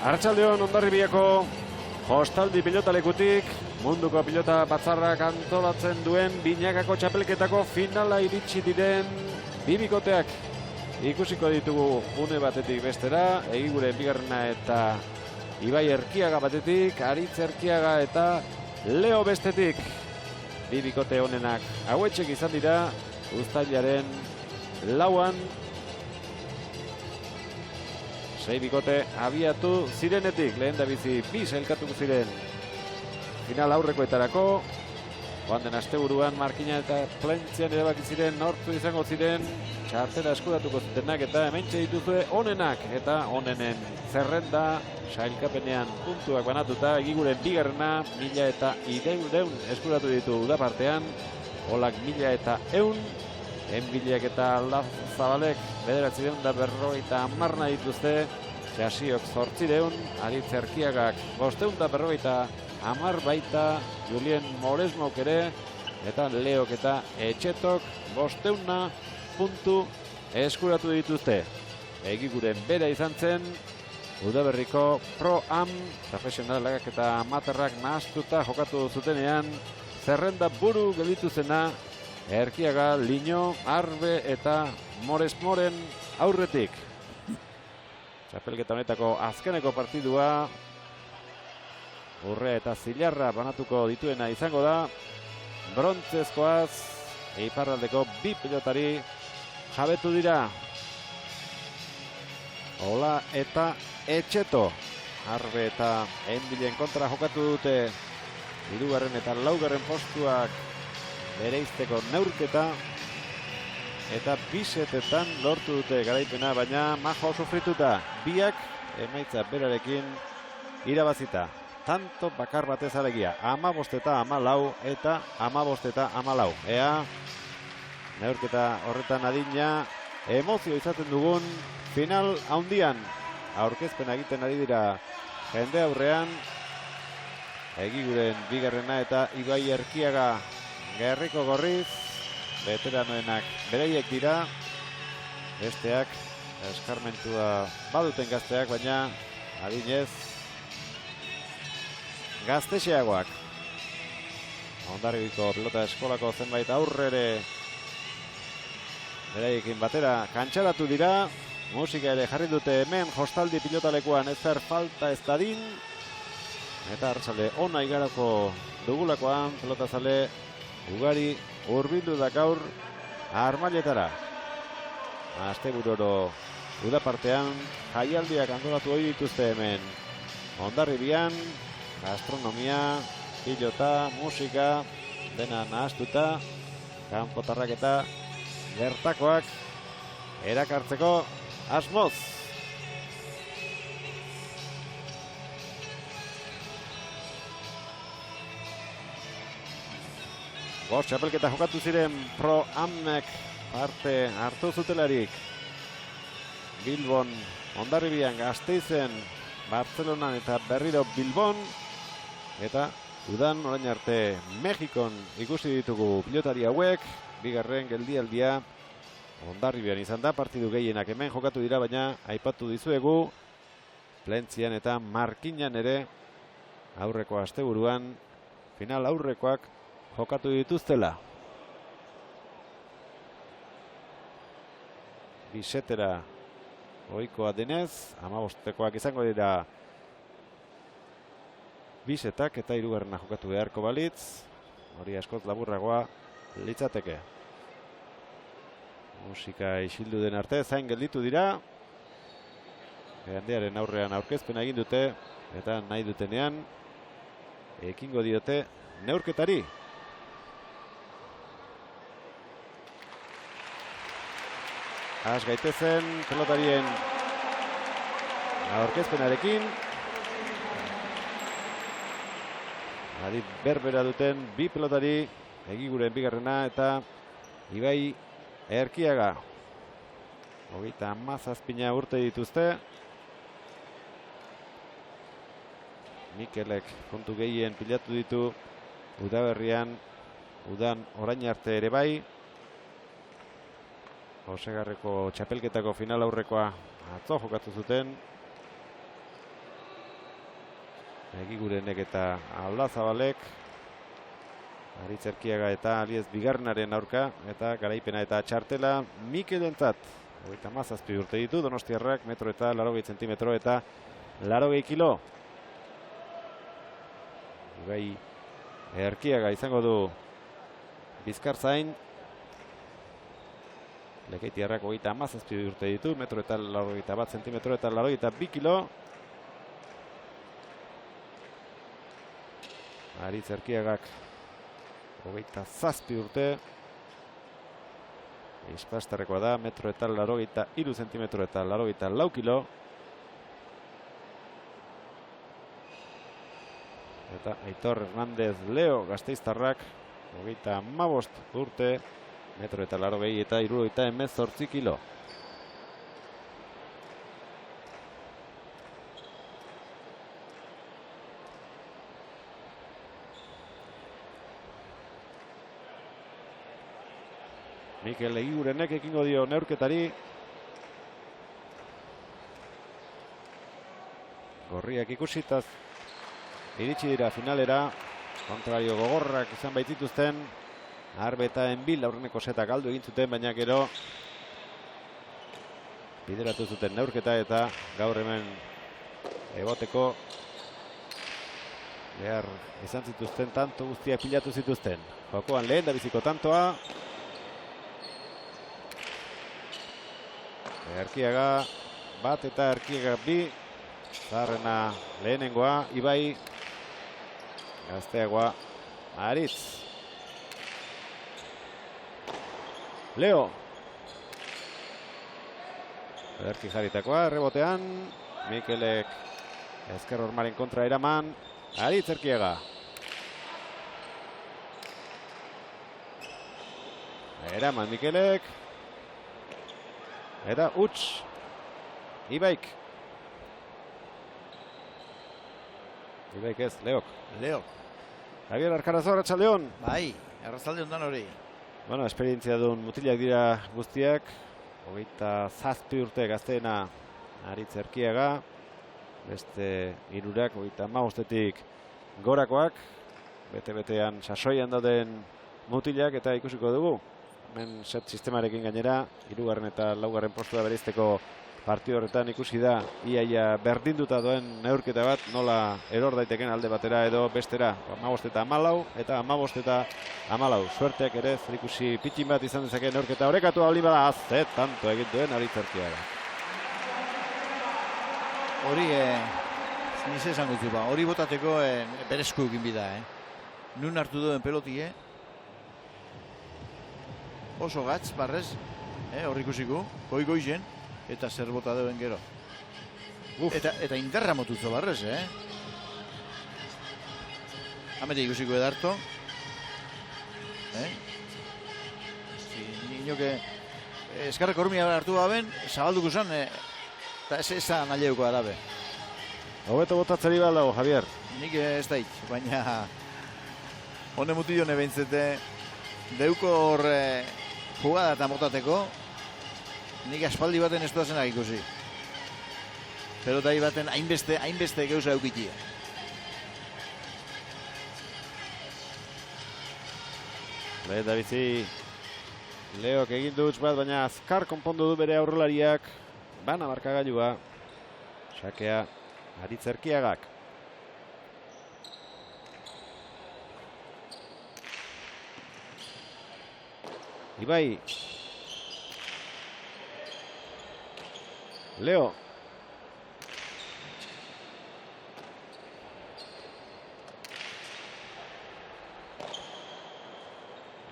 Arratsaldeon Hondarribiako Hostaldi pilotalekutik munduko pilota batzarrak antolatzen duen binakako txapelketako finala iritsi diren bi bikoteak ikusiko ditugu une batetik bestera, Egiguren bigarrena eta Ibai Erkiaga batetik, Aritz Erkiaga eta Leo bestetik. Bi bikote honenak hauetxek izan dira uztailaren 4an. 6 bikote abiatu zirenetik, lehen da bizi bi sailkatuko ziren final aurrekoetarako. Joan den asteburuan Markina eta Plentzian erabaki ziren nortzu izango ziren txartela eskuratuko zutenak, eta hementxe dituzue onenak eta onenen zerrenda sailkapenean puntuak banatuta. Egiguren bigarrena 1100 eskuratu ditu udapartean, Olak 1100, Enbilak eta Zabalek 950 dituzte, Txasiok 800, Aritz Erkiagak 550 baita, Julien Moresmok ere, eta Leok eta Etxetok 500 puntu eskuratu dituzte. Egiguren bera izan zen, udaberriko Pro-Am, profesionalak eta amaterrak nahaztuta jokatu zutenean, zerrenda buru gelditu zena Erkiaga, Liño, Arbe eta Moresmoren aurretik. Txapelketa honetako azkeneko partidua Urrea eta Zilarra banatuko dituena izango da. Brontzezkoaz iparraldeko bi pilotari jabetu dira. Ola eta Etxeto. Arbe eta Enbilen kontra jokatu dute. 3. eta 4. postuak bereizteko neurketa, eta bisetetan lortu dute garaipena, baina majo sufrituta. Biak emaitza berarekin irabazita. Tanto bakar batez alegia. 15 eta 14 eta 15 eta 14. Ea neurketa horretan adina emozio izaten dugun final handian. Aurkezpena egiten ari dira jende aurrean. Egiguren bigarrena eta Ibai Erkiaga Gerriko Gorriz, veteranoenak beraiek dira, besteak eskarmentua baduten gazteak, baina adinez gaztexeagoak. Hondarribiko pilota eskolako zenbait aurrere beraiekin batera kantxaratu dira. Musika ere jarri dute hemen Hostaldi pilotalekuan, ezer falta ez dadin. Eta arratsalde ona igarako dugulakoan pelotazale ugari hurbildu da gaur Armailetara. Astebururo udapartean jaialdiak antolatu ohi dituzte hemen Hondarribian. Gastronomia, pilota, musika, dena nahaztuta, kanpotarrak eta gertakoak erakartzeko asmoz. Bost txapelketa jokatu ziren Pro-Amek parte hartu zutelarik. Bilbon, Hondarribian, Gasteizen, Bartzelonan eta berriro Bilbon. Eta udan orain arte Mexikon ikusi ditugu pilotari hauek. Bigarren geldialdia Hondarribian izan da, partidu gehienak hemen jokatu dira, baina aipatu dizuegu Plentzian eta Markinan ere aurreko asteburuan final aurrekoak jokatu dituztela. Bisetera ohikoa denez, 15tekoak izango dira bisetak, eta 3. jokatu beharko balitz, hori askoz laburragoa litzateke. Musika isildu den arte zain gelditu dira. Jendearen aurrean aurkezpena egin dute, eta nahi dutenean ekingo diote neurketari. Has gaitezen pelotarien aurkezpenarekin. Adi berbera duten bi pelotari, Egiguren bigarrena eta Ibai Erkiaga. 37 urte dituzte. Mikelek puntu gehien pilatu ditu udaberrian, udan orain arte ere bai. Josegarreko txapelketako final aurrekoa atzo jokatu zuten. Egigurenek eta Aldazabalek. Aritz Erkiaga eta Aliez Bigarrenaren aurka. Eta garaipena eta txartela Mikelentzat. 37 urte ditu donostiarrak, metro eta 80 zentimetro eta 80 kilo. Ibai Erkiaga izango du Bizkartzain. Lekeitiarrak 37 urte ditu, metro eta 81 zentimetro eta 82 kilo. Aritz Erkiagak 27 urte. Ispastarrekoa da, metro eta 83 zentimetro eta 84 kilo. Eta Aitor Hernández Leo Gasteiztarrak 35 urte, metro eta 80 eta 78 kilo. Mikel Egigurenek ekingo dio neurketari. Gorriak ikusitaz iritsi dira finalera. Kontrario gogorrak izan baitzituzten. Arbe eta Enbil aurreneko setak galdu egin zuten, baina gero bideratu zuten neurketa eta gaur hemen egoteko behar izan zituzten tanto guztiak pilatu zituzten. Jokoan lehen da biziko tantoa. Erkiaga bat eta Erkiaga bi. Zaharrena lehenengoa, Ibai. Gazteagoa, Aritz. Leo. Erki jarritakoa, rebotean. Mikelek ezker hormaren kontra eraman. Aritz Erkiaga. Eraman Mikelek. Eta Uts. Ibaik. Ibaik ez, Leok. Leok. Javier Arcarazo, arratsaldeon. Bai, arratsaldeon dan hori. Bueno, esperientzia duen mutilak dira guztiak. 27 urte gazteena Aritz Erkiaga. Beste hirurak 35-etik gorakoak. Bete-betean sasoian dauden mutilak eta ikusiko dugu. Hemen set sistemarekin gainera, 3. eta 4. postua bereizteko partidu horretan ikusi da iaia berdinduta duen neurketa bat, nola eror daiteken alde batera edo bestera. 15 eta 14 eta 15 eta 14. Suerteak ere zer ikusi pitxin bat izan dezake neurketa orekatu hori bada azet tanto egin duen Aritz Erkiaga. Hori, nize esango zu ba, hori botateko berezko egin bida, Nun hartu duen pelotie. Oso gatz, barrez, hor ikusiko, goi-goizen, eta zer bota duen gero. Eta indarra motutzo barrez, Hamete ikusiko edarto. Inoke, eskarreko hormia hartu gaben, zabalduko zen, eta ez da naileuko arabe. Hobeto botatzeri baldago, Javier. Nik ez dait, baina hone mutillo nebehintzete, deuko hor jugada eta motateko, nik aspaldi baten ez duazenak ikusi. Pelotai baten hainbeste gauza eukitia. Lehen da bizi, Leok egin du bat, baina azkar konpondu du bere aurrelariak. Bana markagailua. Sakea Aritz Erkiagak. Ibai. Leo.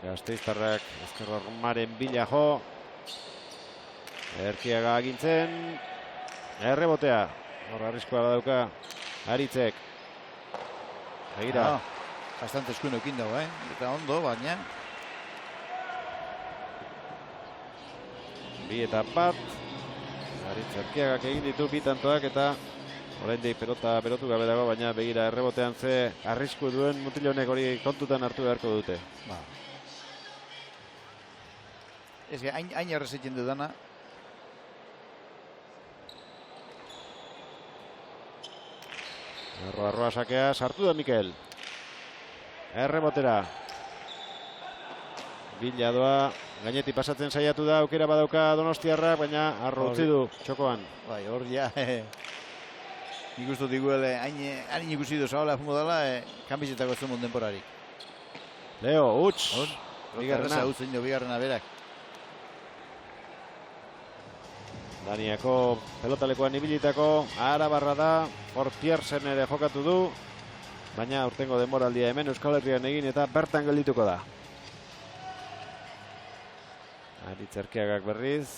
Gasteiztarrak ezker hormaren bila jo. Erkiaga agintzen. Errebotea. Hor arriskoa badauka Aritzek. Begira. Bastante eskuin eukin dago, Eta ondo, baina. 2 eta 1. Aritz Erkiagak egin ditu 2 tantoak eta oraindik pelota berotu gabe dago, baina begira errebotean ze arrisku duen mutilonek hori kontutan hartu beharko dute. Ba. Ez que hain errezetzen dudana. Arroa sakea, sartu da Mikel. Errebotera. Bila doa, gainetik pasatzen saiatu da, aukera badauka Donostiarrak, baina Arro utzi du txokoan. Bai, hor ja, nik uste diguele, hain ikusi du zabala fungo dela, kanbizetako ez du denporarik. Leo, utz. Bigarrena. Bigarrena berak. Daniako pelotalekoan ibilitako, Arabarra da, hor Piersen ere jokatu du, baina urtengo denboraldia hemen Euskal Herrian egin eta bertan geldituko da. Aritz Erkiagak berriz.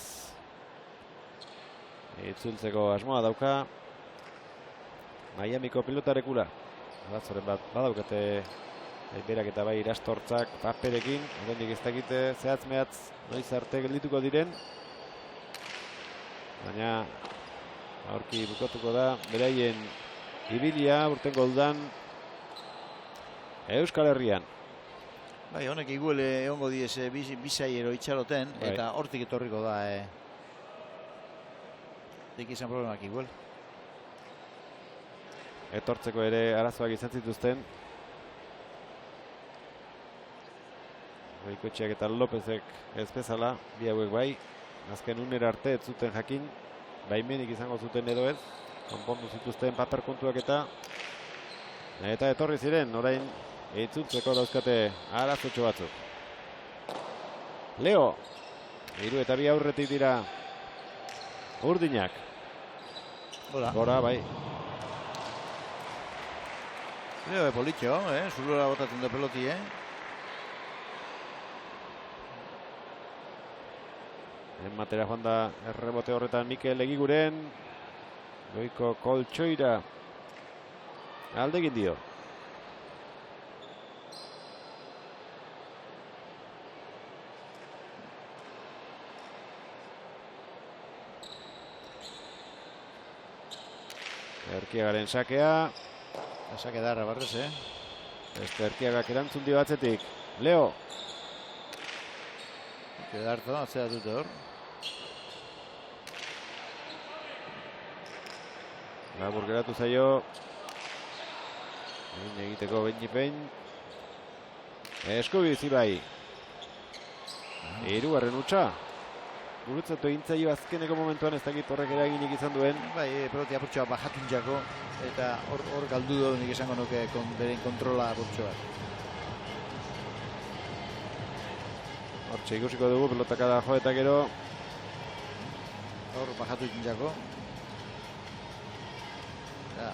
Itzultzeko asmoa dauka. Miamiko pilotarekula. Batzoren bat badaukate berak eta bai irastortzak paperekin. Oraindik ez dakite zehatz mehatz noiz arte geldituko diren. Baina aurki bukatuko da beraien ibilia urtengo udan Euskal Herrian. Bai, honek igual egongo diez bizaiero itxaroten, eta hortik etorriko da. Dik izan problemak igual. Etortzeko ere arazoak izan zituzten. Goikotxeak eta Lopezek ez bezala, bi hauek bai. Azken unera arte ez zuten jakin, baimenik izango zuten edo ez. Konpondu zituzten paper kontuak eta etorri ziren, orain itzultzeko dauzkate arazotxo batzuk. Leo, 3 eta 2 aurretik dira Urdinak. Gora, bai. Leo politxo, zulura botatzen da peloti, Matera joan da errebote horretan Mikel Egiguren. Goiko Koltxoira aldegin dio. Erkiagaren sakea. Sake darra barrez, Beste Erkiagak erantzun dio atzetik. Leo. Kedarto, atzera dute hor. Labur geratu zaio. Egiteko behin. Eskubiz ibai. 3. utxa. Gurutzatu egin zaio azkeneko momentuan ez dakit horrek eraginik izan duen. Bai, peloti apurtxoa bajatun jako. Eta hor galdu du nik esango nuke beren kontrola apurtxoa. Hortxe ikusiko dugu pelotaka da jo eta gero. Hor bajatu jako.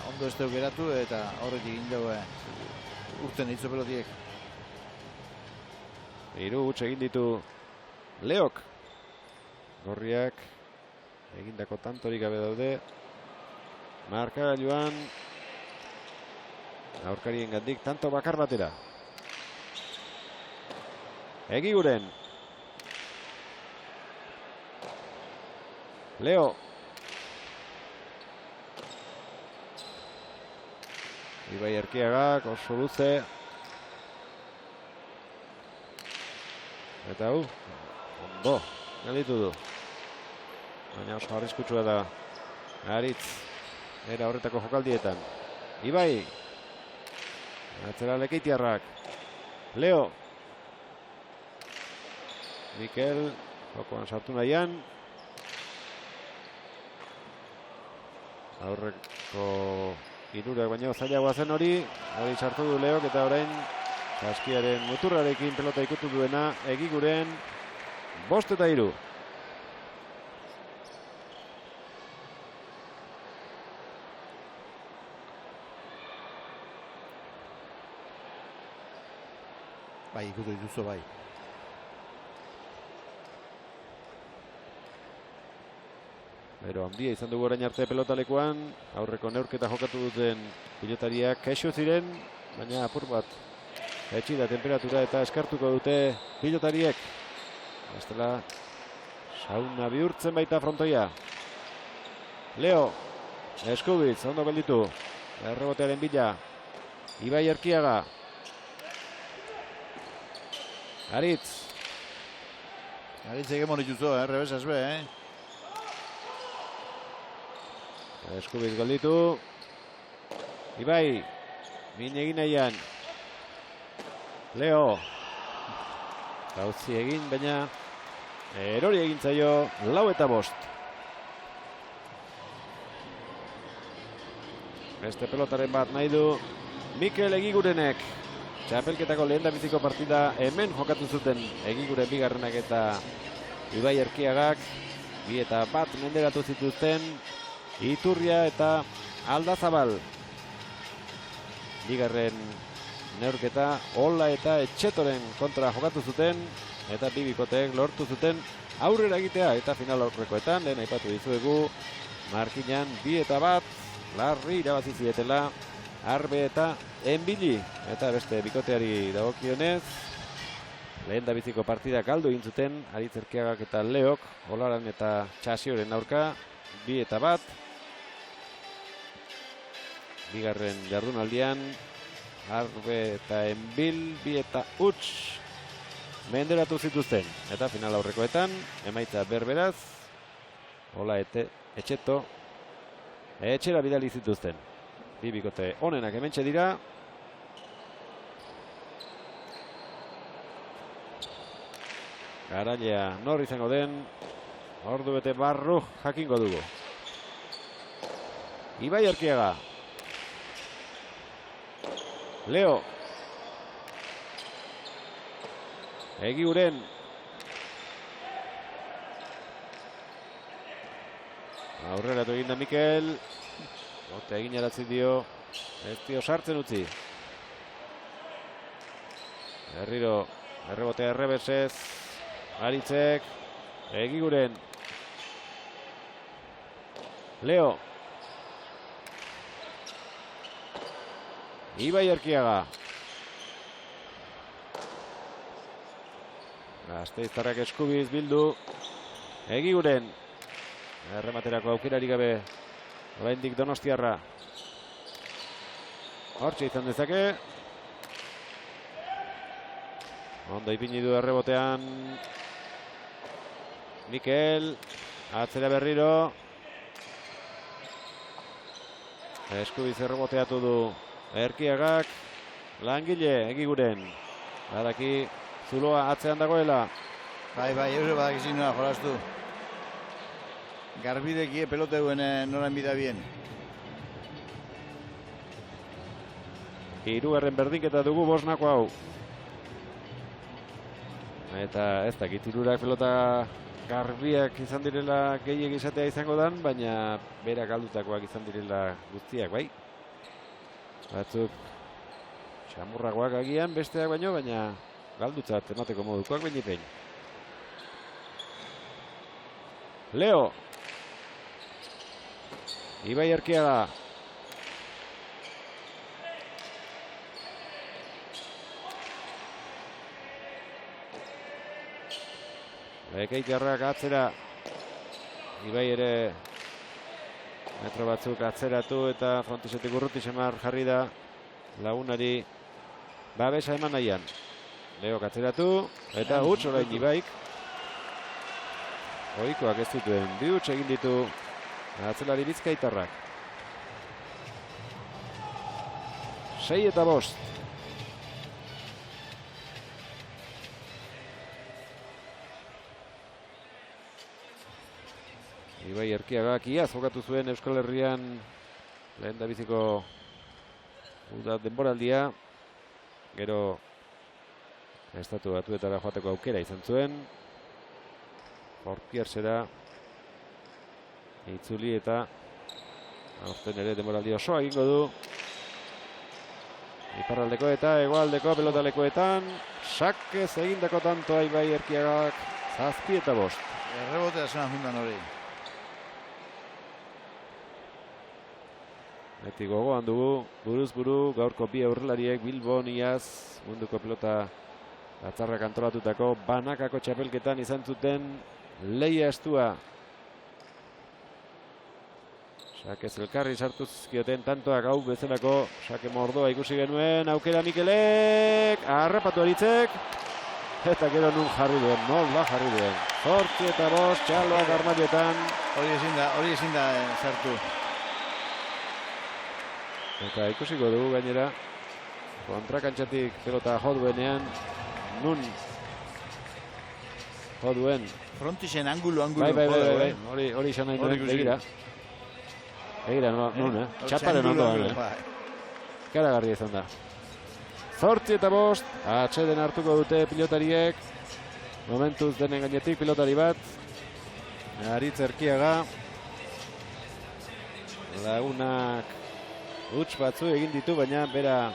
Ondo ez dut geratu eta horretik egin dugu urten hitzo pelotiek. 3 utxe egin ditu Leok. Gorriak egindako tantorik gabe daude. Markagailuan aurkarien gandik tanto bakar batera. Egiguren. Leo. Ibai Erkiagak oso luze. Eta ondo, galitu du. Baina oso arriskutsua da Aritz. Era horretako jokaldietan. Ibai. Atzera Lekeitiarrak. Leo. Mikel. Jokoan sartu nahian. Aurreko irurak baino zailagoa zen hori sartu du Leok eta orain Saskiaren muturrarekin pelota ikutu duena Egiguren 5 eta 3. Bai, ikutu dituzu bai. Bero handia izan dugu orain arte pelotalekuan, aurreko neurketa jokatu duten pilotariak kaixo ziren, baina apur bat etxi da temperatura eta eskartuko dute pilotariek. Bestela sauna bihurtzen baita frontoia. Leo, Eskubitz, ondo gelditu, errebotearen bila, Ibai Erkiaga. Aritz. Aritz egemon dituzu, rebesaz be, Eskubitz gelditu. Ibai, min egin nahian. Leo. Gautzi egin, baina erori egin zaio 4-5. Beste pelotaren bat nahi du Mikel Egigurenek. Txapelketako lehendabiziko partida hemen jokatu zuten Egiguren bigarrenak eta Ibai Erkiagak. 2-1 menderatu zituzten Iturria eta Aldazabal. Bigarren neurketa Ola eta Etxetoren kontra jokatu zuten eta bi bikoteek lortu zuten aurrera egitea eta final aurrekoetan lehen aipatu dizuegu markinan 2-1 larri irabazi zietela Arbe eta Enbili eta beste bikoteari dagokionez lehendabiziko partida galdu egin zuten Aritz Erkiagak eta Leok Olaran eta Txasioren aurka 2-1. Bigarren jardunaldian Arbe eta Enbil 2-1 menderatu zituzten eta final aurrekoetan emaitza berberaz Ola Etxeto etxera bidali zituzten. Bi bikote onenak hementxe dira. Garailea nor izango den ordu bete barru jakingo dugu. Ibai Erkiaga. Leo. Egiguren. Aurreratu egin da Mikel. Bote egin aratzen dio. Ez dio sartzen utzi. Berriro errebotea errebesez. Aritzek. Egiguren. Leo. Ibai Erkiaga. Gasteiztarrak eskubiz bildu. Egiguren. Errematerako aukerari gabe. Oraindik Donostiarra. Hortxe izan dezake. Ondo ipini du errebotean. Mikel. Atzera berriro. Eskubiz erreboteatu du Erkiagak. Langile Egiguren. Badaki zuloa atzean dagoela. Bai, eure badak izin nola jolaztu. Garbidekie peloteuen noran bidabien. Hirugarren berdinketa dugu bosnako hau. Eta ez dakit hirurak pelota garbiak izan direla gehiek izatea izango dan, baina berak galdutakoak izan direla guztiak, bai. Batzuk txamurragoak agian besteak baino, baina galdutzat emateko modukoak behin. Leo. Ibai Erkiaga. Lekeitiarrak atzera. Ibai ere metro batzuk atzeratu eta frontisetik urruti semar jarri da lagunari babesa eman nahian. Leo atzeratu eta huts orain Ibaik. Ohikoak ez dituen bi huts egin ditu atzelari bizkaitarrak. 6-5. Ibai Erkiagak iaz jokatu zuen Euskal Herrian lehendabiziko uda denboraldia. Gero Estatu Batuetara joateko aukera izan zuen. Porpiersera itzuli eta aurten ere denboraldi osoa egingo du. Iparraldeko eta hegoaldeko pelotalekuetan sakez egindako tantoa Ibai Erkiagak 7-5. Errebotea zen juntan hori. Beti gogoan dugu, buruz buru, gaurko bi aurrelariek Bilbon iaz munduko pelota batzarrak antolatutako banakako txapelketan izan zuten lehia estua. Sakez elkarri sartu zizkioten tantoak hau bezalako sake mordoa ikusi genuen, aukera Mikelek, harrapatu Aritzek, eta gero nun jarri duen, nola jarri duen. 8-5 txaloak armailetan. Hori ezin da sartu. Eta ikusiko dugu gainera, kontrakantxatik pelota jo duenean, nun jo duen. Frontisen angulo. Bai, hori izan nahi nuen, begira. Begira, nun, txaparen ondoan, Karagarri izan da. 8-5, atxeden hartuko dute pilotariek. Momentuz denen gainetik pilotari bat. Aritz Erkiaga. Lagunak huts batzu egin ditu, baina bera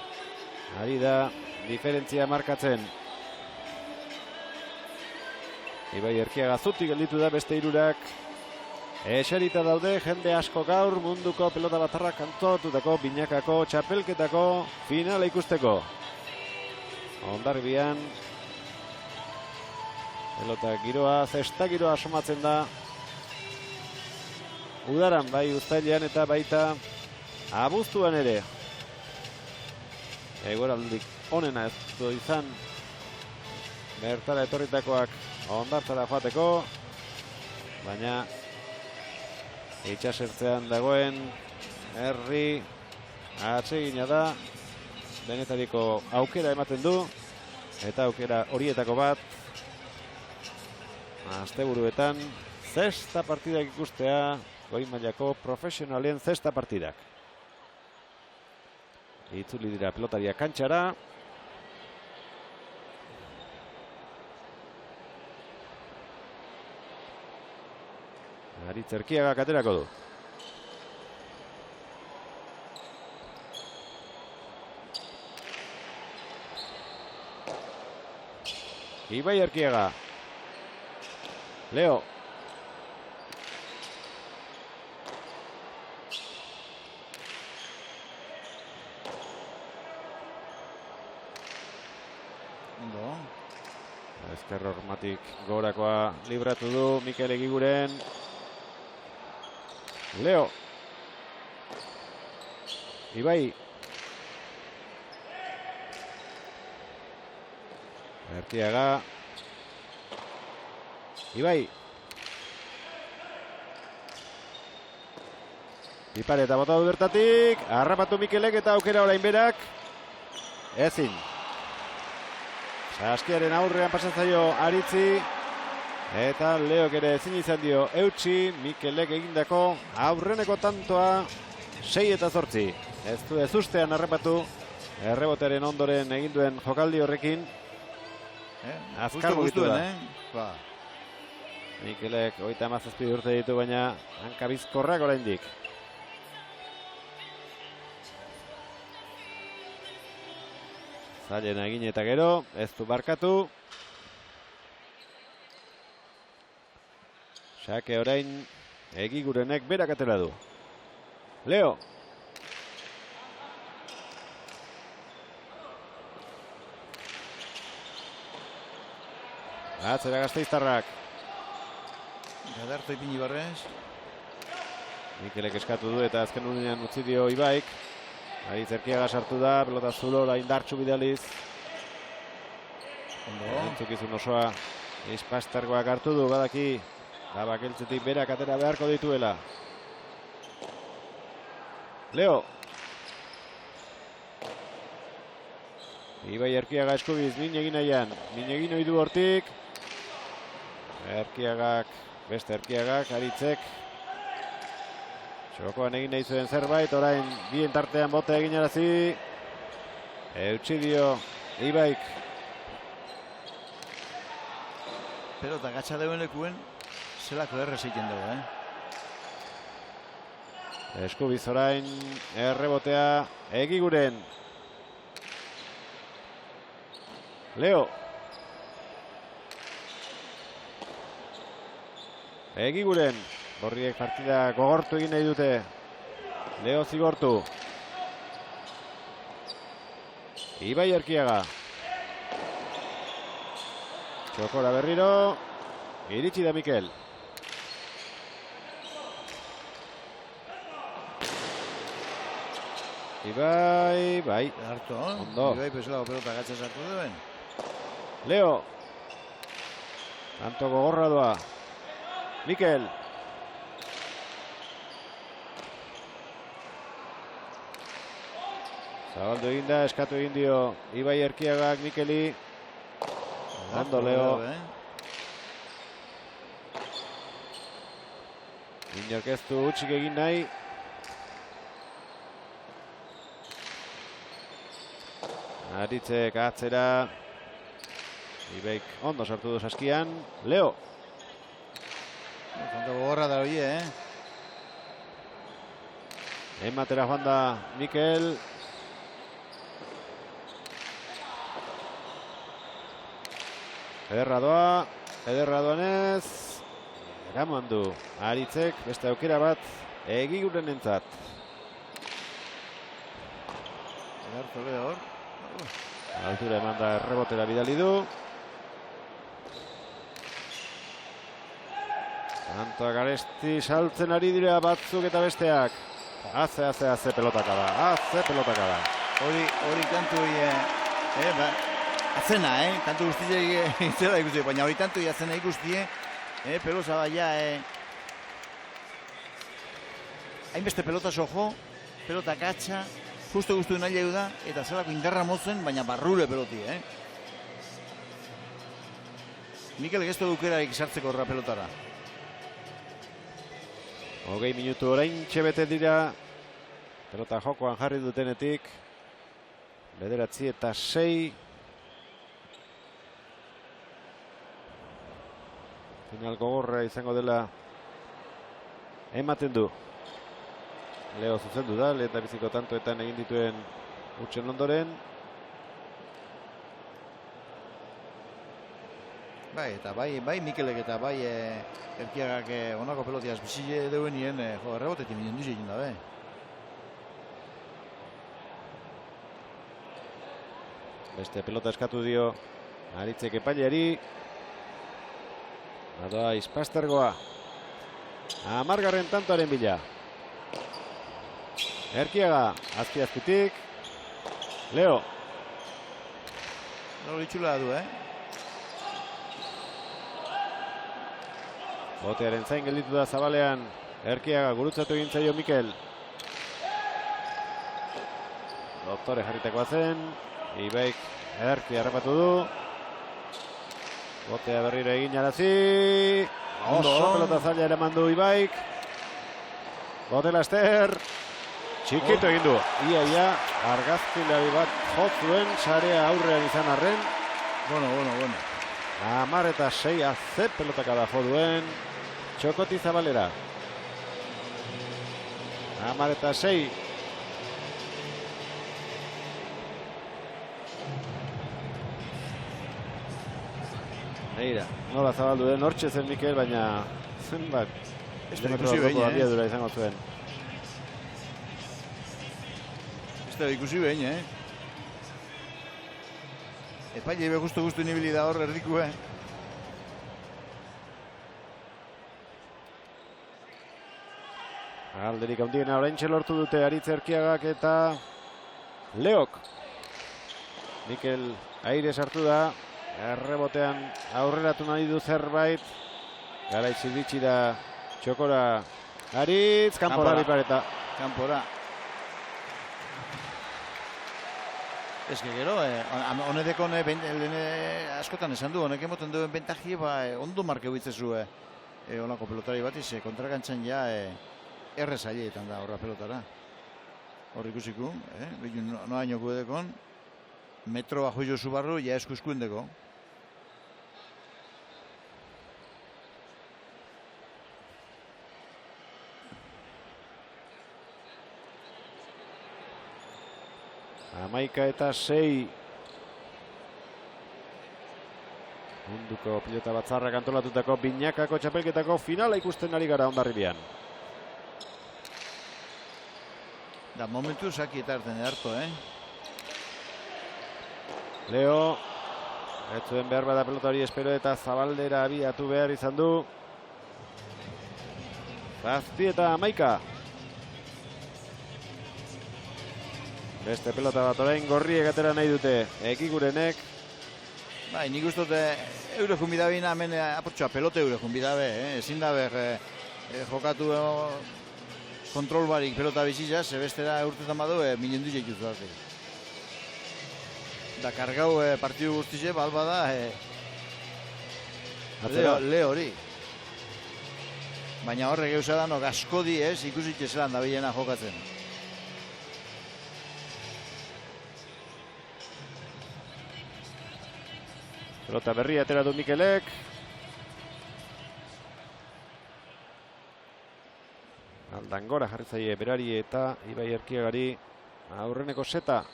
ari da diferentzia markatzen. Ibai Erkiaga zutik gelditu da, beste hirurak eserita daude, jende asko gaur munduko pelota batarrak antolatuko binakako txapelketako finala ikusteko. Hondarribian pelota giroa, zesta giroa asomatzen da. Udaran bai uztailean eta baita abuztuan ere. Egoraldik onena ez du izan bertara etorritakoak hondartzara joateko, baina itxasertzean dagoen herri atsegina da, denetariko aukera ematen du, eta aukera horietako bat asteburuetan zesta partidak ikustea, goi mailako profesionalen zesta partidak. Itzuli dira pelotaria kantxara. Aritz Erkiagak aterako du. Ibai Erkiaga. Leo. Ezker hormatik gorakoa libratu du Mikel Egiguren. Leo. Ibai. Erkiaga. Ibai. Ipare eta bota du bertatik. Harrapatu Mikelek eta aukera orain berak. Ezin. Saskiaren aurrean pasatzaio Aritzi. Eta Leok ere ezin izan dio eutsi. Mikelek egindako aurreneko tantoa 6-8. Ez du ezustean harrapatu. Errebotearen ondoren eginduen jokaldi horrekin. Azkar mugitu da. Mikelek 37 urte ditu, baina hankabizkorrak oraindik. Zailen egin eta gero, ez du barkatu. Sake orain Egigurenek berak atera du. Leo. Atzera gasteiztarrak. Gadarto ipini barrez. Mikelek eskatu du eta azken unean utzi dio Ibaik. Aritz Erkiaga sartu da, pelota zulora indartsu bidaliz. Entzukizun osoa Ispastargoak hartu du, badaki. Bakeltzetik berak atera beharko dituela. Leo. Ibai Erkiaga eskubiz, min egin nahian. Min egin oidu hortik. Erkiagak, beste Erkiagak, Aritzek. Txokoan egin nahi zuen zerbait, orain bien tartean bote egin arazi. Eutsi dio Ibaik. Pelota gatsa deuen lekuen, zelako errez egiten dugu, Eskubiz orain errebotea Egiguren. Leo. Egiguren. Borriek partida gogortu egin nahi dute. Leo zigortu. Ibai Erkiaga. Txokora berriro. Iritsi da Mikel. Ibai, bai. Harto, ondo. Ibai peslago pelota gatsa sartu duen. Leo. Tanto gogorra doa. Mikel. Zabaldu eginda, eskatu egin dio Ibai Erkiagak Mikeli. Ondo Leo. Inork ez du utzik egin nahi. Aritzek atzera. Ibaik ondo sartu du saskian. Leo. Zonto gogorra da hori, Ematera joan da Mikel. Ederra doanez. Eraman du Aritzek beste aukera bat Egiguren entzat. Ederto behor. Altura eman da errebotera bidali du. Antoa Garesti saltzen ari dira batzuk eta besteak. Haze pelotaka da. Hori kantu azena, kantu guztiak itzela ikusi, baina hori kantu azena ikusti, pelosa baina hainbeste pelota sojo, pelota katxa, justu nahi da, eta zelako indarra motzen, baina barrule peloti, Mikel gesto dukerarik sartzeko horra pelotara. 20 minutu orain txebete dira. Pelota jokoan jarri dutenetik. 9-6. Final gogorra izango dela ematen du. Leo zuzendu da, lehen da biziko tantoetan egin dituen utsen ondoren. Bai Mikelek eta bai Erkiagak onako pelotiaz bizile deuenien errebotetik nien duzi egin dabe. Beste pelota eskatu dio Aritzek epaileari. Adoa Izpastergoa. 10. tantoaren bila. Erkiaga azpitik. Leo. Itxula du, Botearen zain gelditu da zabalean. Erkiaga gurutzatu egin zaio Mikel. Doktore jarritakoa zen. Ibaik Erki harrapatu du. Botea berriro egin arazi. Oso pelota zaila eraman du Ibaik. Bote laster. Txikitu egin du. Ia argazkilari bat jotzuen sarea aurrean izan arren. Bueno. 10-6 ze pelotaka da jo duen Txokoti Zabalera. 10-6. Eira, nola zabaldu den hortxe zen Mikel, baina zenbat abiadura izango zuen. Ez da ikusi behin, Epaile be justu inibili da hor erdiku, Alderik handiena oraintxe lortu dute Aritz Erkiagak eta Leok. Mikel aire sartu da. Errebotean aurreratu nahi du zerbait. Garaitz iritsi da Txokora. Aritz, kanpora bipareta. Kanpora. Ez que gero, honedeko askotan esan du, honek emoten duen bentaji, ondo markeu itzezu honako pelotari bat, kontrakantzan ja errez aileetan da horra pelotara. Hor ikusiku, noa inoko edekon, metroa joio zu barru, ja eskuskundeko. Amaika eta 6. Munduko pilota batzarrak antolatutako binakako txapelketako finala ikusten ari gara Hondarribian. Da momentu saki eta arten edarto, Leo. Ez zuen behar bada pelota hori espero eta Zabaldera abiatu behar izan du. 7 eta 11. Beste pelota bat orain gorriek atera nahi dute Egigurenek. Bai, nik uste dute eure jumbidabina hemen apurtxoa pelote eure jumbidabe, ezin da ber jokatu kontrol barik pelota bizitza, zebestera urtetan badu, milendu jeituz dut. Da kargau partidu guztize, balba da, Atzera. Leo hori. Baina horrek eusa da, no, askodi ez, ikusitxe zelan da bilena jokatzen. Pelota berria atera du Mikelek. Aldangora jarri zaie berari eta Ibai Erkiagari aurreneko seta.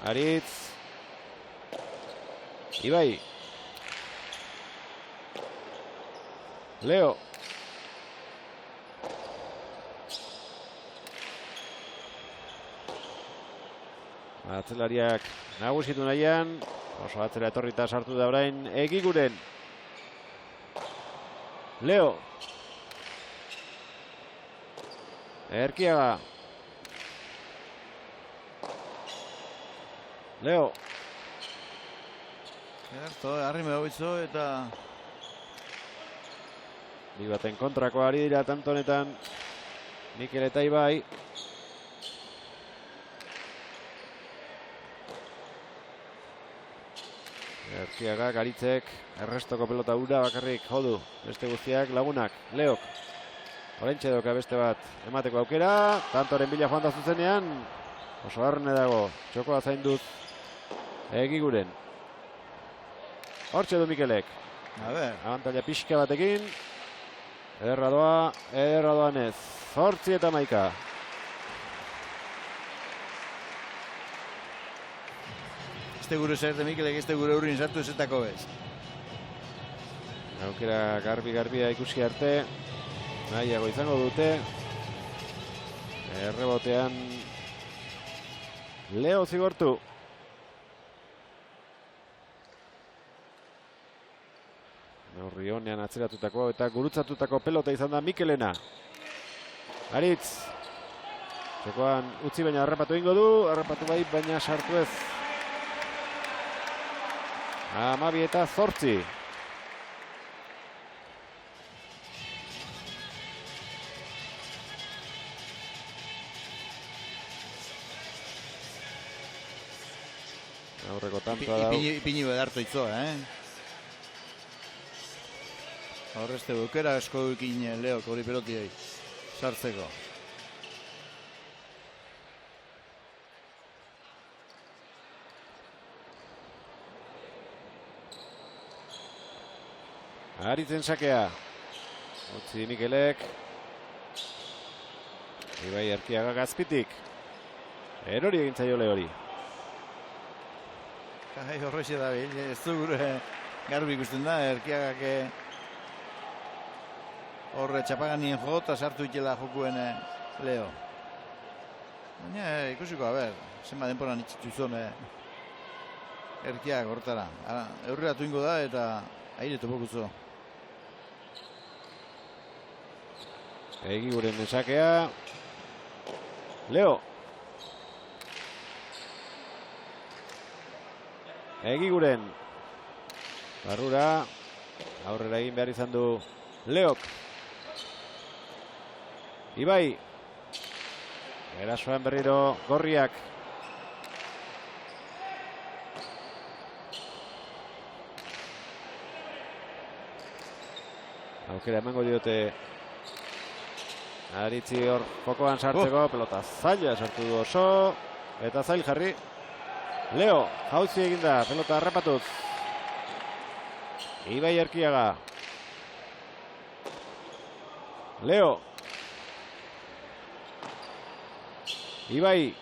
Aritz. Ibai. Leo. Atzelariak nagusitu nahian. Oso atzera etorrita sartu da orain Egiguren. Leo. Erkiaga. Leo. Gerto, arrime hobitzo eta... Bi baten kontrako ari dira tanto honetan Mikel eta Ibai. Erkiaga, Garitzek, errestoko pelota ura bakarrik jodu. Beste guztiak lagunak, Leok. Horentxe doka beste bat emateko aukera. Tantoren bila joan da zuzenean. Oso arne dago, txokoa zainduz Egiguren. Hortxe du Mikelek. Abantaila pixka batekin. Ederra doan ez. 8 eta 11. Este gure zerte Mikelek, este gure urrin sartu ezetako bez. Aukera garbia ikusi arte. Nahiago izango dute. Errebotean Leo zigortu. Neurri honean atzeratutako eta gurutzatutako pelota izan da Mikelena. Aritz. Txokoan utzi baina harrapatu ingo du. Harrapatu bai baina sartu ez. 12 eta 8. Aurreko tantoa dau. Ipini bedartu itzo, Horrezte bukera asko dukin Leo hori pelotiei sartzeko. Aritzen sakea. Utzi Mikelek. Ibai Erkiaga gazpitik. Erori egin zaio Leori. Horrexe da, ez du gure garbi ikusten da, Erkiagak horre txapaganien jo eta sartu itela jokuen Leo. Baina ikusiko, zenba denporan itxitu zuen Erkiagak hortara. Eurreratu ingo da eta aire topokutzo. Egiguren esakea. Leo. Egiguren. Barrura. Aurrera egin behar izan du Leok. Ibai. Erasoan berriro Gorriak. Aukera emango diote Aritzi hor jokoan sartzeko, pelota zaila sartu du oso, eta zail jarri. Leo, jauzi eginda, pelota harrapatuz. Ibai Erkiaga. Leo. Ibai.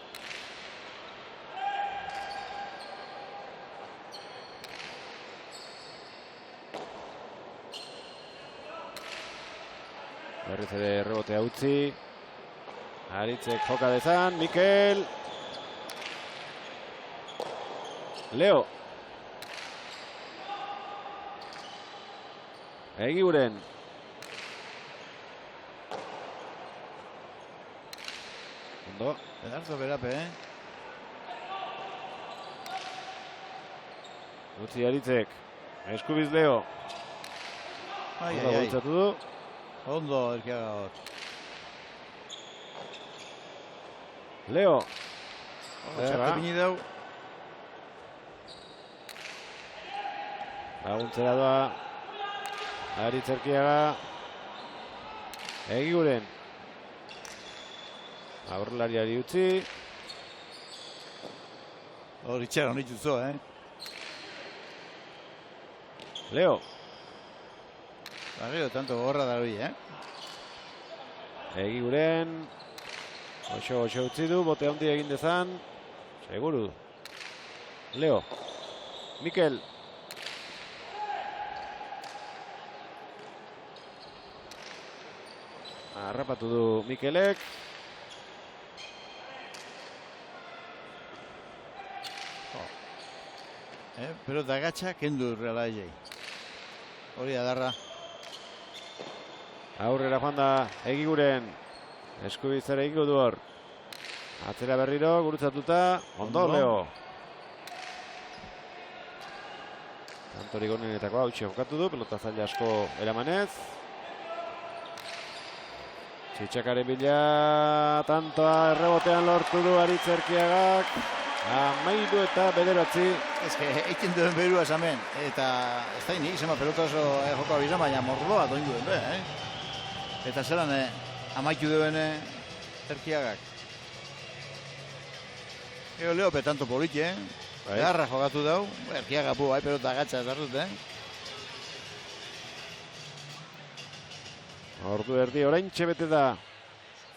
Berriz ere rebotea utzi. Aritzek joka dezan. Mikel. Leo. Egiguren. Ondo. Edarzo berape, Utzi Aritzek. Eskubiz Leo. Ai. Du. Ondo Erkiaga hor. Leo. Txarte bini dau. Laguntzera doa. Aritz Erkiaga. Egiguren. Aurrelariari utzi. Hori txera honitu zo, Leo. Gero, tanto gorra da hori, Egiguren. Oso utzi du, bote handi egin dezan. Seguru. Leo. Mikel. Arrapatu du Mikelek. Pero da gatxa kendu Reala jai. Hori adarra. Aurrera joan da Egiguren. Eskubitzara egingo du hor. Atzera berriro, gurutzatuta. Ondo, Leo. Kantori gonenetako hau jokatu du, pelota zaila asko eramanez. Txitxakaren bila, tantoa errebotean lortu du Aritz Erkiagak. 13 eta 9. Ez que, eiken duen berua esamen. Eta, ez da nik, zema pelota oso joko abizan, baina mordoa doin duen be, Eta zelan, amaitu duen Erkiagak. Ego Leo petanto politi, Garra jokatu dau, Erkiaga pu, pelota gatsa ez hartut, Ordu erdi oraintxe bete da.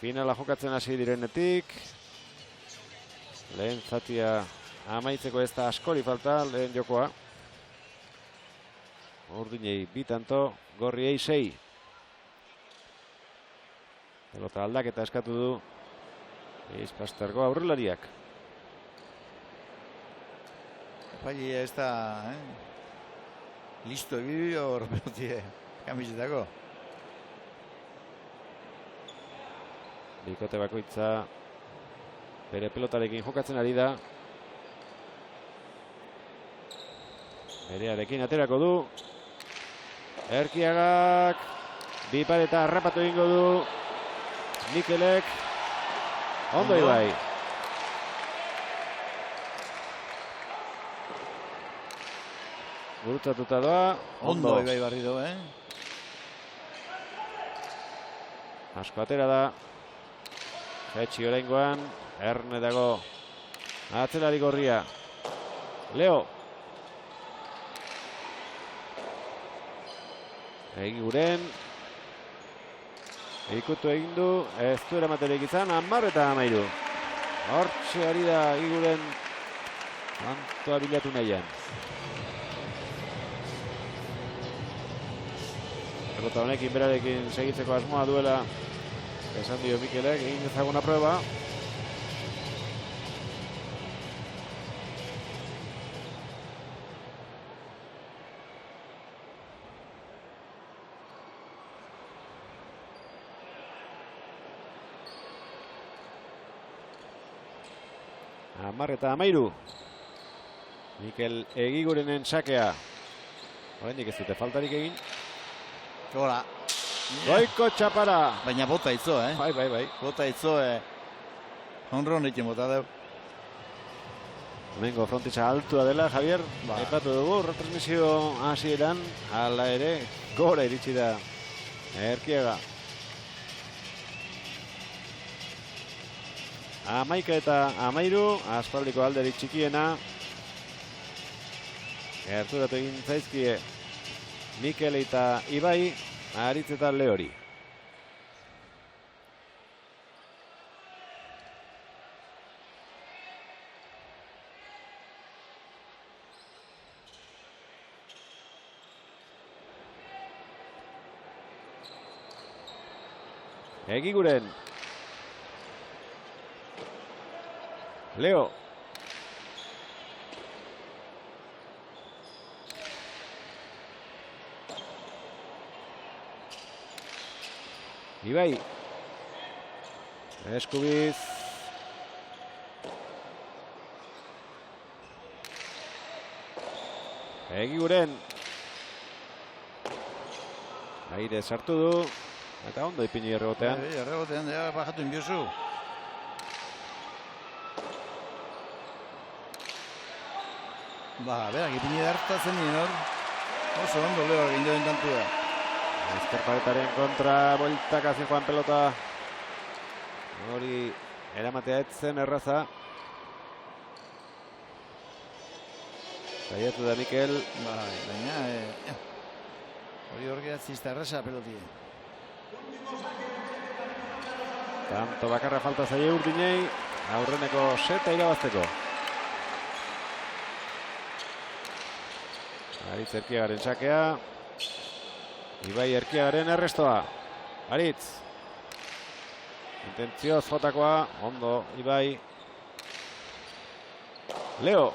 Finala jokatzen hasi direnetik. Lehen zatia amaitzeko ez da askori falta, lehen jokoa. Urdinei 2 tanto, gorriei 6. Pelota aldaketa eskatu du Izpastergo aurrelariak. Epaili ez da, listo egibi hor pelotie kamisetako. Bikote bakoitza bere pelotarekin jokatzen ari da. Berearekin aterako du. Erkiagak bipareta harrapatu egingo du. Mikelek. Ondo Ibai. Gurutzatuta doa. Ondo Ibai barri do, Asko atera da. Etxi oraingoan, Erne dago atzelari gorria. Leo. Egiguren. Ikutu egin du, ez du eramaterik izan, 10 eta 13. Hortxe ari da Egiguren kantoa bilatu nahian. Pelota honekin berarekin segitzeko asmoa duela esan dio Mikelek, egin ezaguna prueba. Hamar eta 13. Mikel Egigurenen sakea. Oraindik ez dute faltarik egin. Hola. Goiko txapara. Baina bota itzo, Bai. Bota itzo, honron egin bota deu. Hemengo frontitza altua dela, Javier. Aipatu dugu, retransmisio hasieran, hala ere, gora iritsi da Erkiaga. 11 eta 13, aspaldiko alderik txikiena. Gerturatu egin zaizkie Mikel eta Ibai, Aritz eta Leori. Egiguren. Leo. Ibai. Eskubiz. Egiguren. Aire sartu du. Eta ondo ipini errebotean. Errebotean, bajatu inbiozu. Berak ipini hartatzen nien hor. Oso ondo Leo egin duen tantua. Ezker paretaren kontra, bueltaka zijoan pelota. Hori eramatea etzen erraza. Saiatu da Mikel. Baina, hori hor geratzi izta erraza pelotie. Tanto bakarra falta zaie Urdinei, aurreneko seta irabazteko. Aritz Erkiagaren sakea. Ibai Erkiagaren errestoa. Aritz. Intentzioz jotakoa, ondo Ibai. Leo.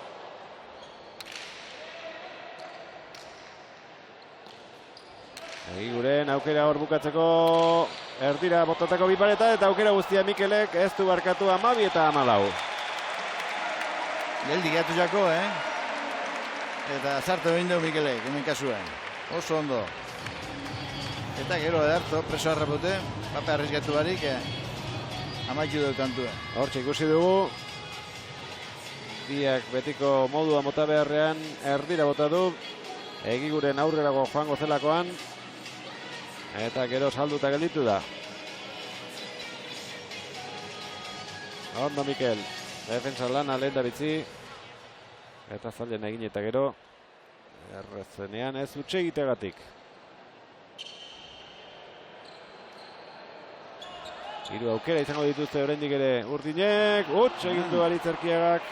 Egiguren aukera hor bukatzeko erdira botatako bipareta eta aukera guztia Mikelek ez du barkatu 12 eta 14. Geldi gehatu jako, Eta zartu egin dugu Mikelek, hemen kasuen. Oso ondo. Eta gero edarto, preso harrapute, pape arrizgatu barik, amaitu dugu kantua. Hortxe ikusi dugu. Biak betiko modua mota beharrean erdira botatu. Egiguren aurrerago joango zelakoan. Eta gero salduta gelditu da. Ondo Mikel. Defensa lana lehen da bitzi. Eta zailen egin eta gero. Errezenean ez utxe egitegatik. Hiru aukera izango dituzte oraindik ere Urdinek. Utxe egin du Aritz Erkiagak.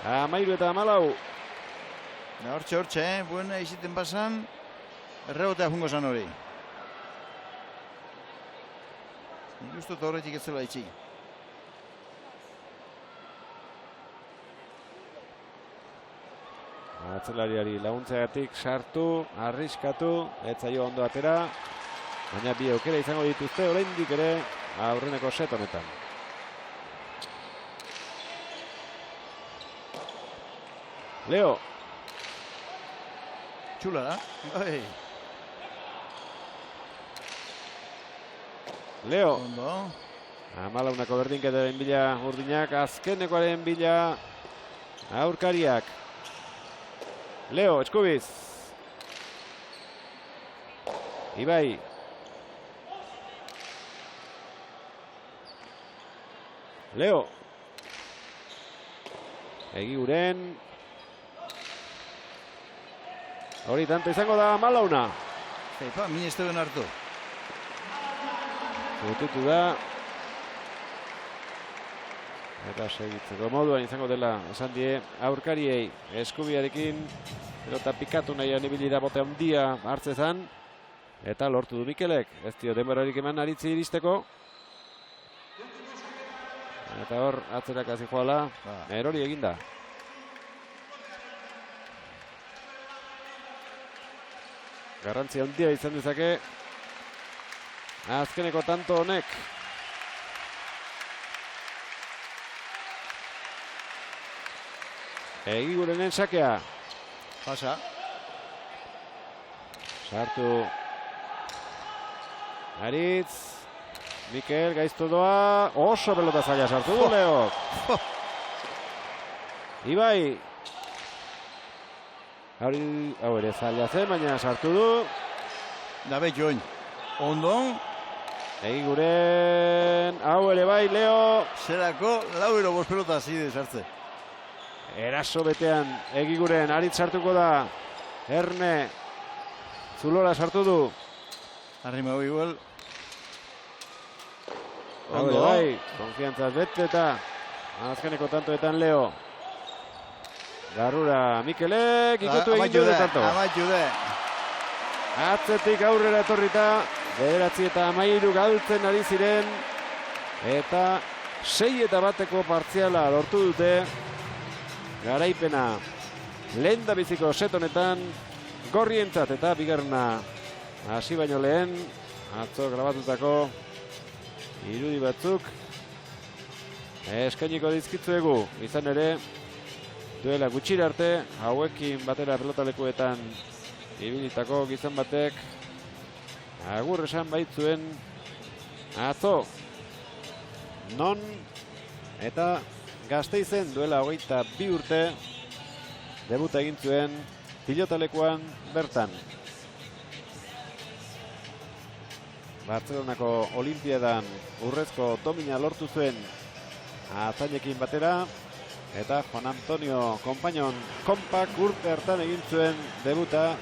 13 eta 14. Hortxe, buena iziten pasan. Errebotea jungo zan hori. Nik uste horretik ez zela itxi. Atzelariari laguntzeagatik sartu, arriskatu, ez zaio ondo atera. Baina bi aukera izango dituzte oraindik ere aurreneko set honetan. Leo. Txula da. Leo. Ondo. Amalaunako berdinketaren bila Urdinak, azkenekoaren bila aurkariak. Leo, Eskubiz. Ibai. Leo. Egiguren. Hori tanto izango da Amalauna. Min ez duen hartu. Gututu da. Eta segitzeko moduan izango dela esan die aurkariei Eskubiarekin pelota pikatu nahian ibili da bote handia hartzezan. Eta lortu du Mikelek. Ez dio denborarik eman Aritzi iristeko. Eta hor atzerak hasi joala erori eginda. Garrantzia handia izan dezake azkeneko tanto honek. Egigurenen sakea. Pasa. Sartu. Aritz. Mikel gaiztu doa. Oso pelota zaila sartu du Leo. Ibai. Hau ere zaila zen, baina sartu du. Dabe join. Ondo. Egiguren. Hau ere bai Leo. Zerako 4 pelota zide sartze. Eraso betean Egiguren Aritz sartuko da. Erne. Zulora sartu du. Arrima igual. Ondo. Bai, konfiantzaz bete eta azkeneko tantoetan Leo. Garrura Mikelek ikutu egin du tanto. Amaitu de. Atzetik aurrera etorrita. 9 eta 13 galtzen ari ziren. Eta 6 eta 1 partziala lortu dute. Garaipena lehen biziko set honetan gorrientzat eta bigarrena hasi baino lehen atzo grabatutako irudi batzuk eskainiko dizkitzuegu. Izan ere duela gutxira arte hauekin batera pelotalekuetan ibilitako gizon batek agur esan baitzuen atzo non eta Gasteizen duela 22 urte debuta egin zuen pilotalekuan bertan. Bartzelonako Olimpiadan urrezko domina lortu zuen Azainekin batera, eta Juan Antonio Konpainon Konpak urte hartan egin zuen debuta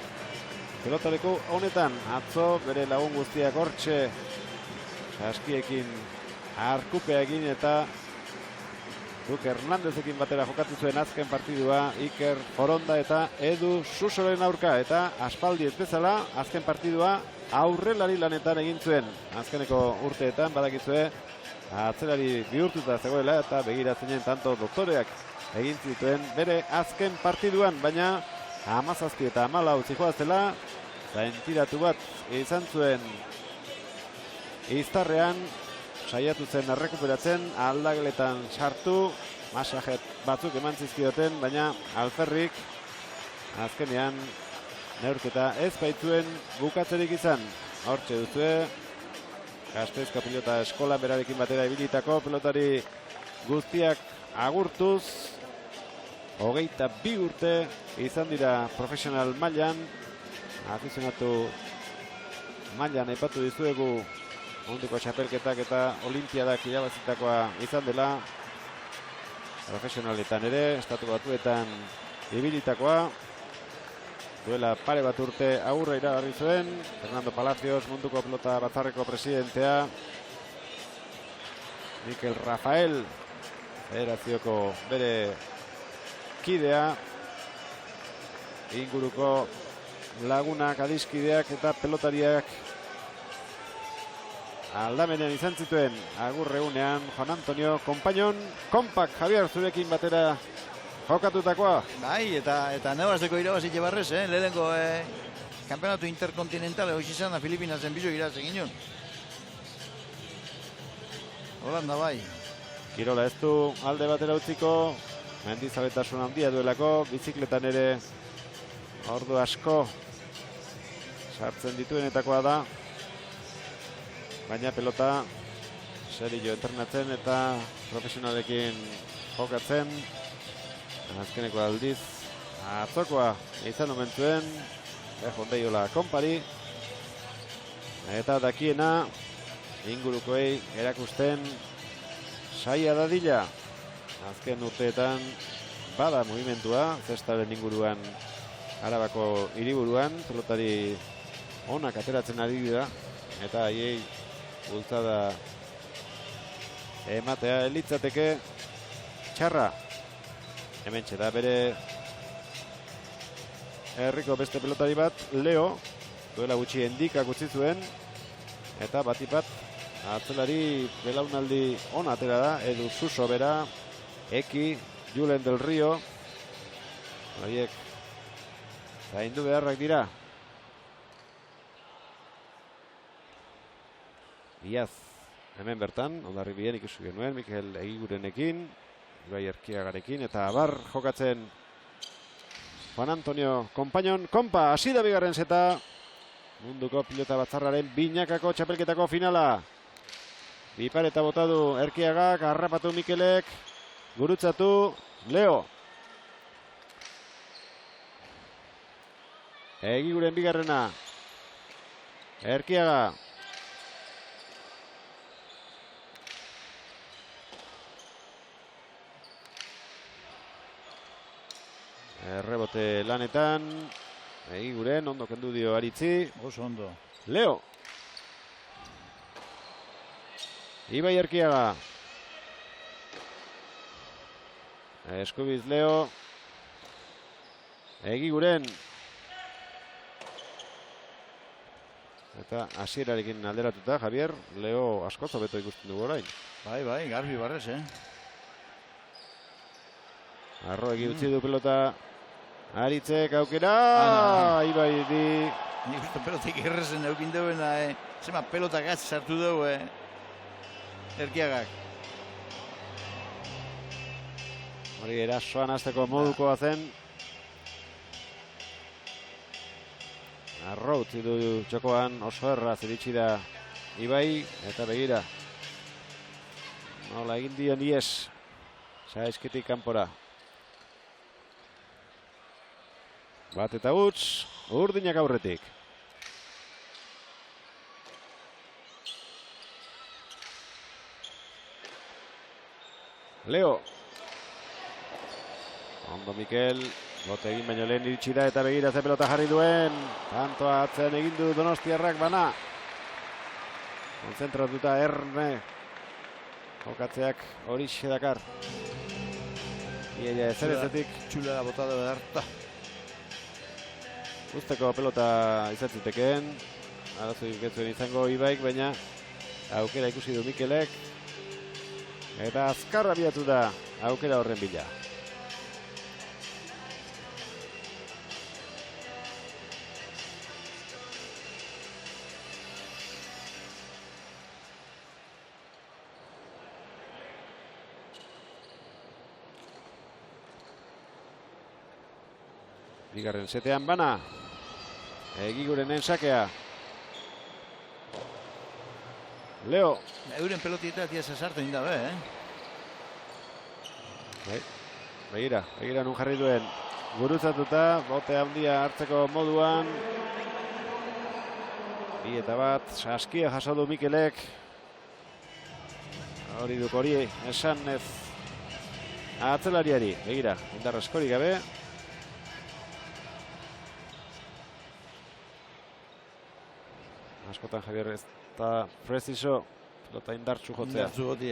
pelotaleku honetan. Atzo bere lagun guztiak hortxe saskiekin arkupea egin eta Duke Hernandezekin batera jokatu zuen azken partidua Iker Foronda eta Edu Susoren aurka, eta aspaldi ez bezala azken partidua aurrelari lanetan egin zuen. Azkeneko urteetan badakizue atzerari bihurtuta zegoela eta begiratzenen tanto doktoreak egin zituen bere azken partiduan, baina 17 eta 14 zijoazela zaintiratu bat izan zuen iztarrean, saiatu zen errekuperatzen, aldageletan sartu, masajet batzuk eman zizkioten, baina alferrik azkenean neurketa ez baitzuen bukatzerik izan. Hortxe duzue Gasteizko pilota eskola berarekin batera ibilitako pelotari guztiak agurtuz, 22 urte izan dira profesional mailan, afizionatu mailan aipatu dizuegu munduko txapelketak eta olimpiadak irabazitakoa izan dela, profesionaletan ere, estatu batuetan ibilitakoa, duela pare bat urte aurre iragarri zuen Fernando Palacios, munduko pelota batzarreko presidentea, Mikel Rafael, federazioko bere kidea, inguruko lagunak, adiskideak eta pelotariak aldamenean izan zituen agurreunean Juan Antonio Konpainon Konpak. Javier, zurekin batera jokatutakoa. Bai, eta nebazteko irabazik ebarrez, lehenko kampeonatu interkontinental hoiz izan da Filipinazen bizo irazen ginen. Holanda bai. Kirola ez du alde batera utziko, mendizabetasun handia duelako, bizikletan ere ordu asko sartzen dituenetakoa da, baina pelota serio entrenatzen eta profesionalekin jokatzen. Azkeneko aldiz atzokoa izan omen zuen Hondeiola Konpari, eta dakiena ingurukoei erakusten saia dadila. Azken urteetan bada mugimentua zestaren inguruan, Arabako hiriburuan pelotari onak ateratzen ari dira, eta haiei bultzada ematea elitzateke txarra. Hementxe da bere herriko beste pelotari bat, Leo, duela gutxi Endikak utzi zuen, eta batipat atzelari belaunaldi ona atera da, Edu Suso bera, Eki, Julen del Rio, horiek zaindu beharrak dira. Iaz, hemen bertan, Hondarribian ikusi genuen, Mikel Egigurenekin, Ibai Erkiagarekin, eta abar jokatzen Juan Antonio Konpainon Konpa. Hasi da bigarren zeta, munduko pilota batzarraren binakako txapelketako finala. Bipareta bota du Erkiagak, harrapatu Mikelek, gurutzatu Leo. Egiguren bigarrena, Erkiaga. Errebote lanetan, Egiguren, ondo kendu dio Aritzi. Oso ondo. Leo. Ibai Erkiaga. Eskubiz Leo. Egiguren. Eta hasierarekin alderatuta, Javier, Leo askoz hobeto ikusten dugu orain. Bai, garbi barrez, Arro egi utzi du pelota Aritzek aukera, Ibai di. Nik uste pelotik errezen eukin duena, zema pelota gatz sartu dugu, Erkiagak. Hori erasoan hasteko modukoa zen. Arro utzi du txokoan, oso erraz iritsi da Ibai, eta begira. Nola egin dion ies, Saizkitik kanpora. Bat eta huts, urdinak aurretik. Leo. Ondo Mikel, bote egin baino lehen iritsi da eta begira ze pelota jarri duen. Tantoa atzean egin du Donostiarrak bana. Konzentratuta Erne. Jokatzeak horixe dakar. Iaia ezer ezetik. Txulera botada beharta. Guzteko pelota izatziteken. Arazoik ez zuen izango Ibaik, baina aukera ikusi du Mikelek. Eta azkar abiatu da aukera horren bila. Bigarren setean bana. Egigurenen sakea. Leo. Euren pelotita tia sartzen inda be, Begira nun jarri duen. Gurutzatuta, bote handia hartzeko moduan. 2-1, saskia jaso du Mikelek. Hori duk hori esan ez atzelariari. Begira, indar askori gabe. Askotan Javier ez da preciso, pelota indartsu jotzea. Indartsu goti,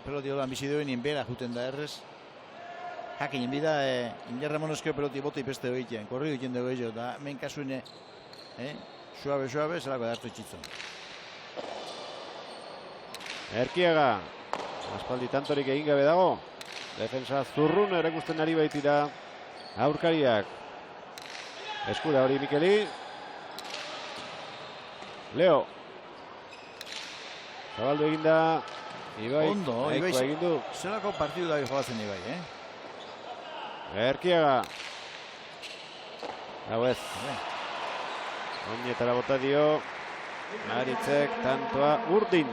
peloti holan bizi duen bera juten da errez. Jakin inbida, Ingerra Monoskio peloti boti beste hoitean, korri egiten dugu egin, da men kasuine, suabe, zelako dartu txitzon. Erkiaga, aspaldi tantorik egin gabe dago. Defensa zurrun erakusten ari baitira aurkariak. Eskura hori Mikeli. Leo. Zabaldu egin da. Ibai. Ondo, Ibai egin du. Zelako partidu da jogatzen Ibai, Erkiaga. Hau ez. Oinetara bota dio. Maritzek tantoa urdin.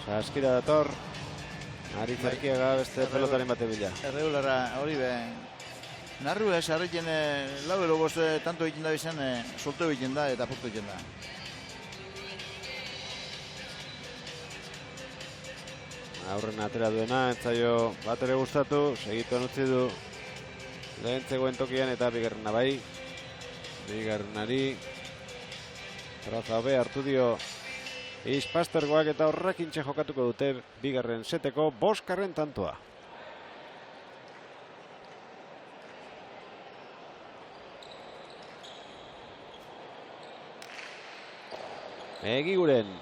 Saskira dator. Aritz Erkiaga beste pelotaren bate bila. Erregularra hori be. Narru sarritzen lau ero boste tanto egiten da bizan, solteo egiten da eta portu egiten da. Aurren atera duena, entzaio bat ere gustatu, segituan utzi du lehen zegoen tokian eta bigarrena bai. Bigarrenari traza hobe hartu dio Ispastergoak eta horrekintxe jokatuko dute bigarren seteko 5. tantoa. Egiguren.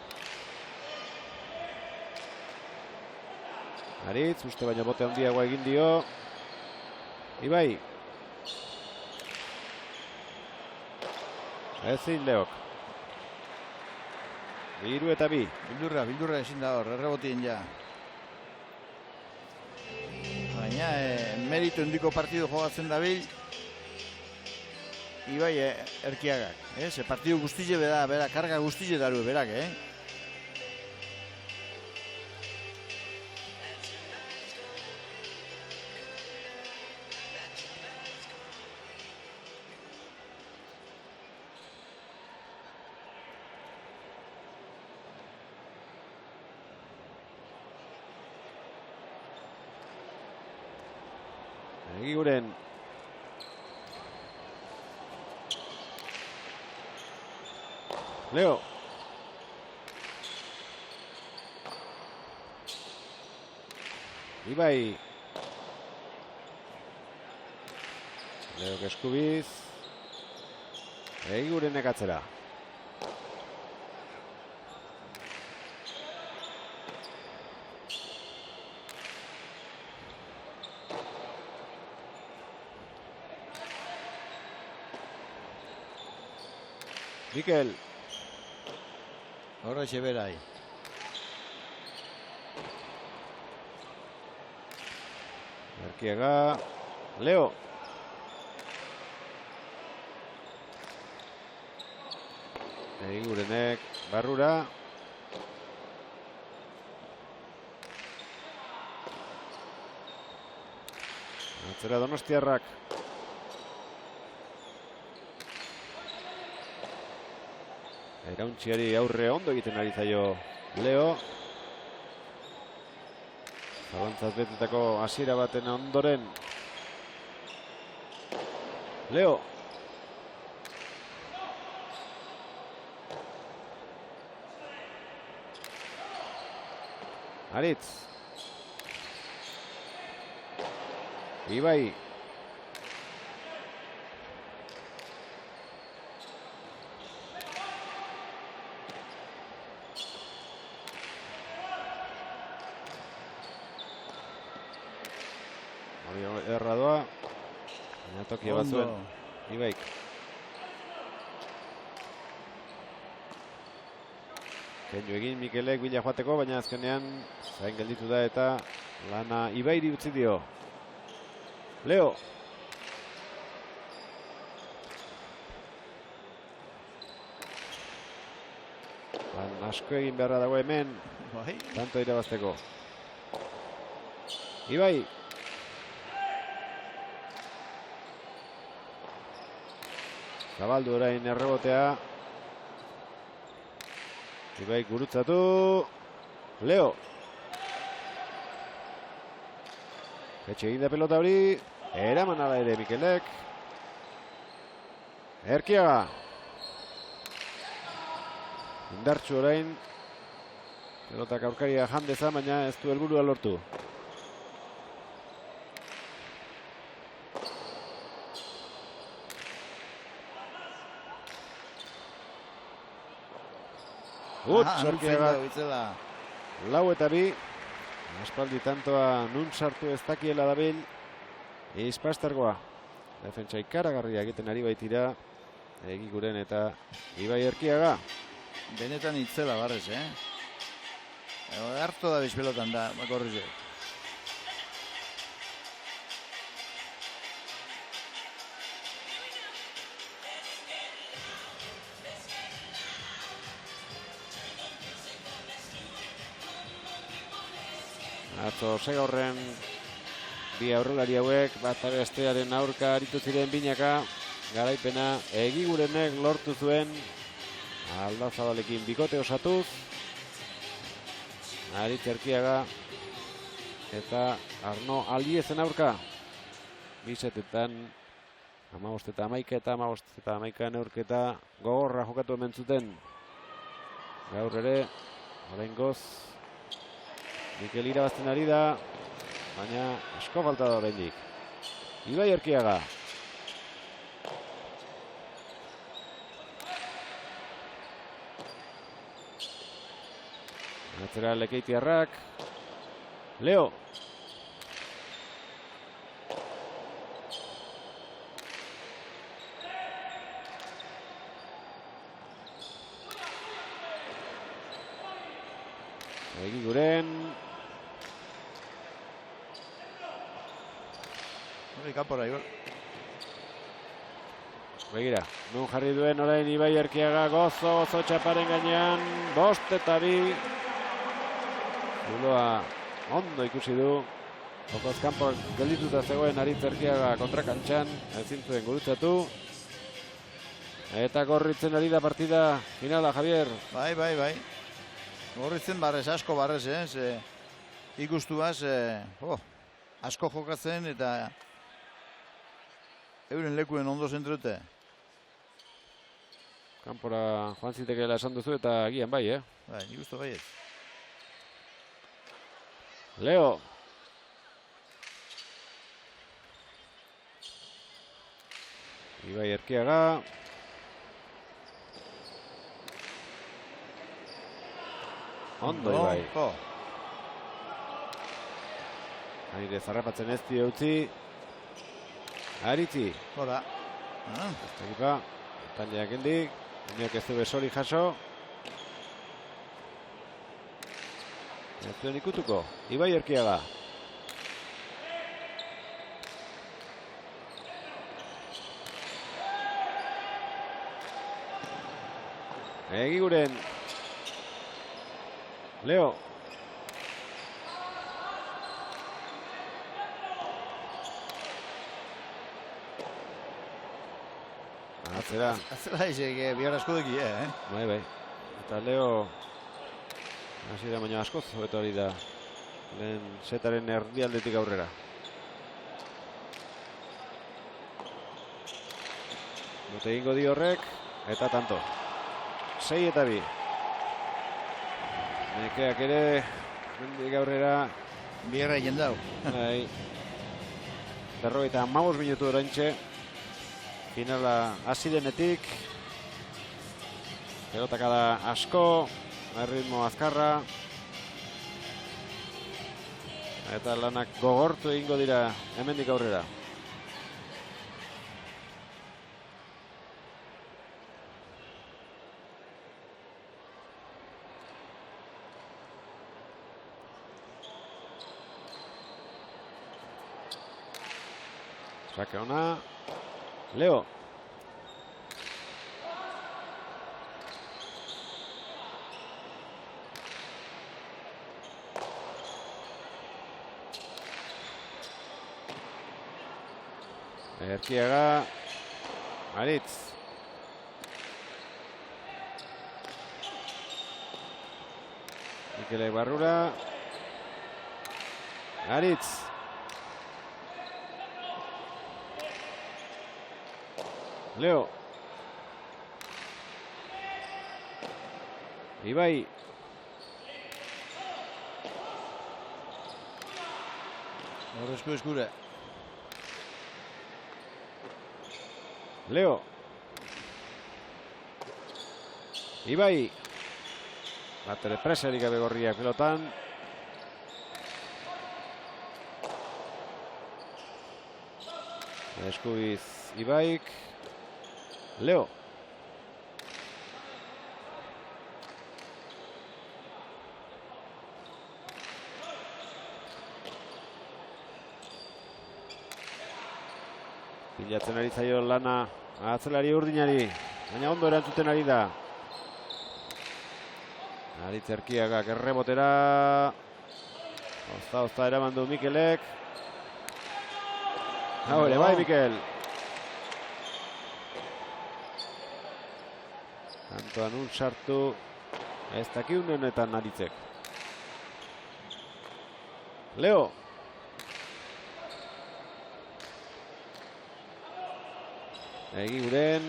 Aritz, uste baino bote handiagoa egin dio. Ibai. Ezin Leok. 3 eta 2. Bildurra ezin da hor, errebotien ja. Baina, meritu handiko partidu jogatzen dabil. Ibai Erkiagak, partidu guztize bera, karga guztize daru berak, Egiguren. Leo. Ibai. Leo eskubiz. Egiguren ekatzera. Mikel. Horra berai. Erkiaga, Leo. Egurenek barrura. Atzera Donostiarrak. Erauntziari aurre ondo egiten ari zaio Leo. Zalantzaz betetako hasiera baten ondoren. Leo. Aritz. Ibai. Erra doa. Baina tokia bat zuen. Ibaik. Kendu egin Mikelek bila joateko, baina azkenean zain gelditu da eta lana Ibairi utzi dio. Leo. Lan asko egin beharra dago hemen. Tanto irabazteko. Ibai. Zabaldu orain errebotea. Ibai gurutzatu. Leo. Etxe egin da pelota hori. Eraman ala ere Mikelek. Erkiaga. Indartsu orain. Pelotak aurkaria jandeza, baina ez du helburua lortu. Erkiaga. Lau eta bi. Aspaldi tantoa nun sartu ez dakiela dabil. Izpastargoa. Defentsa ikaragarria egiten ari baitira. Egiguren eta Ibai Erkiaga. Benetan itzela barrez, Harto da bizpelotan da, bakorrize. Atzo Segaurren bi aurrelari hauek bata bestearen aurka aritu ziren binaka. Garaipena Egigurenek lortu zuen. Aldazabalekin bikote osatuz. Aritz Erkiaga eta Arno Aliezen aurka. Bisetetan 15 eta 11 eta 15 eta 11 neurketa gogorra jokatu hemen zuten. Gaur ere, oraingoz Mikel irabazten ari da, baina asko falta da oraindik. Ibai Erkiaga. Atzera Lekeitiarrak. Leo. Egiguren. Kapora, Igor. Begira, nun jarri duen orain Ibai Erkiaga gozo txaparen gainean. 5 eta 2. Zuloa ondo ikusi du. Jokoz kanpoan geldituta zegoen Aritz Erkiaga kontrakantxan. Ezin zuen gurutzatu. Eta gorritzen ari da partida finala, Javier. Bai. Gorritzen barrez, asko barrez, ikustuaz, asko jokatzen eta euren lekuen ondo zentrute. Kanpora joan zitekeela esan duzu eta agian bai, Bai, nik uste baiet. Leo. Ibai Erkiaga. Ondo Ibai. Aire zarrapatzen ez dio utzi. Aritzi. Hora. Egipa. Taileak hendik. Ineok ez du besori jaso. Ez duen ikutuko. Ibai Erkiaga. Egiguren. Leo. Atzera. Atzera izek, bihar asko duki, Bai. Eta Leo hasi da baina askoz hobeto hori da. Lehen setaren erdialdetik aurrera. Bote egingo di horrek, eta tanto. 6-2. Nekeak ere, mendik aurrera. Biharra egin dau. Bai. 55 minutu oraintxe. Finala hasi denetik. Pelotak da asko, ritmo azkarra. Eta lanak gogortu egingo dira hemendik aurrera. Sake ona, Leo. Erkiaga, Aritz. Mikelek barrura. Aritz. Leo. Ibai. Horrezko eskura. Leo. Ibai. Batere presarik gabe gorriak pelotan. Eskubiz Ibaik. Leo. Pilatzen ari zaio lana atzelari urdinari, baina ondo erantzuten ari da. Aritz Erkiagak errebotera. Ozta eraman du Mikelek. Hau ere, bai Mikel. Kantoan sartu. Ez dakiun honetan Aritzek. Leo. Egiguren.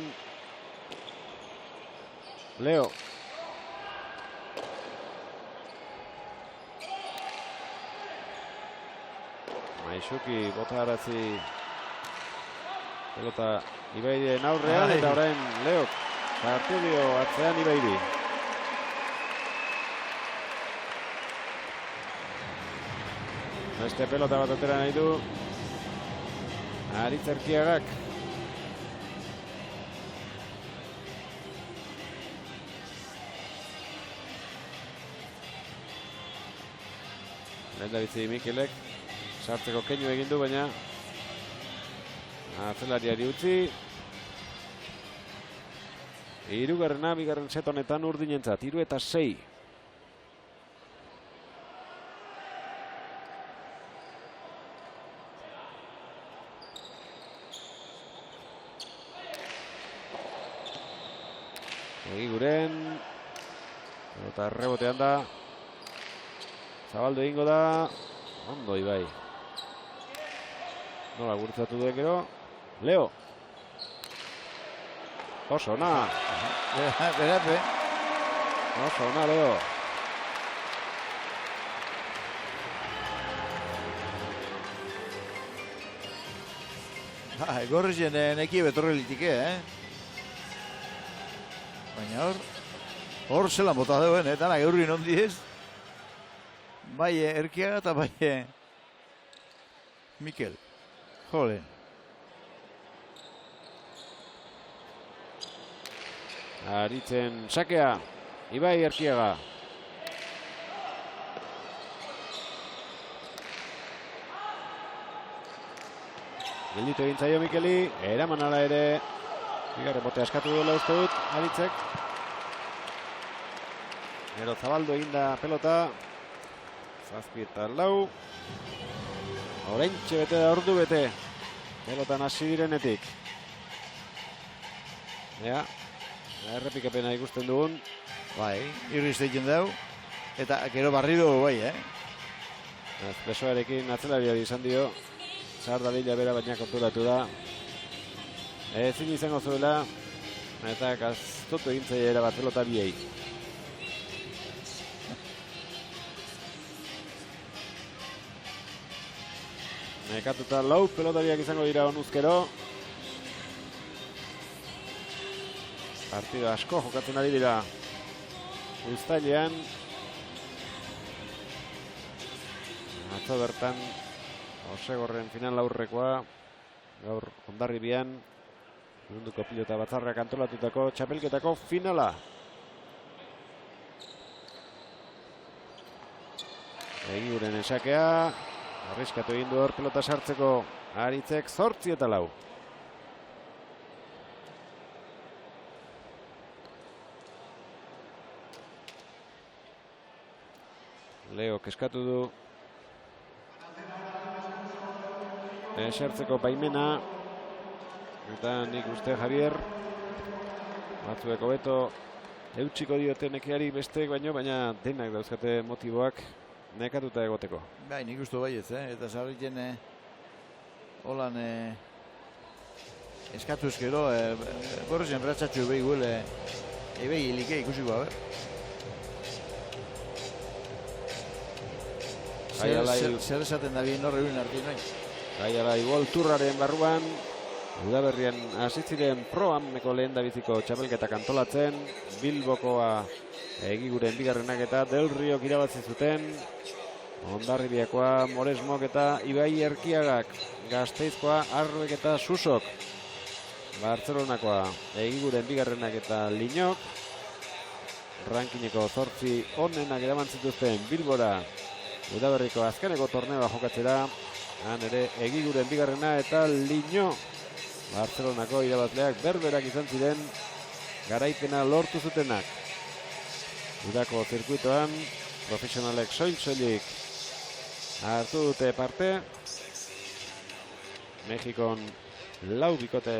Leo. Maixuki bota aratzi pelota Ibairen aurrean eta orain Leok sartu dio atzean Ibairi. Beste pelota bat atera nahi du Aritz Erkiagak. Lehendabitzi Mikelek sartzeko keinu egin du, baina atzelariari utzi. Hirugarrena, bigarren set honetan urdinentzat, 3-6. Egiguren, eta rebotean da. Zabaldu egingo da, ondo Ibai. Nola gurutzatu duen gero, Leo. Oso ona. Berape. Oso ona, Leo. Gorrizien neki betorrelitik, Baina hor zelan bota duen, dana geurri nondi ez. Bai Erkiaga eta bai Mikel. Jole. Aritzen sakea. Ibai Erkiaga. Gelditu egin zaio Mikeli. Eraman ala ere. Bigarren bote askatu duela uste dut. Aritzek. Gero zabaldu eginda pelota. 7-4. Oraintxe bete da ordu bete. Pelotan hasi direnetik. Ja, errepikapena ikusten dugun. Bai, irrizte egiten dau. Eta gero barrido bai, Besoarekin atzelariari izan dio. Zahar dadila bera baina konturatu da. Ezin izango zuela. Eta gaztotu egintzailera bat pelota biei. Nekatuta lau pelotariak izango dira onuzkero. Partida asko jokatzen ari dira uztailean. Atzo bertan Osegorren final aurrekoa. Gaur Hondarribian munduko pilota batzarrak antolatutako txapelketako finala. Egiguren esakea. Arriskatu egin du hor pelota sartzeko Aritzek 8-4. Leo keskatu du esertzeko baimena. Eta nik uste Javier batzuek hobeto eutxiko diote nekeari besteek baina denak dauzkate motiboak nekatuta egoteko. Bai, nik uste baietz, eta sarriken holan eskatu ezkero, borrezen bratzatxu behi guele ebei hilike ikusiko, Zer esaten da bien horre urin hartu nahi? Gaiala igual turraren barruan, udaberrian hasitziren proameko lehen dabiziko txapelketak antolatzen, Bilbokoa Egiguren bigarrenak eta Del Riok irabazi zuten, Hondarribiakoa Moresmok eta Ibai Erkiagak, Gasteizkoa Arruek eta Susok, Bartzelonakoa Egiguren bigarrenak eta Linok, rankineko 8 onenak eraman zituzten Bilbora, Udaberriko azkeneko torneoa jokatzera, han ere Egiguren bigarrena eta Lino, Bartzelonako irabazleak berberak izan ziren garaipena lortu zutenak. Udako zirkuitoan profesionalek soilik hartu dute parte. Mexikon 4 bikote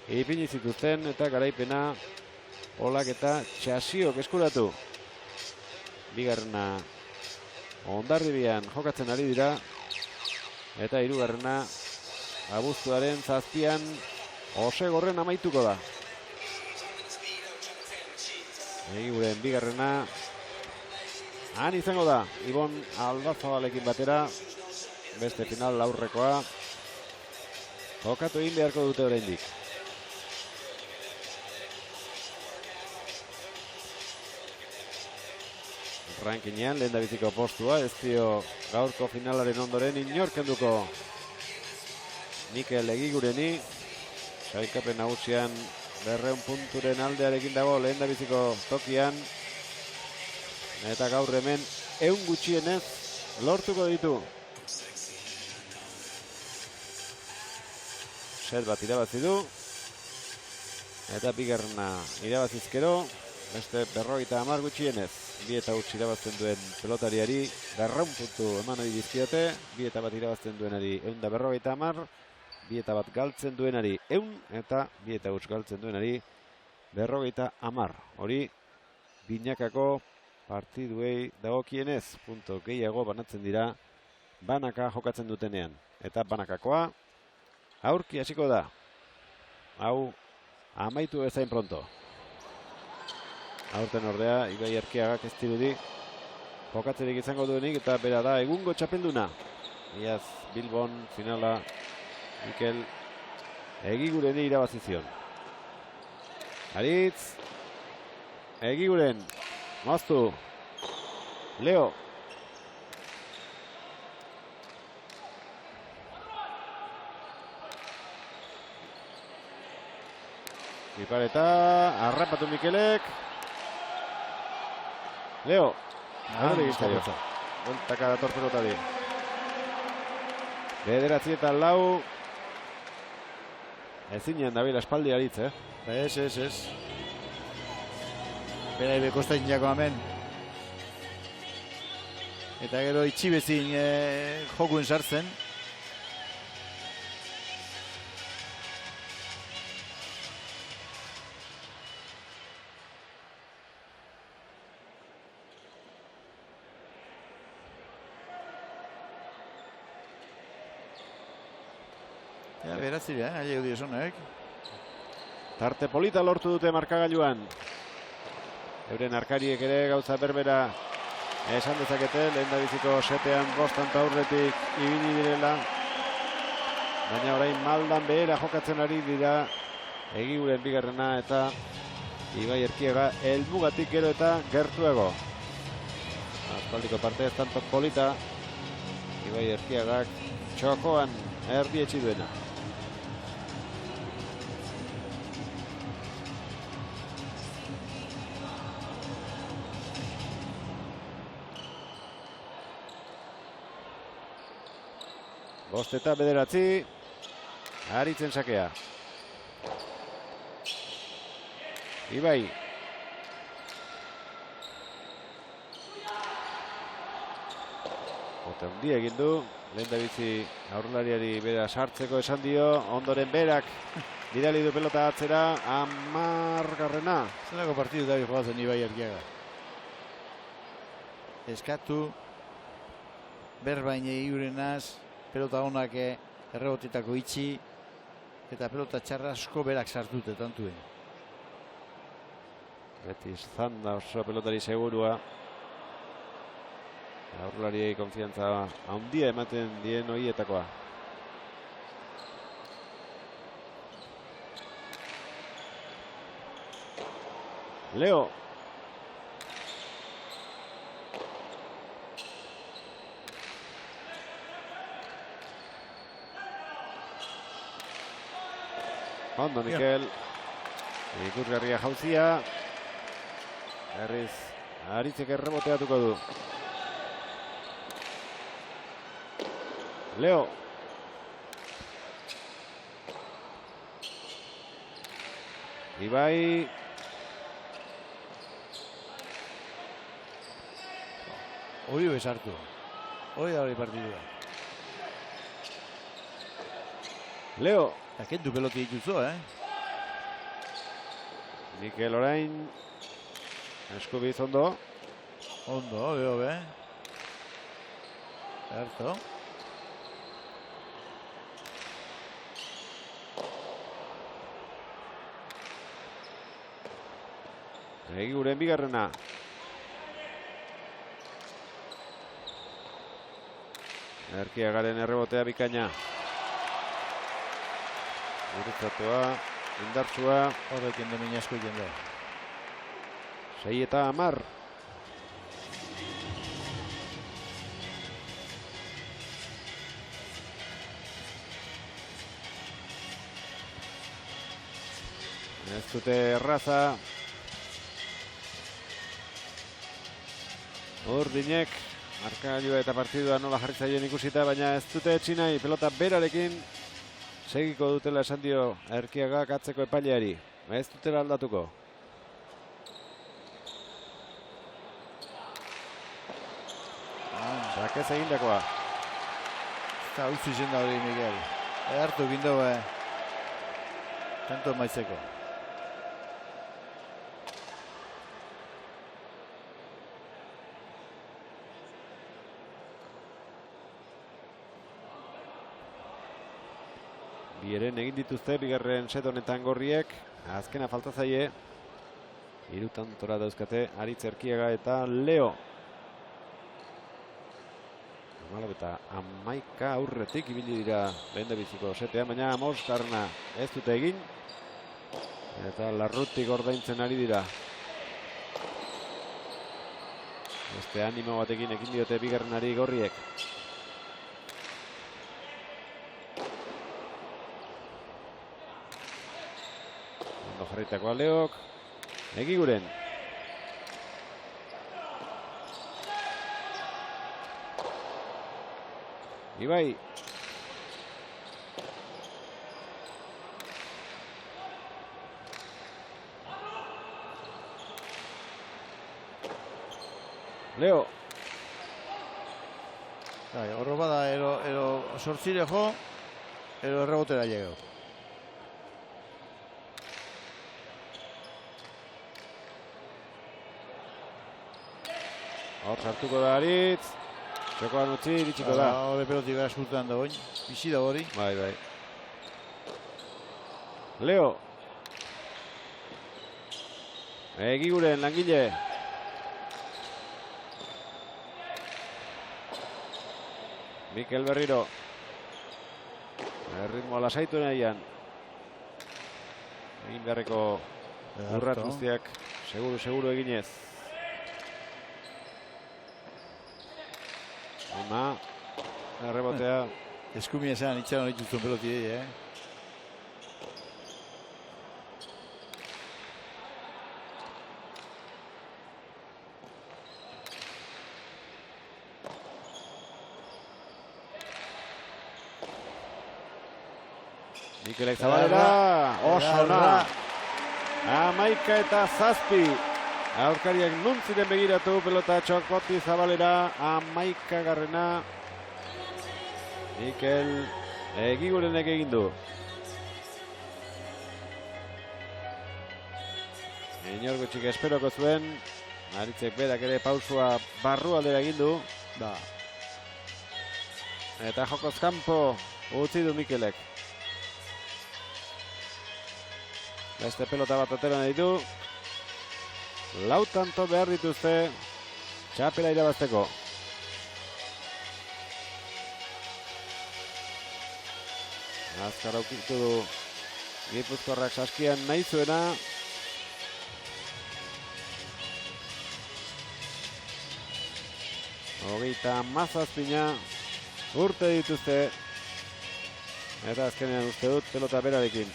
ipini zituzten eta garaipena Olak eta Txasiok eskuratu. Bigarrena Hondarribian jokatzen ari dira eta hirugarrena abuztuaren 7an Osegorren amaituko da. Egiguren bigarrena han izango da Ibon Aldazabalekin batera, beste final aurrekoa jokatu egin beharko dute oraindik. Rankinean lehendabiziko postua ez dio gaurko finalaren ondoren inork kenduko Mikel Egigureni. Sailkapen nagusian 200 punturen aldearekin dago lehendabiziko tokian. Eta gaur hemen 100 gutxienez lortuko ditu. Set bat irabazi du. Eta bigarrena irabazizkero, beste 50 gutxienez. 2 eta huts irabazten duen pelotariari 200 puntu eman hori dizkiote, 2 eta bat irabazten duenari 150, 2 eta bat galtzen duenari 100 eta 2 eta huts galtzen duenari 50. Hori binakako partiduei dagokienez punto gehiago banatzen dira banaka jokatzen dutenean. Eta banakakoa aurki hasiko da. Hau amaitu ezain pronto. Aurten ordea Ibai Erkiagak ez dirudi jokatzerik izango duenik eta bera da egungo txapelduna. Iaz Bilbon finala Mikel Egigureni irabazi zion. Aritz Egiguren moztu Leo Ipareta harrapatu Mikelek Leo bueltaka dator pelotari 9-4 ezinean dabila espaldi Aritz, Ez. Bera ibe kosta inako hemen. Eta gero itxibezin jokuen sartzen. Ja, beratzira, aile hori esonek. Tarte polita lortu dute markagailuan. Euren arkariek ere gauza berbera esan dezakete, lehen da biziko setean bostan aurretik ibili direla. Baina orain maldan behera jokatzen ari dira Egiguren bigarrena eta Ibai Erkiaga helmugatik gero eta gertuago. Aspaldiko parte ez tanto polita. Ibai Erkiagak txokoan erdietsi duena. Bost eta bederatzi, aritzen sakea. Ibai. Eta handia egin du, lehen da bizi aurrelariari bera sartzeko esan dio, ondoren berak bidali du pelota atzera, 10. Zelako partidu da jokatzen Ibai Erkiaga. Eskatu, berbaine Egigurenaz, pelota honak errebotitako itxi, eta pelota txarra asko berak sartute tantuen. Beti zanda oso pelotari segurua. Aurrelariei konfiantza handia ematen dien horietakoa. Leo. Ondo, Mikel. Ikusgarria jauzia. Berriz, Aritzek erreboteatuko du. Leo. Ibai. Hori besartu. Hori da hori partidua. Leo. Akendu peloti dituzo, Mikel orain. Eskubiz ondo. Ondo, Leo, Erto. Egiguren bigarrena. Erkiagaren errebotea bikaina. Gurutzatua, indartsua. Horrek endomin asko jende. 6 eta 10. Ez dute erraza. Urdinek markailua eta partidua nola jarri zaien ikusita, baina ez dute etsi nahi, pelota berarekin segiko dutela esan dio Erkiagak atzeko epaileari. Ez dutela aldatuko. Sakez egindakoa. Eta uzu izen da hori, Miguel. Hartu gindu, tanto maizeko. Bieren egin dituzte bigarren set honetan gorriek. Azkena falta zaie. 3 tantora dauzkate Aritz Erkiaga eta Leo. 11 aurretik ibili dira lehendabiziko setean, baina Moskarna ez dute egin. Eta Larrutik ordaintzen ari dira. Beste animo batekin ekin diote bigarrenari gorriek. Ondo jarritakoa Leok. Egiguren. Ibai. Leo. Horro bada, ero sortzire jo, ero errebotera llegau. Hor sartuko da Aritz. Txokoan utzi, iritsiko da. Hore peloti gara eskurtean da oin. Bizi da hori. Bai. Leo. Egiguren langile. Mikel berriro. Erritmoa lasaitu nahian. Egin beharreko urrat guztiak seguru eginez. Ona, errebotea. Eskumia esan itxaron dituzun peloti, Mikelek Zabalera, oso na. 11-7. Aurkariak nuntziren begiratu, pelota Txokoti Zabalera, 11garrena. Mikel Egigurenek egin du. Inor gutxik esperoko zuen, Aritzek berak ere pausua barrualdera egin du. Eta jokoz kanpo utzi du Mikelek. Beste pelota bat atera nahi du. Lau tanto behar dituzte txapela irabazteko. Azkar aurkitu du Gipuzkoarrak saskian nahi zuena. Hogeita 17 urte dituzte. Eta azkenean uste dut pelota berarekin.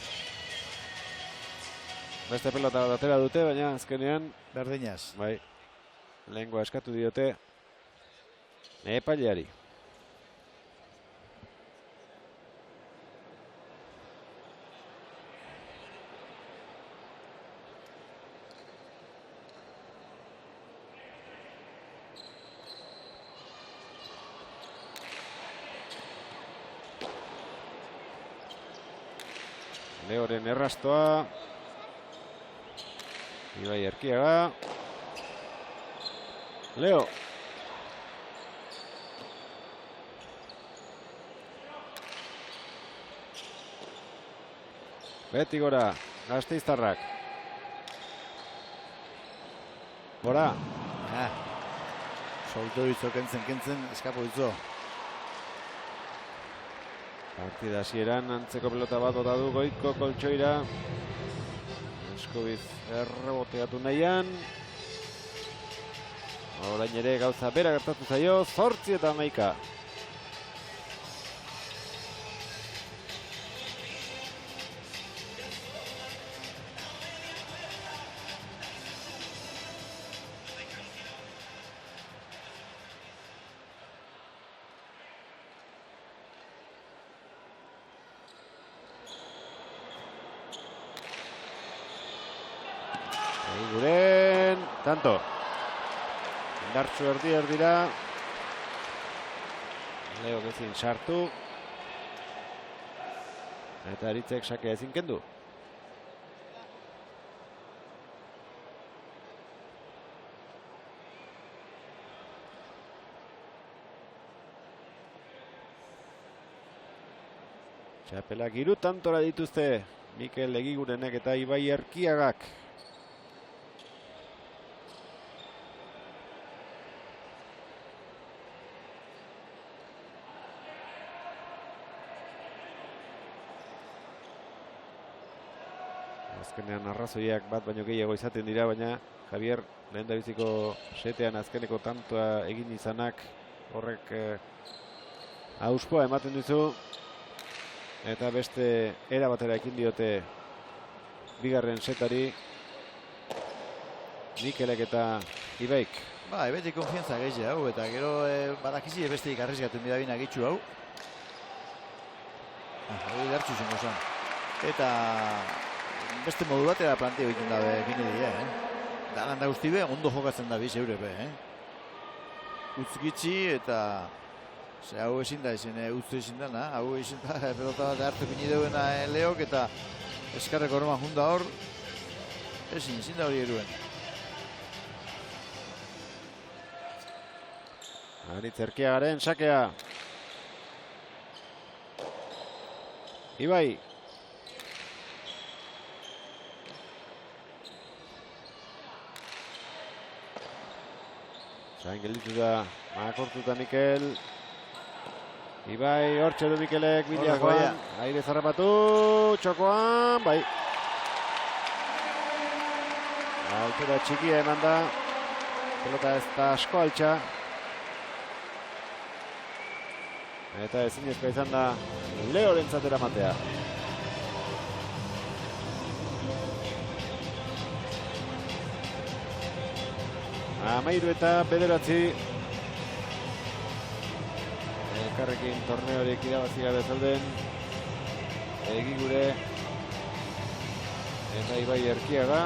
Beste pelota bat atera dute, baina azkenean berdinaz. Bai, lehengoa eskatu diote epaileari. Leoren errastoa. Ibai Erkiaga. Leo. Beti gora, Gasteiztarrak. Gora. Solto ditzo kentzen, eskapo ditzo. Partida hasieran antzeko pelota bat bota du Goiko Koltxoira. Eskubiz erreboteatu nahian. Orain ere gauza bera gertatu zaio, 8-11. Egiguren, tanto. Indartsu erdira. Leo ezin sartu. Eta Aritzek sakea ezin kendu. Txapelak 3 tantora dituzte Mikel Egigurenek eta Ibai Erkiagak. Azkenean arrazoiak bat baino gehiago izaten dira, baina Javier lehendabiziko setean azkeneko tantoa egin izanak horrek auspoa ematen dizu. Eta beste era batera ekin diote bigarren setari Mikelek eta Ibaik. Beti konfiantza gehiago hau, eta gero badakizi beste ikarrizgaten dira bina gitzu hau. Hau idartzu zengo zen. Eta beste modu batera planteo egiten dabe Pinedi, Danan da guzti be, ondo jokatzen da biz eure be, Utz gitzi eta Ze hau ezin da ezin, utzu ezin dana, hau ezin da, pelota bat hartu pini duena Leok eta eskarreko horma junda hor, ezin da hori eruen. Aritz Erkiagaren sakea. Ibai. Zain gelditu da, makortuta Mikel. Ibai, hortxe du Mikelek, bila joan. Aire zarrapatu, txokoan, bai. Altura txikia eman da. Pelota ez da asko altxa. Eta ezinezkoa izan da Leorentzat eramatea. Amairu eta bederatzi. Elkarrekin torneorik irabazi gabe zeuden. Egigure eta Ibai Erkiaga.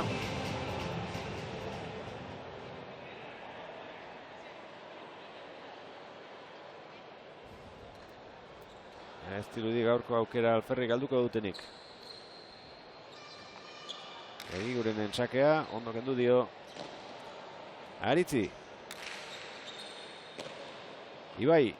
Ez dirudi gaurko aukera alferrik galduko dutenik. Egiguren entsakea, ondo kendu dio Aritzi. Ibai.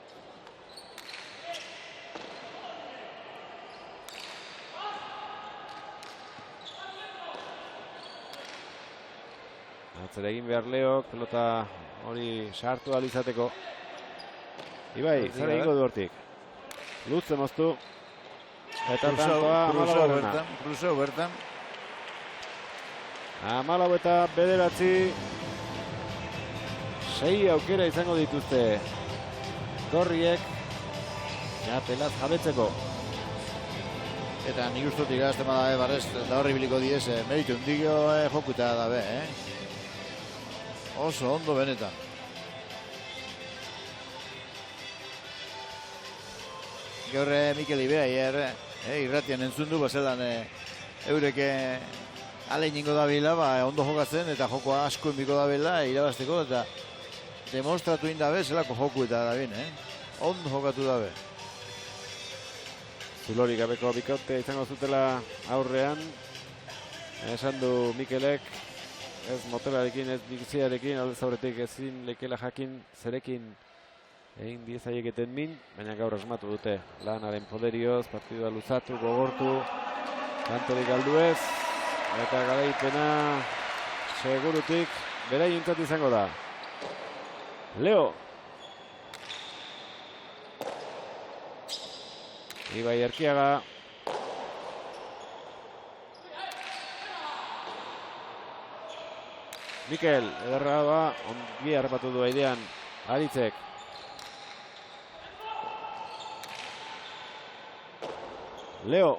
Atzera egin behar Leok, pelota hori sartu alizateko. Ibai, zer egingo du hortik. Lutze moztu. Eta tantoa Amalaborena. Kruzeu bertan. Amalau eta bederatzi. 6 aukera izango dituzte gorriek txapelaz jabetzeko. Eta nik ustotik gazten badabe barrez, da horri biliko diez, meritu undigio jokuta dabe, Oso ondo benetan. Gaur Mikel Ibea, irratian entzun du, bazelan eurek alein ingo dabila, ondo jokatzen, eta jokoa asko enbiko dabila, irabazteko, eta demostratu indabe, zelako joku eta dabin, Ondo jokatu dabe. Zulorik gabeko bikote izango zutela aurrean. Esan du Mikelek, ez motelarekin, ez biziarekin, alde zauretik ezin lekela jakin zerekin egin diezaieketen min, baina gaur asmatu dute lanaren poderioz, partidua luzatu, gogortu, kantorik galdu ez, eta garaipena segurutik beraientzat izango da. Leo. Ibai Erkiaga. Mikel, ederra da, ongi harrapatu du aidean, Aritzek. Leo.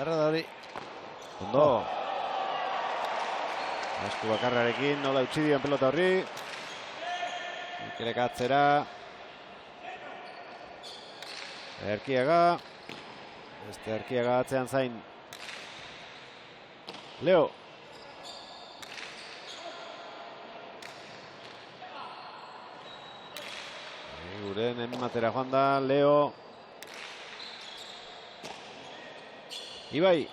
Erra da hori. Ondo. Asku bakarrarekin, nola utzi dian pelota horri. Mikelek atzera. Erkiaga. Beste Erkiaga atzean zain. Leo. Guren ematera joan da, Leo. Ibai.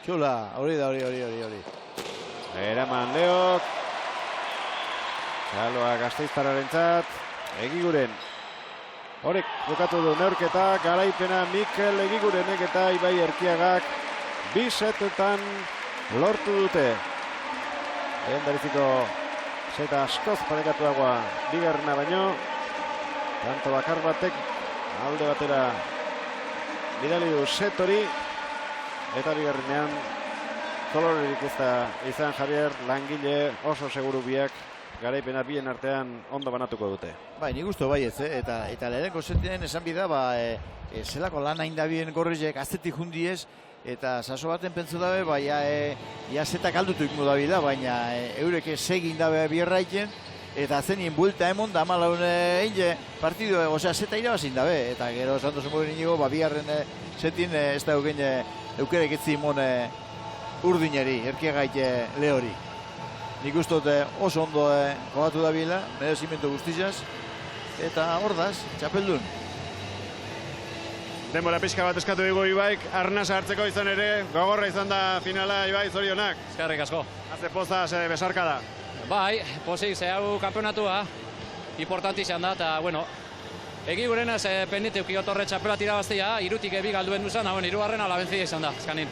Txula, hori da, hori. Eraman Leok. Txaloa Gasteiztarrarentzat. Egiguren. Horek bukatu du neurketa, garaipena Mikel Egigurenek eta Ibai Erkiagak 2 setetan lortu dute. Lehendariziko seta askoz parekatuagoa bigarrena baino. Tanto bakar batek alde batera bidali du set hori. Eta bigarrenean kolorerik ez da izan Javier, langile oso seguru biak. Garaipena bien artean ondo banatuko dute. Bai, nik usto bai ez, eta lehenko setien esan bida, zelako lan hain da bien gorrizek aztetik jundiez, eta saso baten pentsu dabe, ja zetak aldutu ikmo da bida, baina eureke segin dabe bierraiken, eta zenien buelta emon da malaun egin partidu, osea, zeta irabazin dabe, eta gero esan dozen moden inigo, biharren zetin ez da eukerek etzi imon urdinari, Erkiagait Leori. nik uste oso ondo jogatu da bila, merezimendu guztizaz, eta hor daz, txapeldun. Denbora pixka bat eskatu digu Ibaik, arnasa hartzeko izan ere, gogorra izan da finala Ibai, zorionak. Eskerrik asko. Haze poza, besarka da. Bai, pozik, ze hau kampeonatua, importanti izan da, eta, bueno, egi gurenez pendite ukiot txapela tirabaztia, irutik ebi galduen duzan, irugarren ala benzia izan da, eskanin.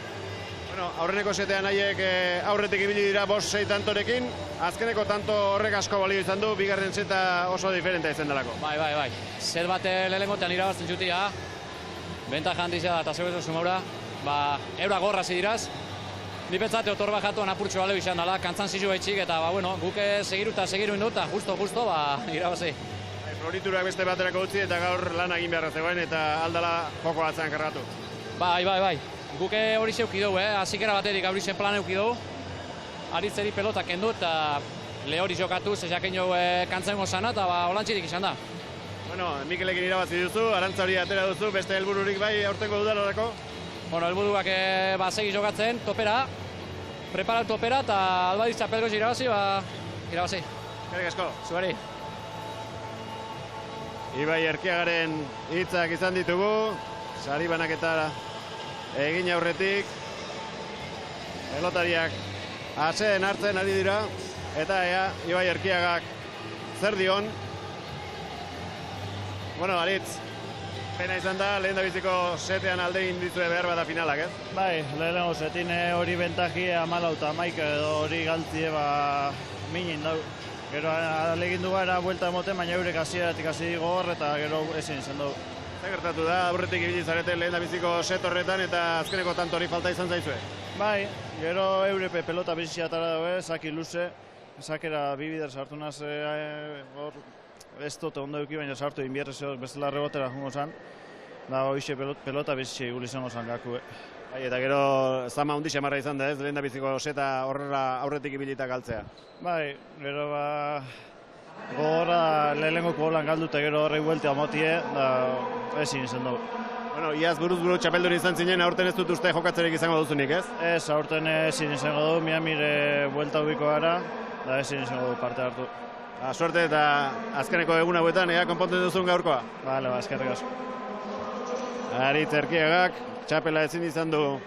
Bueno, aurreneko setean haiek aurretik ibili dira 5-6 tantorekin, azkeneko tanto horrek asko balio izan du, bigarren zeta oso diferentea izan delako. Bai. Zer bat lehengotean irabazten zutia, bentaja handizia da, eta zegoezu sumaura, eura gorra zidiraz, ni pentsate otor bajatuan apurtxo baleo izan dela, kantzan zizu baitxik, eta, bueno, guk segiru indut, eta justo, irabazi. Floriturak beste baterako utzi eta gaur lan egin beharra zegoen eta aldala joko atzean kargatu. Bai. Guke hori zeuki dugu, azikera baterik hori zen plan euki dugu. Aritzeri pelota kendu eta lehori jokatu, zezaken jo kantzen gozana eta holantzirik izan da. Bueno, Mikelekin irabazi duzu, Arantza hori atera duzu, beste helbururik bai aurtengo udalorako? Bueno, helburuak segi jokatzen, topera, preparatu topera eta albadiz txapelgoz irabazi, irabazi. Eskerrik asko. Zuari. Ibai Erkiagaren hitzak izan ditugu, sari banaketa egin aurretik, pelotariak aseen hartzen ari dira, eta Ibai Erkiagak zer dion. Bueno, Aritz, pena izan da, lehen da biziko setean alde egin ditue behar bada finalak, ez? Bai, lehenengo setin hori bentaji 14 edo hori galtzie minin dau. Gero alegin du gara buelta emoten, baina eurek hasieratik hasi gogor eta gero ezin izan dugu. Zer gertatu da, aurretik ibili zarete lehen da biziko set horretan eta azkeneko tanto hori falta izan zaizue? Bai, gero eurepe pelota bizitza atara daue, saki luze, sakera bibider sartu naz hor, ez dute ondo euki, baina sartu inbierrez bestela rebotera jungo zan, da hoxe pelota bizitza igul izango zan gaku. Bai, eta gero zama hundi xamarra izan da ez, lehen da biziko seta horrela aurretik ibilita galtzea. Bai, gero gogorra lehenengo kolan galdu eta gero horrei bueltea motie, da ezin izan dugu. Bueno, iaz buruz buru txapeldun izan zinen, aurten ez dut uste jokatzerik izango duzunik, ez? Ez, aurten ezin izango du, Miamire buelta ubiko gara, da ezin izango du parte hartu. Suerte eta azkeneko egun hauetan, konponten duzun gaurkoa. Bale, eskerrik asko. Aritz Erkiagak, txapela ezin izan du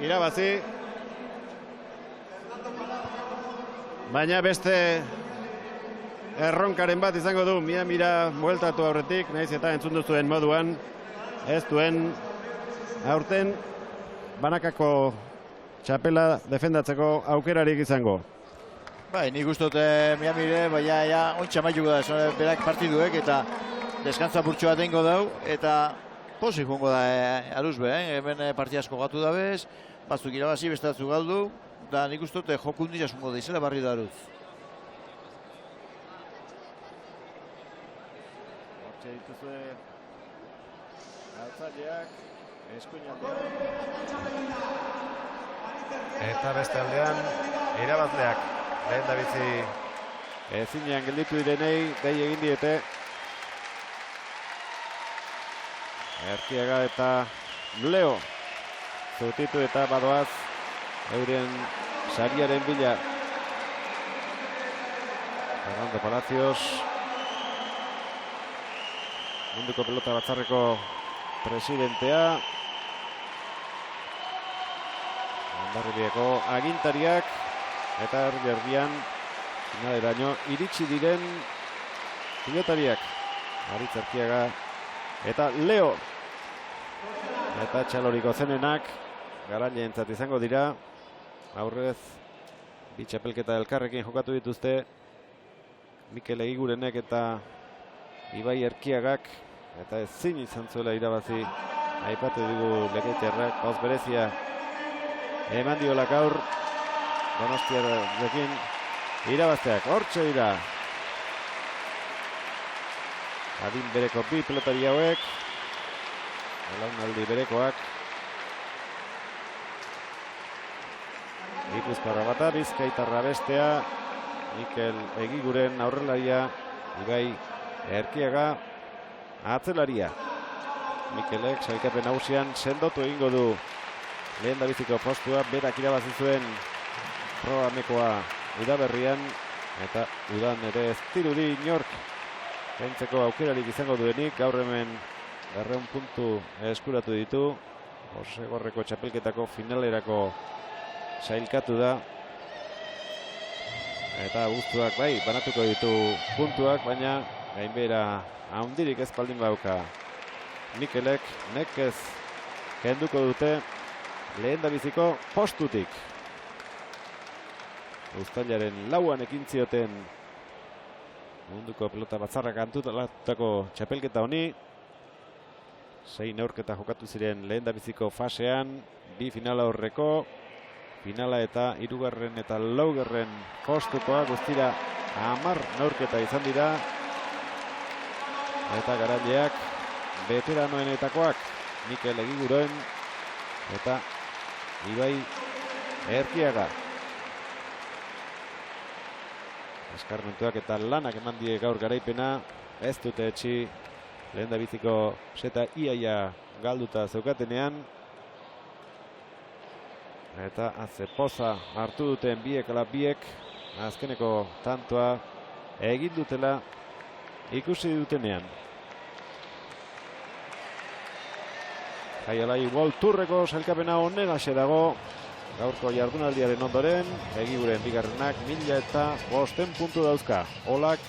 irabazi. Baina beste erronkaren bat izango du Miamira bueltatu aurretik, nahiz eta entzun duzuen moduan, ez duen aurten banakako txapela defendatzeko aukerarik izango. Bai, nik ustot Miamire, baina ontsa maituko da, berak partiduek eta deskantza purtsu bat egingo dau, eta pozik jongo da Aruzbe, hemen partia asko gatu dabez, batzuk irabazi, beste batzuk galdu, da nik ustot jokundi jasungo da izela barri da Aruz. Hortxe dituzue altzaileak, eskuinaldean. Eta beste aldean, irabazleak. Lehen da bizi ezinean gelditu direnei dei egin diete. Erkiaga eta Leo zutitu eta badoaz euren sariaren bila. Fernando Palacios, munduko pelota batzarreko presidentea. Hondarribiako agintariak. Eta erdian finaleraino iritsi diren pilotariak. Aritz Erkiaga eta Leo. Eta txaloriko zenenak garaileentzat izango dira. Aurrez bi txapelketa elkarrekin jokatu dituzte Mikel Egigurenek eta Ibai Erkiagak. Eta ezin izan zuela irabazi aipatu digu Lekeitiarrak. Pauz berezia eman diola gaur Donostiarekin irabazteak, hortxe dira. Adin bereko bi pelotari hauek. Belaunaldi berekoak. Gipuzkoarra bata, Bizkaitarra bestea. Mikel Egiguren aurrelaria, Ibai Erkiaga atzelaria. Mikelek sailkapen nagusian sendotu egingo du lehen da biziko postua, berak irabazi zuen programekoa udaberrian, eta udan ere ez dirudi inork gaintzeko aukerarik izango duenik. Gaur hemen 200 puntu eskuratu ditu. Osegorreko txapelketako finalerako sailkatu da. Eta guztuak bai, banatuko ditu puntuak, baina gainbehera handirik ez baldin bauka Mikelek, nekez kenduko dute lehendabiziko postutik. Uztailaren 4an ekin zioten munduko pelota batzarrak antolatutako txapelketa honi. 6 neurketa jokatu ziren lehendabiziko fasean, 2 finala horreko, finala eta 3. eta 4. postukoa, guztira 10 neurketa izan dira. Eta garaileak veteranoenetakoak Mikel Egiguren eta Ibai Erkiaga. Eskarmentuak eta lanak eman die gaur garaipena, ez dute etxi lehendabiziko seta iaia galduta zeukatenean. Eta atzepoza hartu duten biek ala biek azkeneko tantoa egin dutela ikusi dutenean. Jaialai World Tourreko sailkapena onegaxe dago. Gaurko jardunaldiaren ondoren, Egiguren bigarrenak 1005 puntu dauzka. Olak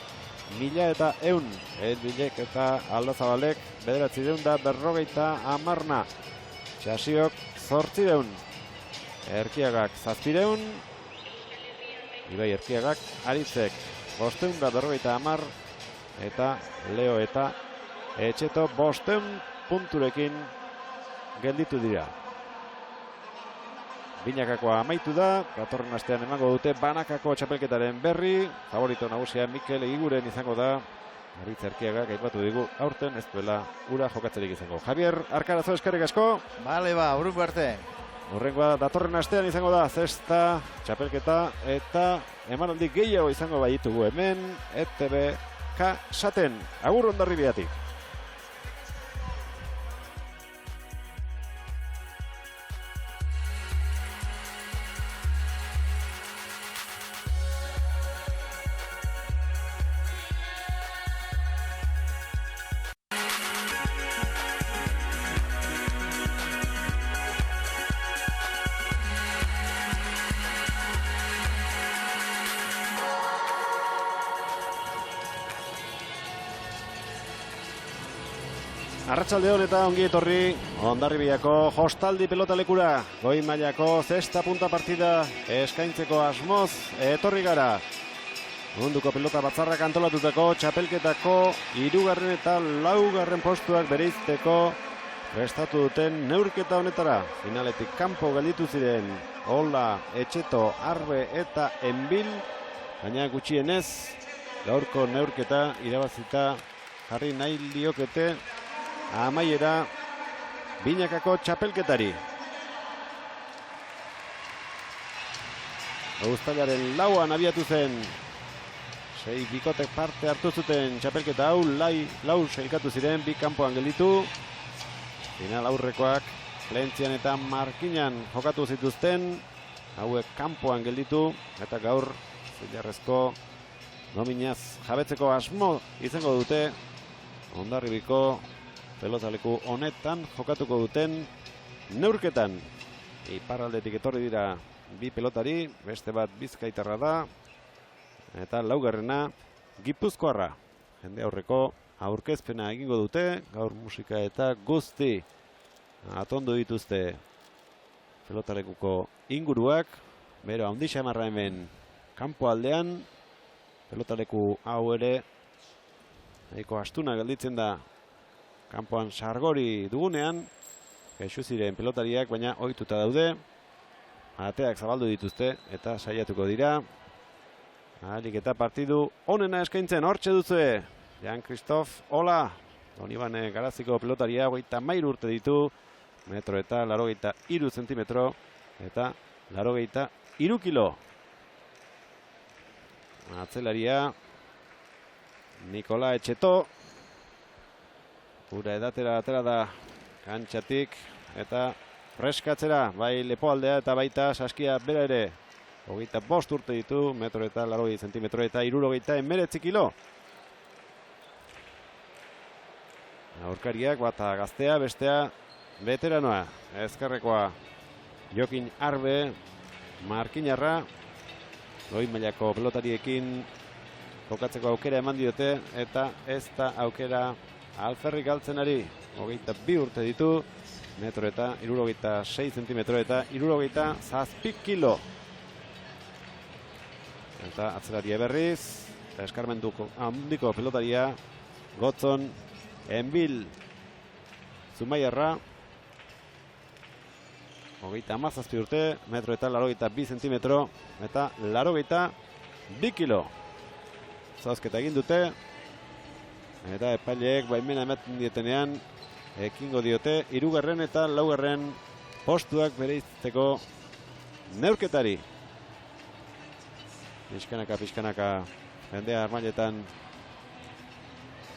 1100, Elbilek eta Aldazabalek 950. Txasiok 800. Erkiagak 700. Ibai Erkiagak Aritzek 550. Eta Leo eta Etxeto 500 punturekin gelditu dira. Binakakoa amaitu da, datorren astean emango dute banakako txapelketaren berri. Favorito nagusia Mikel Egiguren izango da. Aritz Erkiagak aipatu digu aurten ez duela ura jokatzerik izango. Javier Arkarazo, eskerrik asko. Bale ba, urrungo arte. Horrengoa datorren astean izango da zesta txapelketa eta emanaldi gehiago izango baitugu hemen ETB Saten. Agur Hondarribiatik. Arratsaldeon eta ongi etorri Hondarribiako Jostaldi pelotalekura. Goi mailako zesta punta partida eskaintzeko asmoz etorri gara. Munduko pelota batzarrak antolatutako txapelketako 3. eta 4. postuak bereizteko prestatu duten neurketa honetara. Finaletik kanpo gelditu ziren Ola, Etxeto, Arbe eta Enbil, baina gutxienez gaurko neurketa irabazita jarri nahi liokete amaiera binakako txapelketari. Uztailaren 4an abiatu zen 6 bikotek parte hartu zuten txapelketa hau, lau sailkatu ziren, 2 kanpoan gelditu. Final aurrekoak Lentzian eta Markinan jokatu zituzten, hauek kanpoan gelditu eta gaur zilarrezko nominaz jabetzeko asmo izango dute Hondarribiko pelotaleku honetan jokatuko duten neurketan. Iparraldetik etorri dira 2 pelotari, beste bat bizkaitarra da eta 4. Gipuzkoarra. Jende aurreko aurkezpena egingo dute, gaur musika eta guzti atondu dituzte pelotalekuko inguruak. Bero handi xamarra hemen kanpo aldean, pelotaleku hau ere nahiko astuna gelditzen da kanpoan sargori dugunean. Gaixu ziren pelotariak, baina ohituta daude. Ateak zabaldu dituzte eta saiatuko dira ahalik eta partidu onena eskaintzen. Hortxe duzue Jan-Kristof Ola, Donibane Garaziko pelotaria, 33 urte ditu, metro eta 83 zentimetro eta 83 kilo. Atzelaria Nikola Etxeto, ura edatera atera da kantxatik eta freskatzera, bai lepoaldea eta baita saskia bera ere. 25 urte ditu, metro eta 80 zentimetro eta 69 kilo. Aurkariak bata gaztea, bestea veteranoa. Ezkerrekoa Jokin Arbe, markinarra, goi mailako pelotariekin jokatzeko aukera eman diote, eta ez da aukera alferrik galtzenari. 22 urte ditu, metro eta 76 zentimetro eta 67 kilo. Eta atzeraria berriz, eskarmentuko handiko pelotaria, Gotzon Enbil Zumaiarra, 37 urte, metro eta 82 zentimetro eta 82 kilo. Zazketa egin dute, eta epaileek baimena ematen dietenean ekingo diote 3. eta 4. postuak bereizteko neurketari. Pixkanaka jendea armailetan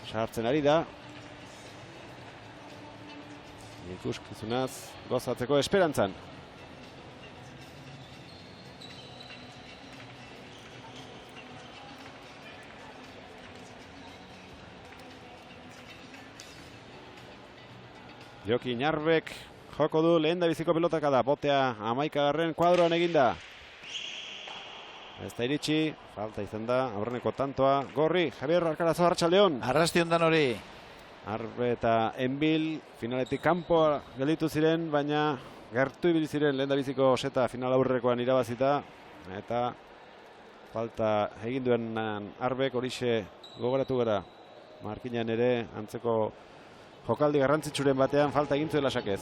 sartzen ari da. Ikuskizunaz gozatzeko esperantzan. Jokin Arbek joko du lehendabiziko pelotaka da. Botea 11. kuadroan eginda. Ez da iritsi, falta izan da, aurreneko tantoa. Gorri, Javier Alcarazo, Arratsaldeon. Arrastion dan hori. Arbe eta Enbil finaletik kanpoa gelditu ziren, baina gertu ibili ziren lehendabiziko seta final aurrekoan irabazita. Eta falta egin duen Arbek horixe gogoratu gara. Markinan ere antzeko jokaldi garrantzitsuren batean falta egin zuela sakez.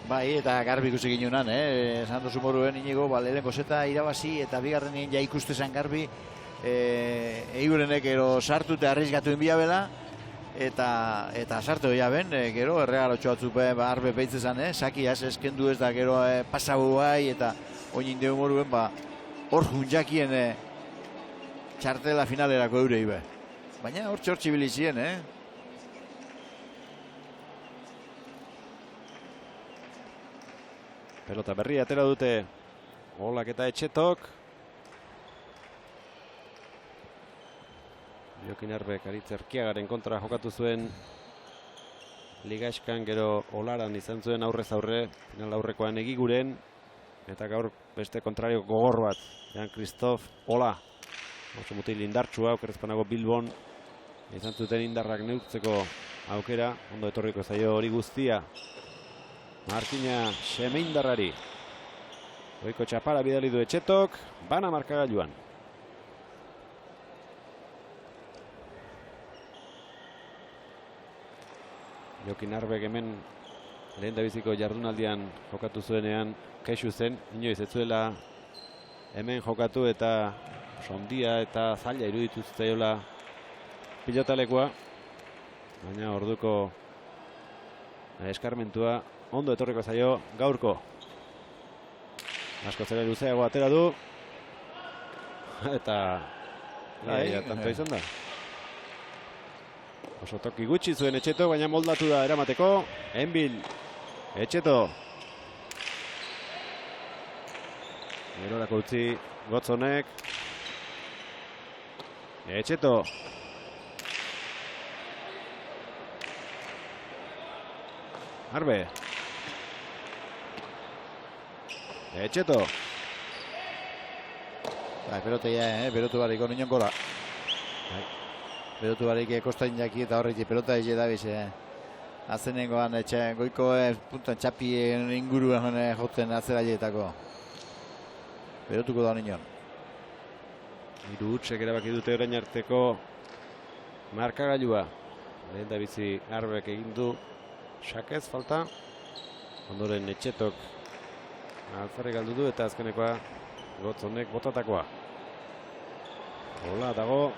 Bai, eta garbi ikusi ginunan, esan duzu moruen Inigo, lehenko zeta irabazi eta bigarrenin ja ikustezan garbi Eigurenek ero sartu eta arrizgatu inbia bela eta sartu ja ben, gero erregalotxo batzuk Arbe beitzezan, saki eskendu ez da gero pasabu bai eta oin deu moruen hor junjakien txartela finalerako eurei be. Baina hor txortxibili ziren, Pelota berria atera dute Olak eta Etxetok. Jokin Arbek Aritzerkiagaren kontra jokatu zuen Ligaeskan, gero Olaran izan zuen aurrez aurre, final aurrekoan Egiguren, eta gaur beste kontrario gogor bat, Jan-Kristof Ola. Oso mutil indartsua, okerrezpanago Bilbon izan zuten indarrak neurtzeko aukera, ondo etorriko zaio hori guztia Markina Semeindarrari. Goiko txapara bidali du Etxetok, bana markagailuan. Jokin Arbek hemen lehendabiziko jardunaldian jokatu zuenean kexu zen, inoiz ez zuela hemen jokatu eta sondia eta zaila iruditu zitzaiola pilotalekoa, baina orduko eskarmentua ondo etorriko zaio gaurko. Asko zere luzeago atera du. Eta tanto izan da. Oso toki gutxi zuen Etxeto, baina moldatu da eramateko. Enbil, Etxeto. Gerorako utzi Gotzonek. Etxeto. Arbe. Etxeto. Pelote ya, pelotu bariko nion gora. Pelotu barik kostain jaki eta horretik pelota eze da bize. Azenengoan goiko puntan txapien inguruan jotzen atzeraietako. Pelotuko da nion. Hiru hutsek erabaki dute orain arteko markagailua. Lehen da bizi Arbek egin du sakez falta. Ondoren Etxetok alferri galdu du eta azkenekoa Gotzonek botatakoa. Hola dago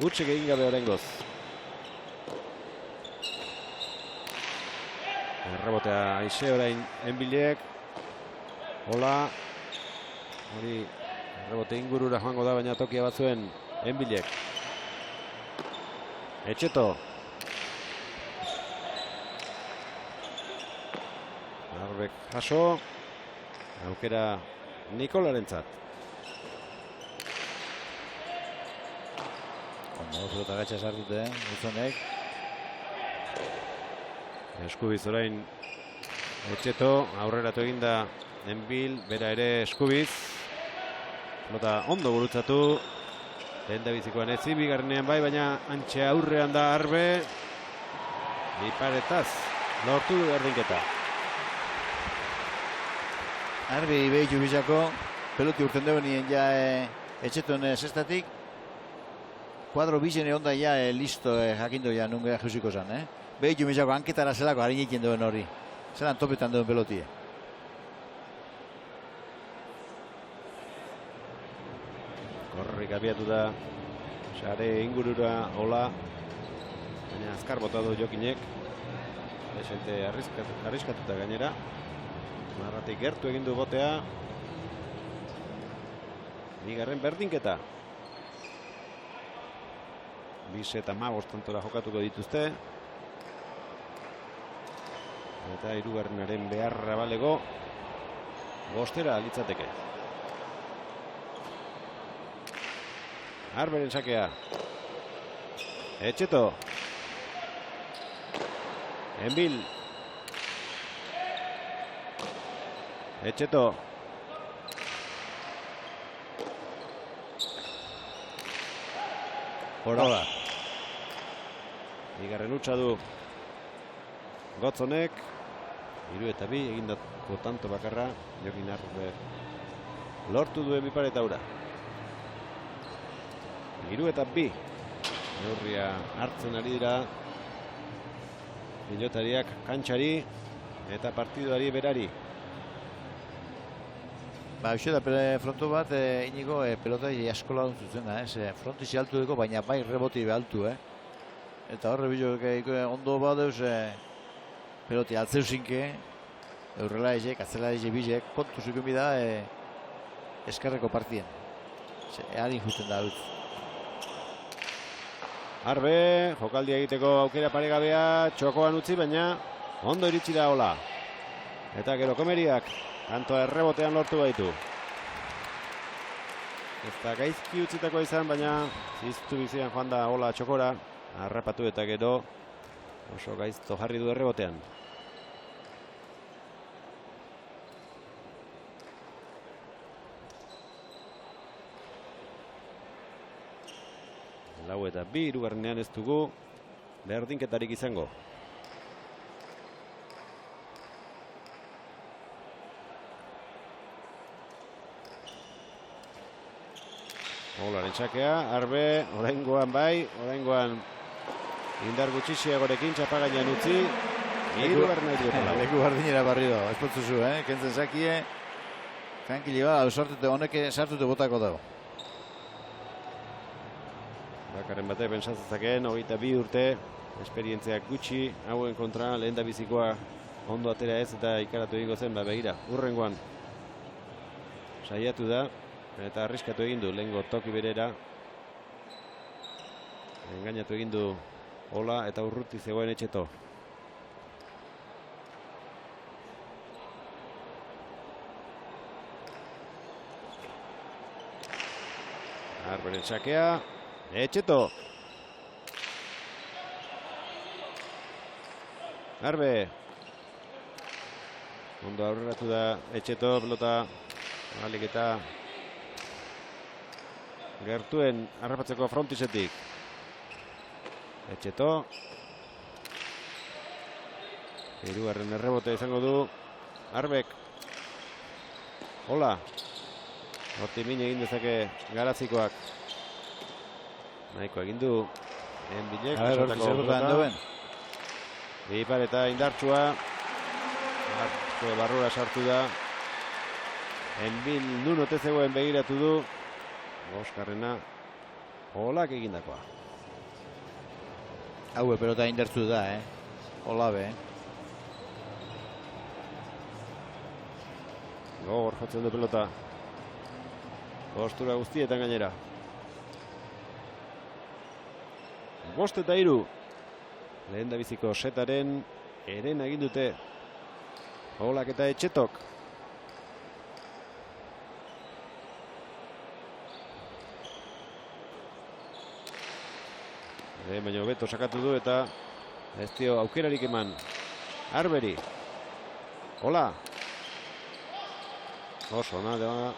hutsek egin gabe oraingoz. Errebotea aixe orain Enbilek. Hola. Hori errebote ingurura joango da, baina tokia batzuen Enbilek. Etxeto. Arbek jaso. Aukera Nikolarentzat. Ondo, pelota gatsa sartute, Gizonek. Eskubiz orain Etxeto, aurreratu eginda Enbil, bera ere Eskubiz. Pelota ondo gurutzatu. Lehendabizikoan ez bigarrenean bai, baina antxe aurrean da Arbe. Biparetaz, lortu du berdinketa. Arbe behitu bizako, peloti urten dugu nien ja Etxeton zestatik. Kuadro bizene onda ja listo jakindu ja nunga jusiko zan. Behitu bizako hanketara zelako harin egiten duen hori. Zelan topetan duen pelotie. Korrik abiatu da sare ingurura Ola, baina azkar bota du Jokinek. Desente arriskatuta gainera. Marratik gertu egin du botea. Bigarren berdinketa. 2 eta 15 tantora jokatuko dituzte. Eta hirugarrenaren beharra balego. 5 litzateke. Arberen sakea. Etxeto. Enbil. Etxeto. Hora. Bigarren utxa du Gotzonek. 3 eta 2 egindako tanto bakarra. Jokin Arbe lortu duen Bipareta ura. 3 eta 2. Neurria hartzen ari dira pilotariak kantxari eta partiduari berari. Ba, uste da fronto bat, Inigo, pelota askola dut zuzena, frontizi altu dugu, baina bai reboti behaltu, Eta horre bilok ondo badeuz, peloti altzeuzinke, eurrela ezek, atzela ezek bizek, kontu zukun da eskerreko partien. Earin justen da dut. Arbe, jokaldia egiteko aukera paregabea, txokoan utzi, baina ondo iritsi da Ola. Eta gero Komeriak, kantoa errebotean lortu baitu. Ez da gaizki utzitako izan, baina ziztu bizian joan da Ola txokora. Harrapatu eta gero oso gaizto jarri du errebotean. Lau eta 2, hirugarrenean ez dugu berdinketarik izango. Olaren txakea, Arbe, oraingoan bai, oraingoan indar gutxixiagorekin txapagainan utzi. Hirugarrena iruetela. Leku bardinera barri da, espotzuzu, kentzen zakie. Tranquili ba, honek sartute botako dago. Bakarren bate pensatzezakeen, 22 urte, esperientziak gutxi, hauen kontra lehendabizikoa ondo atera ez eta ikaratu egingo zen, begira, urrengoan saiatu da, eta arriskatu egin du, lehengo toki berera. Engainatu egin du Ola eta urruti zegoen Etxeto. Arberen sakea, Etxeto. Arbe. Ondo aurreratu da Etxeto, pelota alik eta gertuen harrapatzeko frontizetik. Etxeto. Hirugarren errebote izango du Arbek. Ola. Horti min egin dezake Garazikoak. Nahiko egin du Enbilek. Bipareta indartsua. Barrura sartu da. Enbil nun ote zegoen begiratu du. Boskarrena Olak egindakoa. Haue pelota indartzu da, Olabe. Gogor jotzen du pelota. Postura guztietan gainera. 5 eta 3. Lehendabiziko setaren eren egin dute Olak eta Etxetok. Baina hobeto sakatu du eta ez dio aukerarik eman. Arberi. Hola. Oso, nada.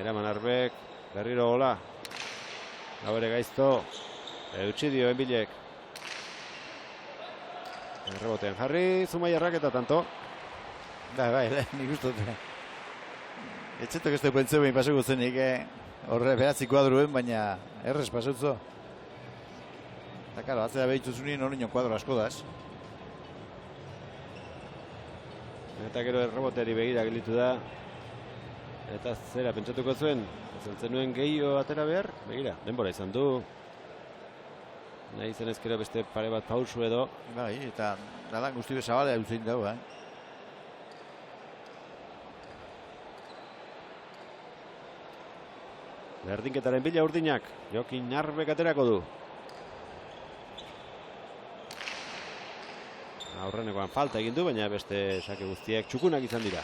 Eraman Arbek. Berriro hola. Hau ere gaizto. Eutsi dio Enbilek. Errebotean jarri. Zumaiarrak eta tanto. Bai, nik uste dut. Etxetok ez dugu pentseu behin pasako zenik, horre behatzi kuadruen, baina errez pasutzo. Eta karo, atzera behitzu zunien horrein kuadro asko daz. Eta gero erreboteari begira gelitu da. Eta zera pentsatuko zuen. Zeltzen nuen gehiago atera behar. Begira, denbora izan du. Nahi zen ezkero beste pare bat pausu edo. Bai, eta dalan guzti bezabalea duzein dago, Berdinketaren bila urdinak. Jokin Arbek aterako du. Aurrenekoan falta egin du, baina beste sake guztiak txukunak izan dira.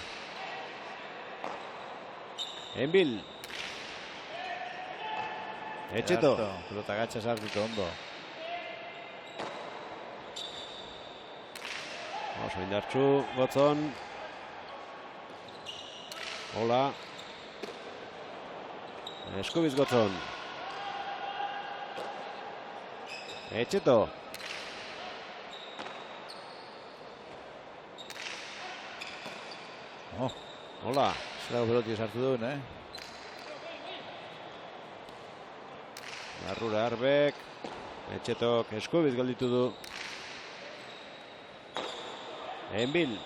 Enbil. Etxeto. Pelota gatsa sartuko ondo. Oso indartxu, Gotzon. Hola. Eskubiz Gotzon. Etxeto. Hola. Zerago peloti sartu duen, Barrura Arbek. Etxetok eskubiz galditu du. Enbil.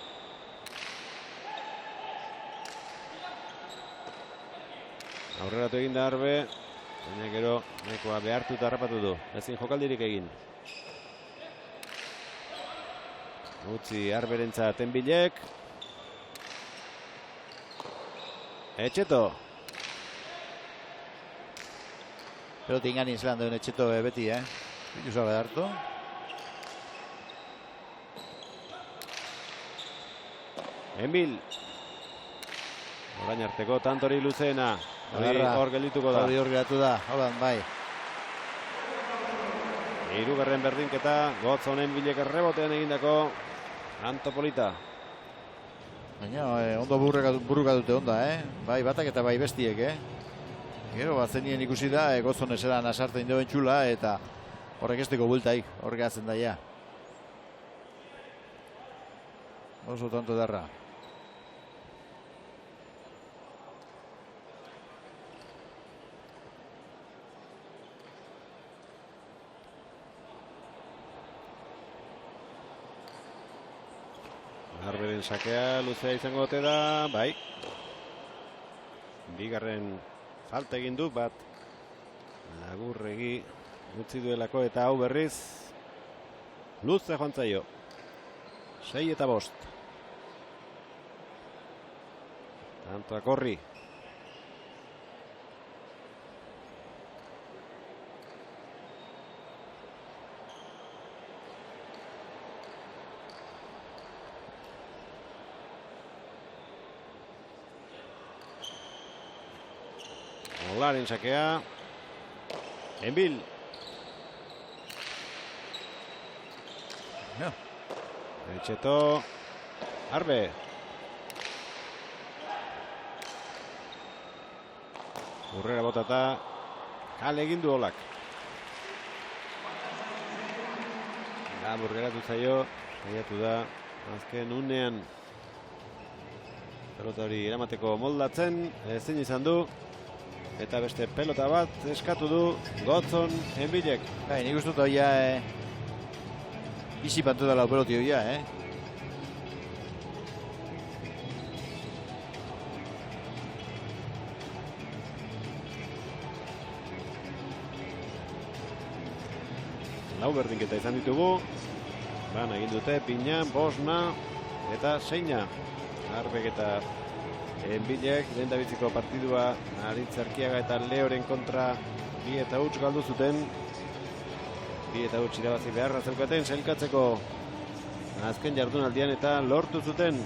Aurreratu egin da Arbe. Baina gero nekoa behartu eta harrapatu du. Ezin jokaldirik egin. Utzi Arberentzat Enbilek. Etxeto. Peloti inganin zelan duen Etxeto beti, Bitu zabe hartu. Enbil. Orain arteko tantori luzeena. Hor geldituko da. Hor geratu da, holan, bai. Hirugarren berdinketa, Gotzon Enbilek errebotean egindako Antopolita. Baina ondo burruka dute onda, Bai batak eta bai bestiek, Gero bat zenien ikusi da, Gotzon eseran asartzen duen txula, eta horrek ez deko bultaik, horrek atzen daia. Oso tonto darra. Arberen sakea luzea izango ote da, bai. Bigarren falta egin du, bat Agurregi utzi duelako eta hau berriz luze joan zaio. 6 eta 5. Tanto akorri. Olaren sakea. Enbil. Etxeto. Arbe. Urrera botata. Kale egin du Olak. Burgeratu zaio. Saiatu da. Azken unean. Pelota hori eramateko moldatzen. Ezin izan du. Eta beste pelota bat eskatu du Gotzon Enbilek. Bai, nik ustut hoia bizi pantu dela peloti hoia, Lau berdinketa izan ditugu. Ban egin dute Pina, Bosna eta Seina. Arbek eta Enbilek lehendabiziko partidua Aritz Arkiaga eta Leoren kontra 2 eta 1 galdu zuten. 2 eta 1 irabazi beharra zeukaten sailkatzeko azken jardunaldian eta lortu zuten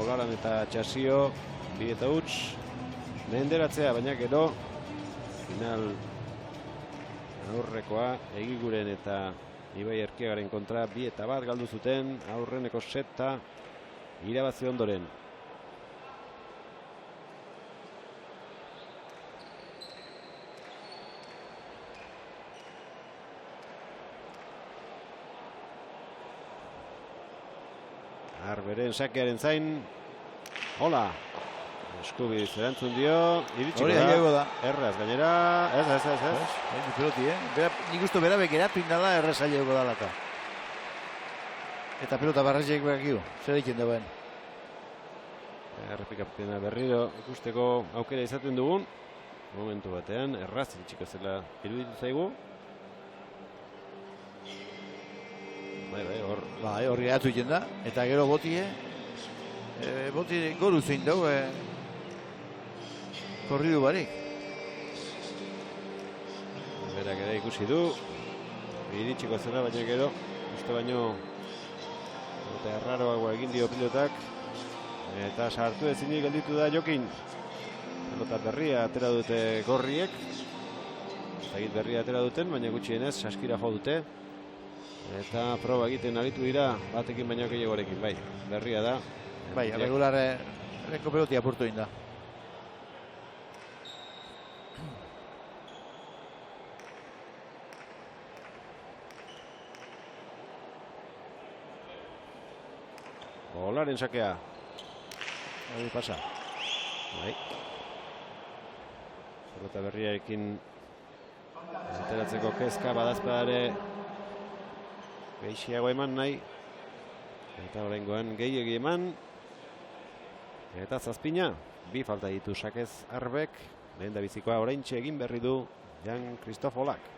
Olaran eta Txasio 2 eta 1 menderatzea, baina gero final aurrekoa Egiguren eta Ibai Erkiagaren kontra 2-1 galdu zuten aurreneko seta irabazi ondoren. Arberen sakearen zain. Hola. Eskubiz erantzun dio, iritsiko da. Erraz gainera, ez. Peloti, nik uste bera bekeratu indala erraz ailego da lata. Eta pelota barraziek berakiu, zer egiten dagoen. Errepikapena berriro ikusteko aukera izaten dugun. Momentu batean, erraz iritsiko zela iruditu zaigu. Hor geratu egiten da, eta gero botie goru zein dau, korridu barik. Berak ere ikusi du, iritsiko zela, baina gero, uste baino, eta erraroagoa egin dio pilotak, eta sartu ezinik gelditu da Jokin. Pelota berria atera dute gorriek, zagit berria atera duten, baina gutxienez saskira jo dute. Eta proba egiten aritu dira, batekin baino gehiagorekin, bai, berria da. Bai, regularreko peloti apurtu egin da. Olaren sakea. Hori pasa. Bai. Pelota berriarekin ateratzeko kezka badazpadare gehiago eman nahi. Eta oraingoan gehiegi eman. Eta zazpina. 2 falta ditu sakez Arbek. Lehen da bizikoa oraintxe egin berri du Jan Kristof Olak.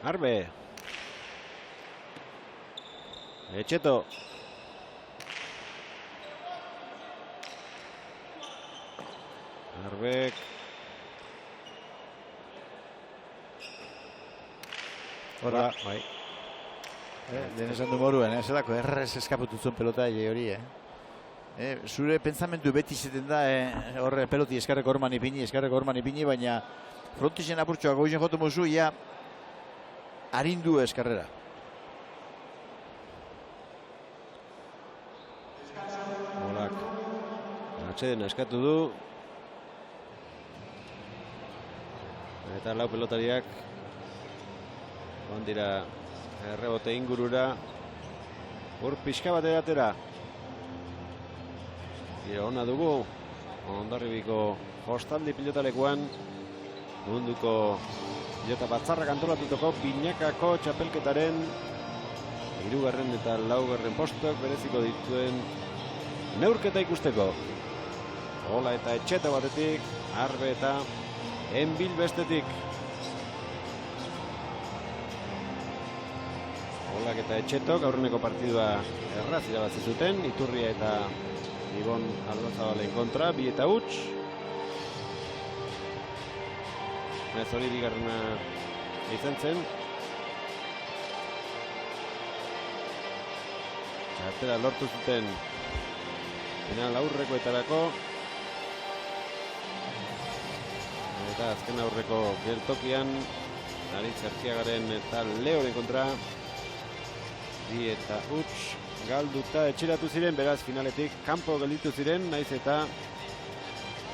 Arbe. Etxeto. Arbek. Horra. Bai. Den esan du moruen, zelako errez eskapatu zuen pelota hori, zure pentsamentu beti zeten da, horre peloti eskarreko orman ipini, baina frontixen apurtxoak goizen jotu muzu, ja, arindu eskarrera. Olak atxeden eskatu du. Eta lau pelotariak ondira errebote ingurura. Hor pixka bat edatera. Gero ona dugu. Hondarribiko Jostaldi pilotalekuan munduko pilota batzarrak antolatutako binakako txapelketaren 3. eta 4. postuak bereziko dituen neurketa ikusteko. Ola eta Etxeto batetik, Arbe eta Enbil bestetik. Olak eta Etxetok aurreneko partidua erraz irabazi zuten, Iturria eta Ibon Aldozabalen kontra, 2-0. Ez hori bigarrena izan zen. Txartela lortu zuten final aurrekoetarako. Eta azken aurreko geltokian Aritz Erkiagaren eta Leoren kontra 2-0 galduta etxeratu ziren, beraz finaletik kanpo gelditu ziren, naiz eta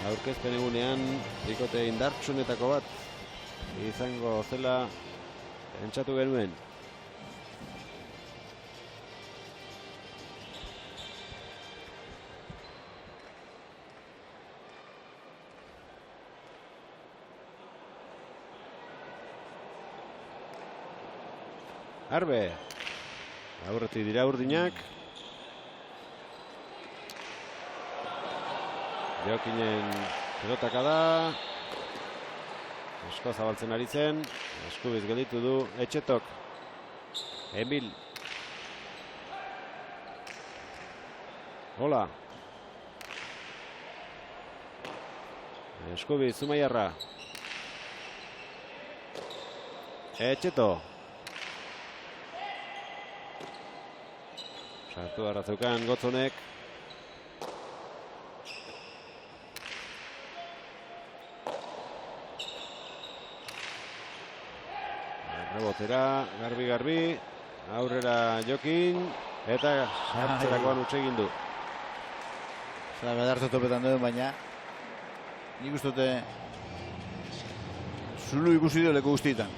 aurkezpen egunean bikote indartsunetako bat izango zela pentsatu genuen. Arbe, aurretik dira urdinak. Jokinen pelotaka da. Esko zabaltzen ari zen. Eskubiz gelditu du Etxetok. Emil. Hola. Eskubiz Zumaiarra. Etxeto. Sartu arrazukan Gotzonek. Rebotera, garbi, aurrera Jokin, eta sartzerakoan utxe egin du. Zara bedartu topetan duen, baina nik uste dute zulu ikusi dio leku guztietan.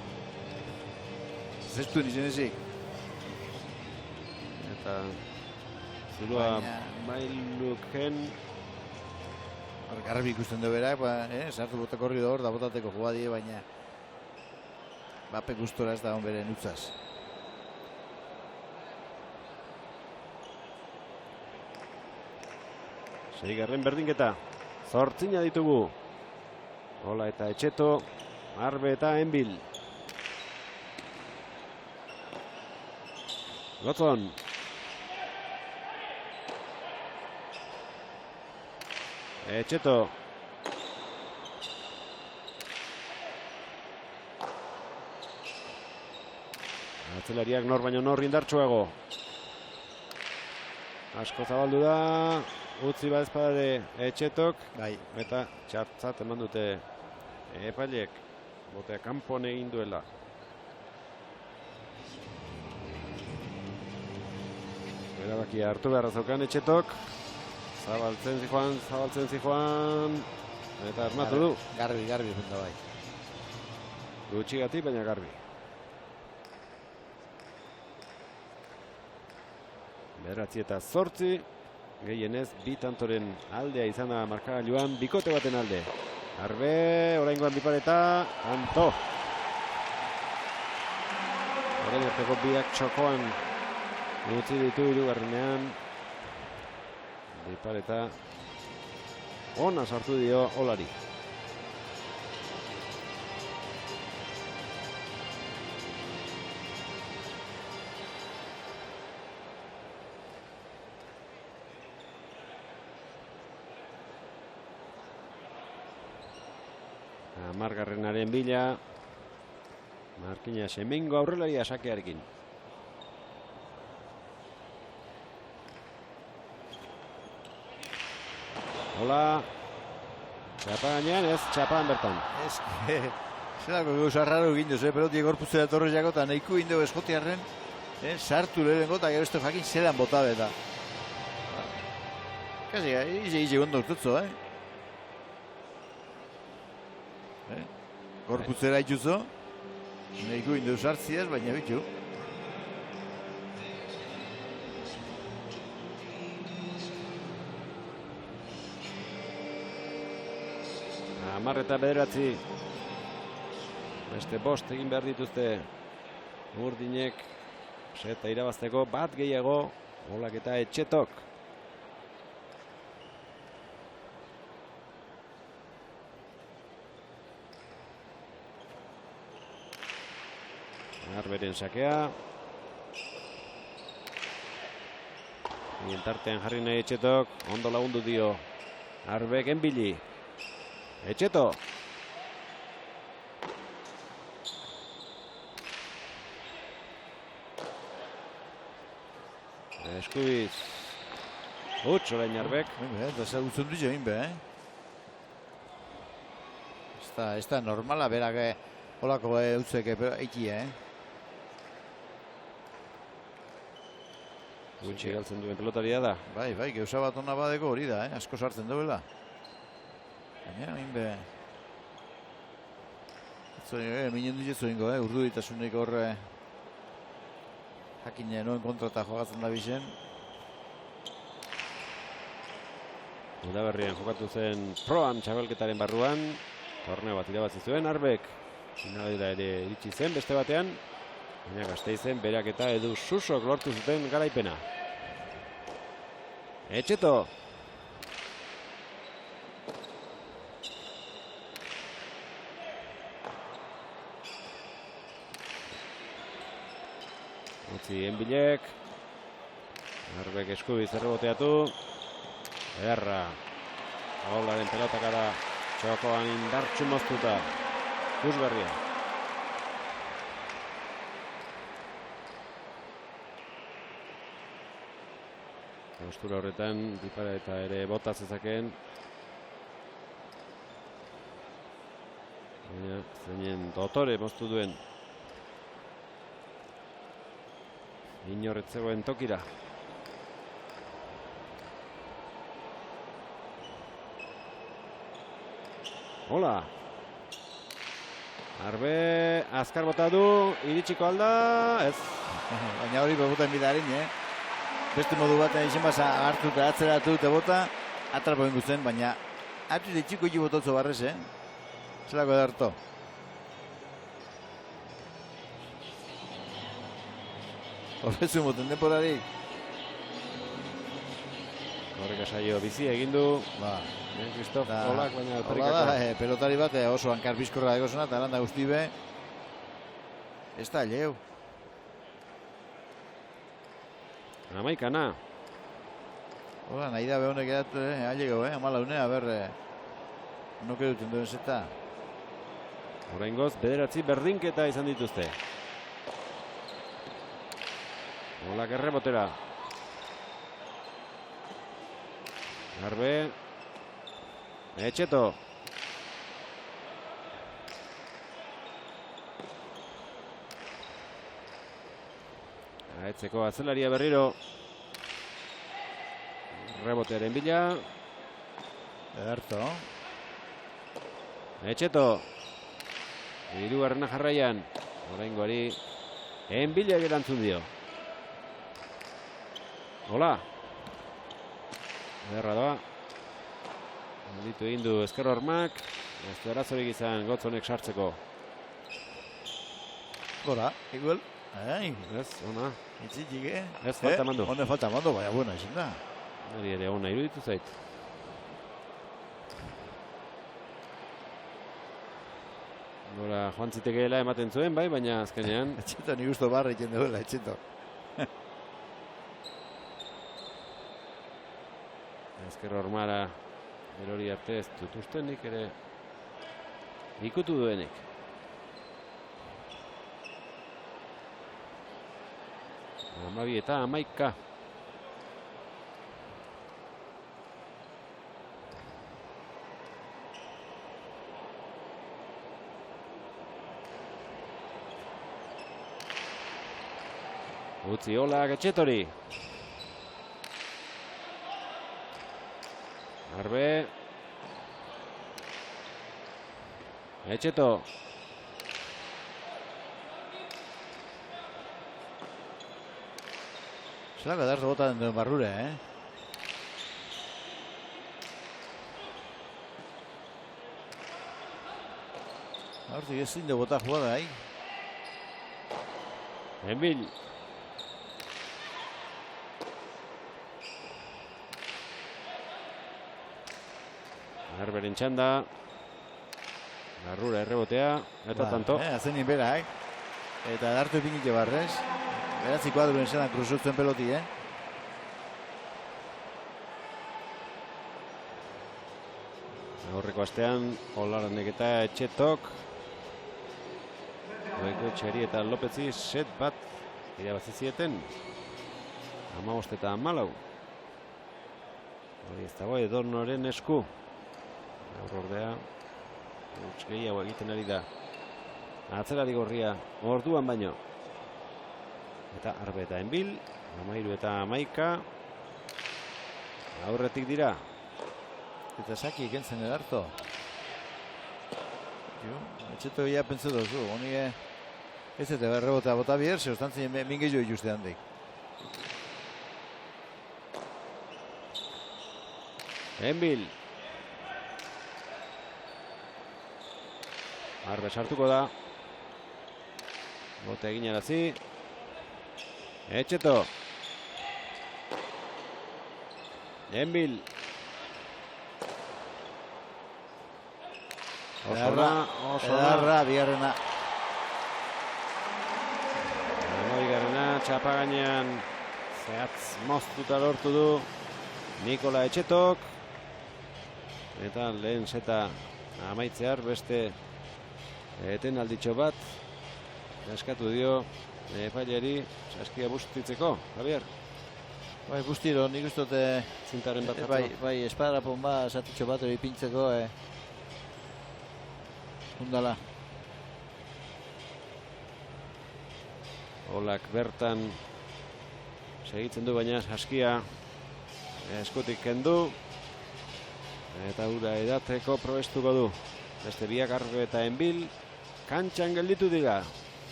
Zestuen izen ezik. Eta zulua bailuken. Garbi ikusten du berak, sartu bota korridor, da botateko jugadie, baina bape gustora ez da on beren utzaz. Seigarren berdinketa. Zortzina ditugu. Ola eta Etxeto, Arbe eta Enbil. Gotzon. Etxeto. Atzelariak nor baino nor indartsuago. Asko zabaldu da. Utzi badezpadade Etxetok. Bai. Eta txartzat eman dute epailek. Botea kanpon egin duela. Erabakia hartu beharra zaukan Etxetok. Zabaltzen zijoan. Eta armatu du. Garbi punta bai. Gutxigati, baina garbi. Bederatzi eta 8. Gehienez, bi tantoren aldea izan da markagailuan, bikote baten alde. Arbe, oraingoan bipareta, tanto. Orain arteko biak txokoan utzi ditu hirugarrenean. Bipareta ona sartu dio Olari. Margarrenaren bila. Markina Semengo aurrelaria sakearekin. Hola. Txapa gainean ez, txapan bertan. Ez que, zelako gauza raro egin duz, pelotiek gorputzera torrez jako, eta nahiko indeu eskotiarren, sartu lehenengo, eta gero ez jakin zelan botabe eta. Kasi, ize gondo urtutzo, Gorputzera ituzo, nahiko indeu sartziaz, baina bitu. Hamar eta 9. Beste 5 egin behar dituzte Urdinek seta irabazteko bat gehiago Olak eta Etxetok. Arberen sakea. Bien tartean jarri nahi Etxetok, ondo lagundu dio Arbek Enbili. Etxeto. Eskubiz. Huts orain Arbek. Eta zagutzen du join be, Ez da normala berak olako utzek eikia, Gutxi galtzen duen pelotaria da. Bai, gauza bat ona badeko hori da, asko sartzen duela. Baina, hain be... Minen dut jetzoingo, urdu ditasunik horre... Jakin noen kontrata jogatzen da bizen. Udaberrian jokatu zen Proan txabelketaren barruan. Torneo bat irabazi zuen Arbek. Finalera ere iritsi zen beste batean. Baina Gasteizen berak eta Edu Susok lortu zuten garaipena. Etxeto. Utzi Enbilek. Arbek eskubiz erreboteatu. Erra. Olaren pelotakara txokoan indartsu moztuta. Ikusgarria. Postura horretan, dipara eta ere bota zezakeen. Baina, zeinen dotore moztu duen. Inorretzegoen tokira. Hola. Arbe, azkar bota du, iritsiko alda, ez. Baina hori botaen bidarin, Beste modu bat izan basa hartu eta atzeratu eta bota, atrapo ingo zen, baina hartu eta txiko jo bototzo barrez, Zelako edarto. Horrezu moten denporarik. Horrek asaio bizi egin du. Kristof, holak, baina alperikakoa. Pelotari bat oso hankar bizkorra egozena, eta landa guzti be. Ez da, leheu. Amaikana. Hola, nahi da behonek edatu, ailego, amalaune, haber, noke duten duen zeta. Oraingoz, bederatzi berdinketa izan dituzte. Holak errebotera. Arbe. Etxeto. Aetzeko atzelaria berriro. Rebotearen bila. Ederto. Etxeto. Hirugarrena jarraian. Oraingoari enbilak erantzun dio. Hola. Ederra doa. Ditu egin du ezker hormak. Ez du arazorik izan Gotzonek sartzeko. Gora, igual. Ez, ona. Itzitik, Ez, falta mandu. Hone falta mandu, baina buena izin da. Hori ere ona iruditu zait. Gora joan zitekeela ematen zuen, bai, baina azkenean. Etxeto nik usto barra iten duela, etxeto. Ezker hormara erori arte ez dut ustenik ere ikutu duenik. Amabi eta amaika. Utzi holak Etxetori. Arbe. Etxeto. Zelako edarto bota den duen barrure, Hortik ezin de bota jugada, Enbil. Arberen txanda. Barrura errebotea. Eta tanto. Azenin bera, Eta dartu ipinite barrez. Beratzi kuadruen zelan kruzutzen peloti, Aurreko astean, Olaranek eta Etxetok. Goiko Etxeri eta Lopetzi set bat irabazi zieten. 15 eta 14. Hori ez dago Edornoren esku. Gaur ordea, huts gehiago egiten ari da. Atzerari gorria orduan baino. Eta Arbe eta Enbil, 13 eta 11. Aurretik dira. Eta saki ikentzen edarto. Etxeto ya pentsu dozu, honi ez eta berrebota bota biher, zeustantzien minge jo ikuste handik. Enbil. Arbe sartuko da. Bote egin arazi. Etxeto. Enbil. Edarra, bigarrena. Bigarrena, txapa gainean zehatz moztuta lortu du Nikola Etxetok. Eta lehen seta amaitzear beste eten alditxo bat eskatu dio epaileri saskia bustitzeko, Javier. Bai, guztiro, nik uste dute... Zintaren bat Bai, espadarapon bat, satitxo bat hori pintzeko, Undala. Olak bertan segitzen du, baina askia eskutik kendu. Eta ura edateko probestuko du. Beste biak Arbe eta Enbil kantxan gelditu dira.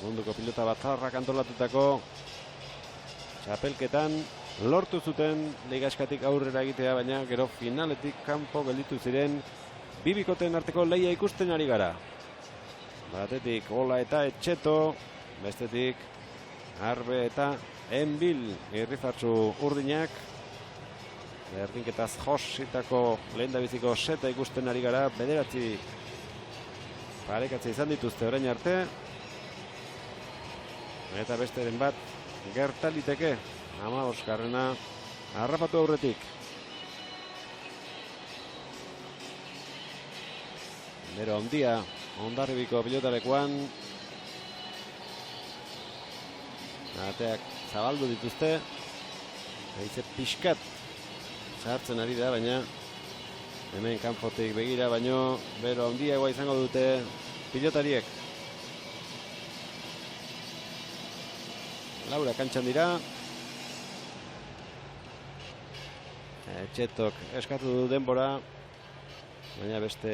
Munduko pilota batzarrak antolatutako txapelketan lortu zuten ligaskatik aurrera egitea, baina gero finaletik kanpo gelditu ziren bibikoten arteko leia ikusten ari gara. Batetik Ola eta Etxeto, bestetik Arbe eta Enbil irrifartzu urdinak. Berdinketaz jositako lehendabiziko seta ikusten ari gara, 9 parekatze izan dituzte orain arte. Eta besteren bat gertaliteke, 15garrena harrapatu aurretik. Bero handia, Hondarribiko pilotalekuan. Ateak zabaldu dituzte. Haize pixkat sartzen ari da, baina hemen kanpotik begira, baino bero handiagoa izango dute pilotariek. Laura kantxan dira. Etxetok eskatu du denbora, baina beste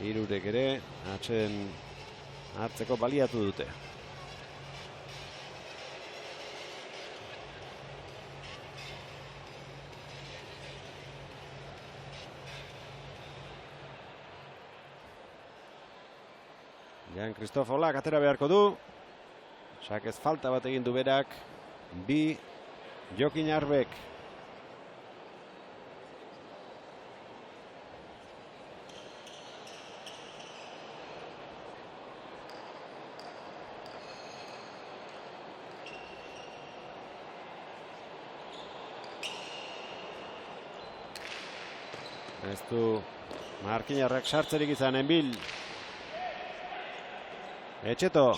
hirurek ere atxeden hartzeko baliatu dute. Jan Kristof Olak atera beharko du. Sakez falta bat egin du berak. 2 Jokin Arbek. Ez du Markinarrak sartzerik izan. Enbil. Etxeto.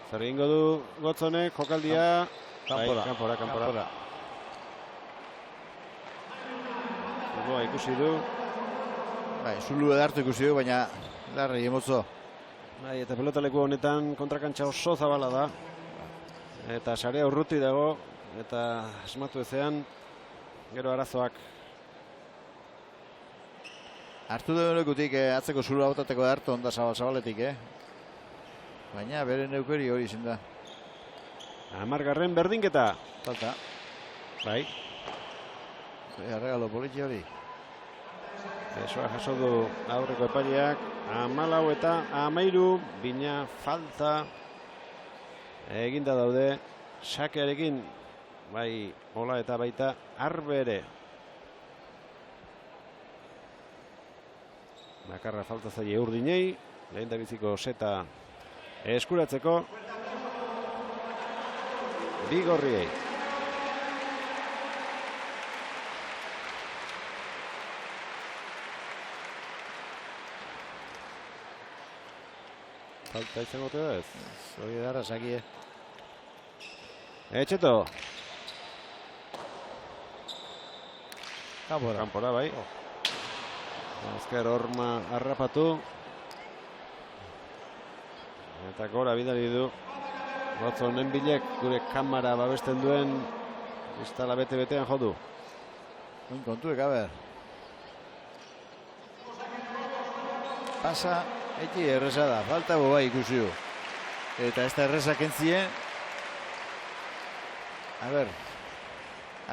Zer egingo du Gotzonek jokaldia. Kanpora. Zulua ikusi du. Bai, Zulu edartu ikusi du, baina larri emotzo. Bai, eta pelotaleku honetan kontrakantza oso zabala da. Eta sarea urruti dago. Eta asmatu ezean gero arazoak. Hartu duen lekutik atzeko Zulu hautateko hartu onda zabaletik, Baina bere neukeri hori izin da. 10garren berdinketa. Falta. Bai. Arregalo politxe hori. Esoa jaso du aurreko epaileak. 14 eta 13, bina falta eginda daude sakearekin. Bai Ola eta baita Arbe ere. Bakarra falta zaie Urdinei, lehendabiziko seta eskuratzeko. Bigorriei. Falta izango te da ez? Hori edarra sakie. Etxeto. Kanpora bai. Azker horma harrapatu. Eta gora bidali du. Gotzon Enbilek gure kamara babesten duen instala bete-betean jodu. Kontuek, aber. Pasa, eti erresa da. Falta bai ikusi du. Eta ez da erresa kentzie. A ber.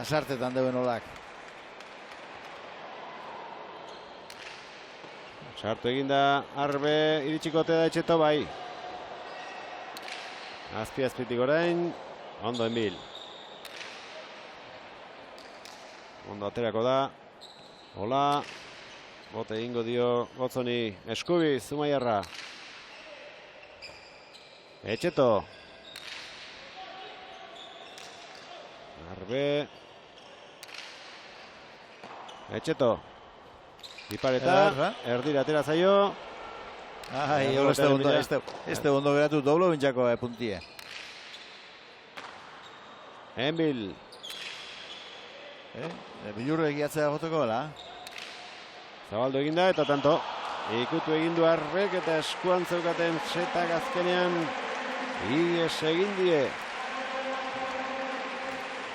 Asartetan deuen Olak. Sartu eginda Arbe, iritsikote da Etxeto bai. Azpi-azpitik orain, ondo Enbil. Ondo aterako da. Ola. Bote egingo dio Gotzoni. Eskubi, Zumaiarra. Etxeto. Arbe. Etxeto. Ipareta, erdira atera zaio. Ai, hor ez da ondo geratu doblo bintxako puntie. Enbil. Bilurre egiatzea goteko gala. Zabaldu eginda eta tanto. Ikutu egindu Arbek eta eskuan zeukaten setak azkenean. Ies egin die.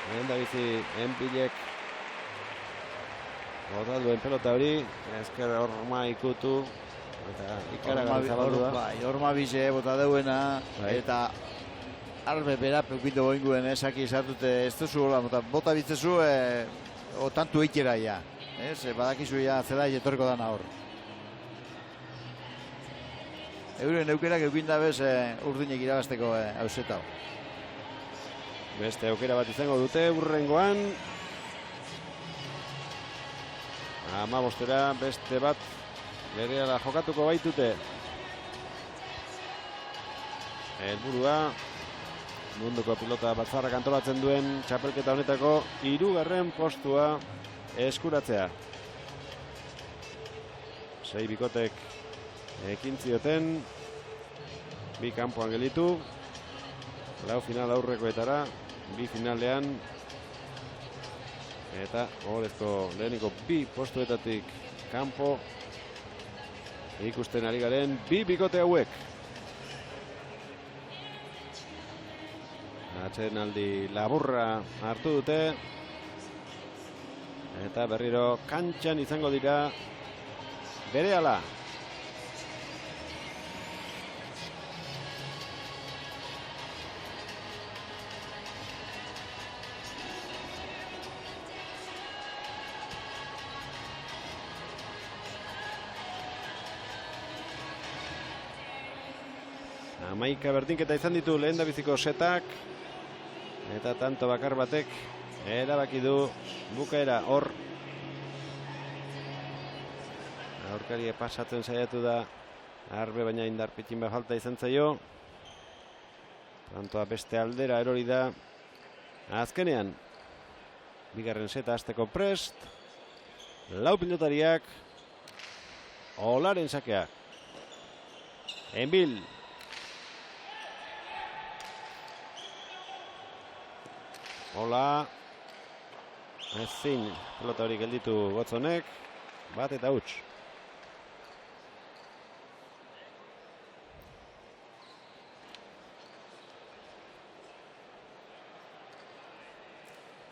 Lehendabizi Enbilek. Bota duen pelota hori. Ezker horma ikutu. Eta ikaragarri zabaldu da. Horma bize bota deuena. Eta Arbe bera peukitu goinguen esaki sartute ez duzu bota bitzezu tantu eikera ja. Badakizu ja zela etorriko dana hor. Euren eukerak eukinda bez urdinek irabazteko hauseta. Beste aukera bat izango dute urrengoan. 15 beste bat berehala jokatuko baitute. Helburua munduko pilota batzarrak antolatzen duen txapelketa honetako 3. postua eskuratzea. 6 bikotek ekin zioten, 2 kanpoan gelitu, 4 final aurrekoetara, 2 finalean, eta horrezko leheniko 2 postuetatik kanpo ikusten ari garen 2 bikote hauek. Atsedenaldi laburra hartu dute eta berriro kantxan izango dira berehala. Hamaika berdinketa izan ditu lehendabiziko setak. Eta tanto bakar batek erabaki du bukaera hor. Aurkarie pasatzen saiatu da Arbe, baina indar pitxin bat falta izan zaio. Tantoa beste aldera erori da. Azkenean, bigarren seta hasteko prest. 4 pilotariak. Olaren sakea. Enbil. Ola, ezin pelota hori gelditu Gotzonek, bat eta huts.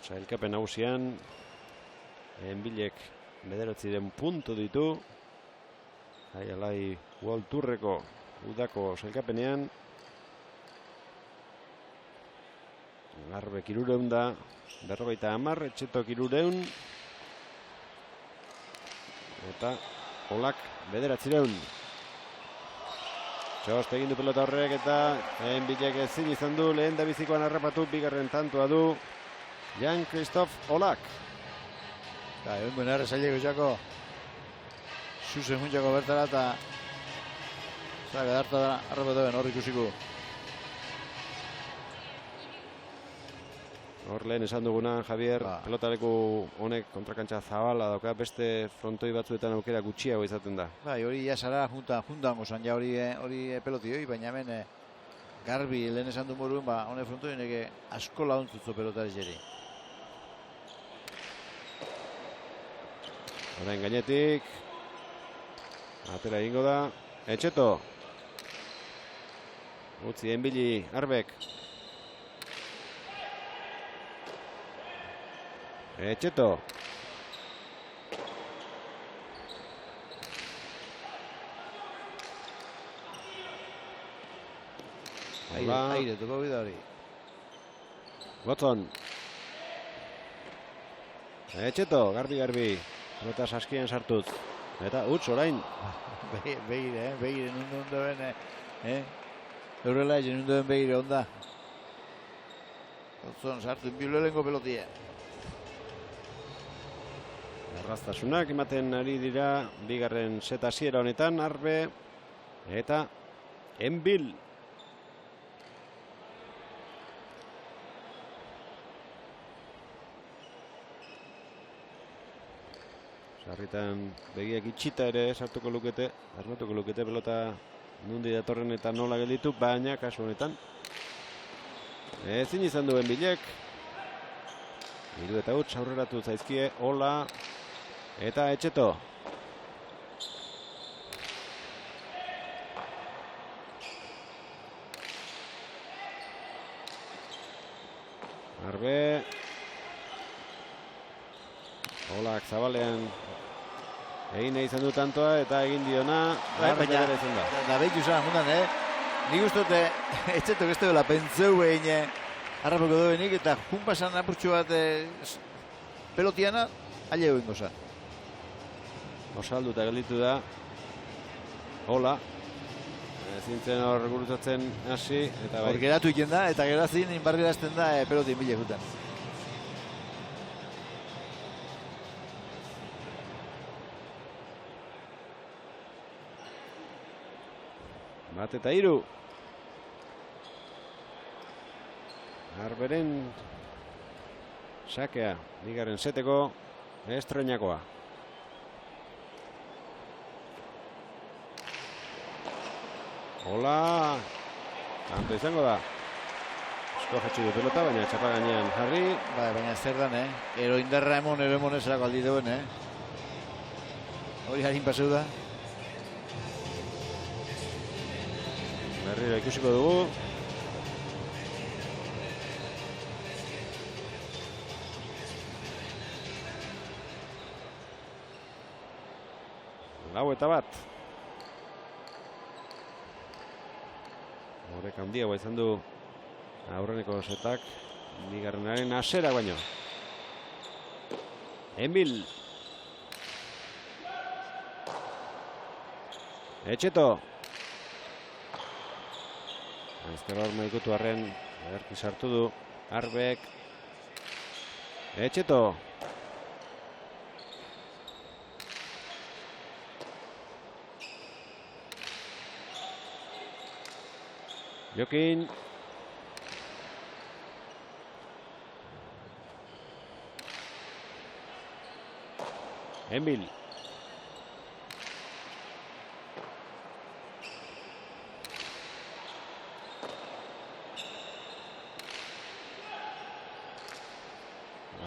Sailkapen nagusian, Enbilek 9 puntu ditu, Alai World Tourreko udako sailkapenean. Arbek 300 da, 50, Etxetok 300. Eta Olak 900. Txost egin du pelota horrek eta Enbilek ezin izan du lehendabizikoan harrapatu, bigarren tantua du Jan-Christoph Olak. Egun buen erre zaileko jako zuzen juntzako bertara eta edarta da harrapatu ben hor ikusiko. Hor lehen esan duguna, Javier, pelotaleku honek kontrakantza zabala dauka, beste frontoi batzuetan aukera gutxiago izaten da. Hori jasara juntango zan, ja hori pelotioi, baina hemen garbi lehen esan du moruen, honek frontoi neke asko launtzutzu pelotari jeri. Orain gainetik, atera egingo da, Etxeto. Utzi Enbili, Arbek. Etxeto. Aire, toko bida hori. Gotzon. Etxeto, garbi. Eta saskien sartuz. Eta utz orain. Begire, nundu ben. Eurrela egin nundu ben begire onda. Gotzon, sartu biulelengo pelotia. Erraztasunak ematen ari dira bigarren set hasiera honetan Arbe eta Enbil. Sarritan begiak itxita ere sartuko lukete, asmatuko lukete pelota nundi datorren eta nola gelditu, baina kasu honetan ezin izan duen bilek. 3 eta huts aurreratu zaizkie Ola eta Etxeto. Arbe. Olak zabalean egin nahi izan du tantoa eta egin diona. Baina, da behitu zan, mundan, nik ustote, Etxetok ez duela pentseu egin harrapako duenik eta junpasan apurtxo bat pelotiana, aile egin goza. Osalduta gelditu da Ola. Zintzen hor gurutatzen hasi eta bai. Hor geratu iken da eta gerazin inbargerazten da pelotin bile jutan. Bat eta 3. Arberen sakea, bigarren seteko estreinakoa. Ola, tanto izango da. Esko jetxu du pelota, baina txapa gainean jarri. Baina zer dan, ero indarra emon, ero emonezerako aldi duen, Hori harin paseu da. Berriro ikusiko dugu. Lau eta bat. Horrek handiagoa izan du aurreneko setak. Bigarrenaren hasera baino. Emil. Etxeto. Ezker hor maikutu arren, ederki sartu du, Arbek, Etxeto. Jokin. Emil.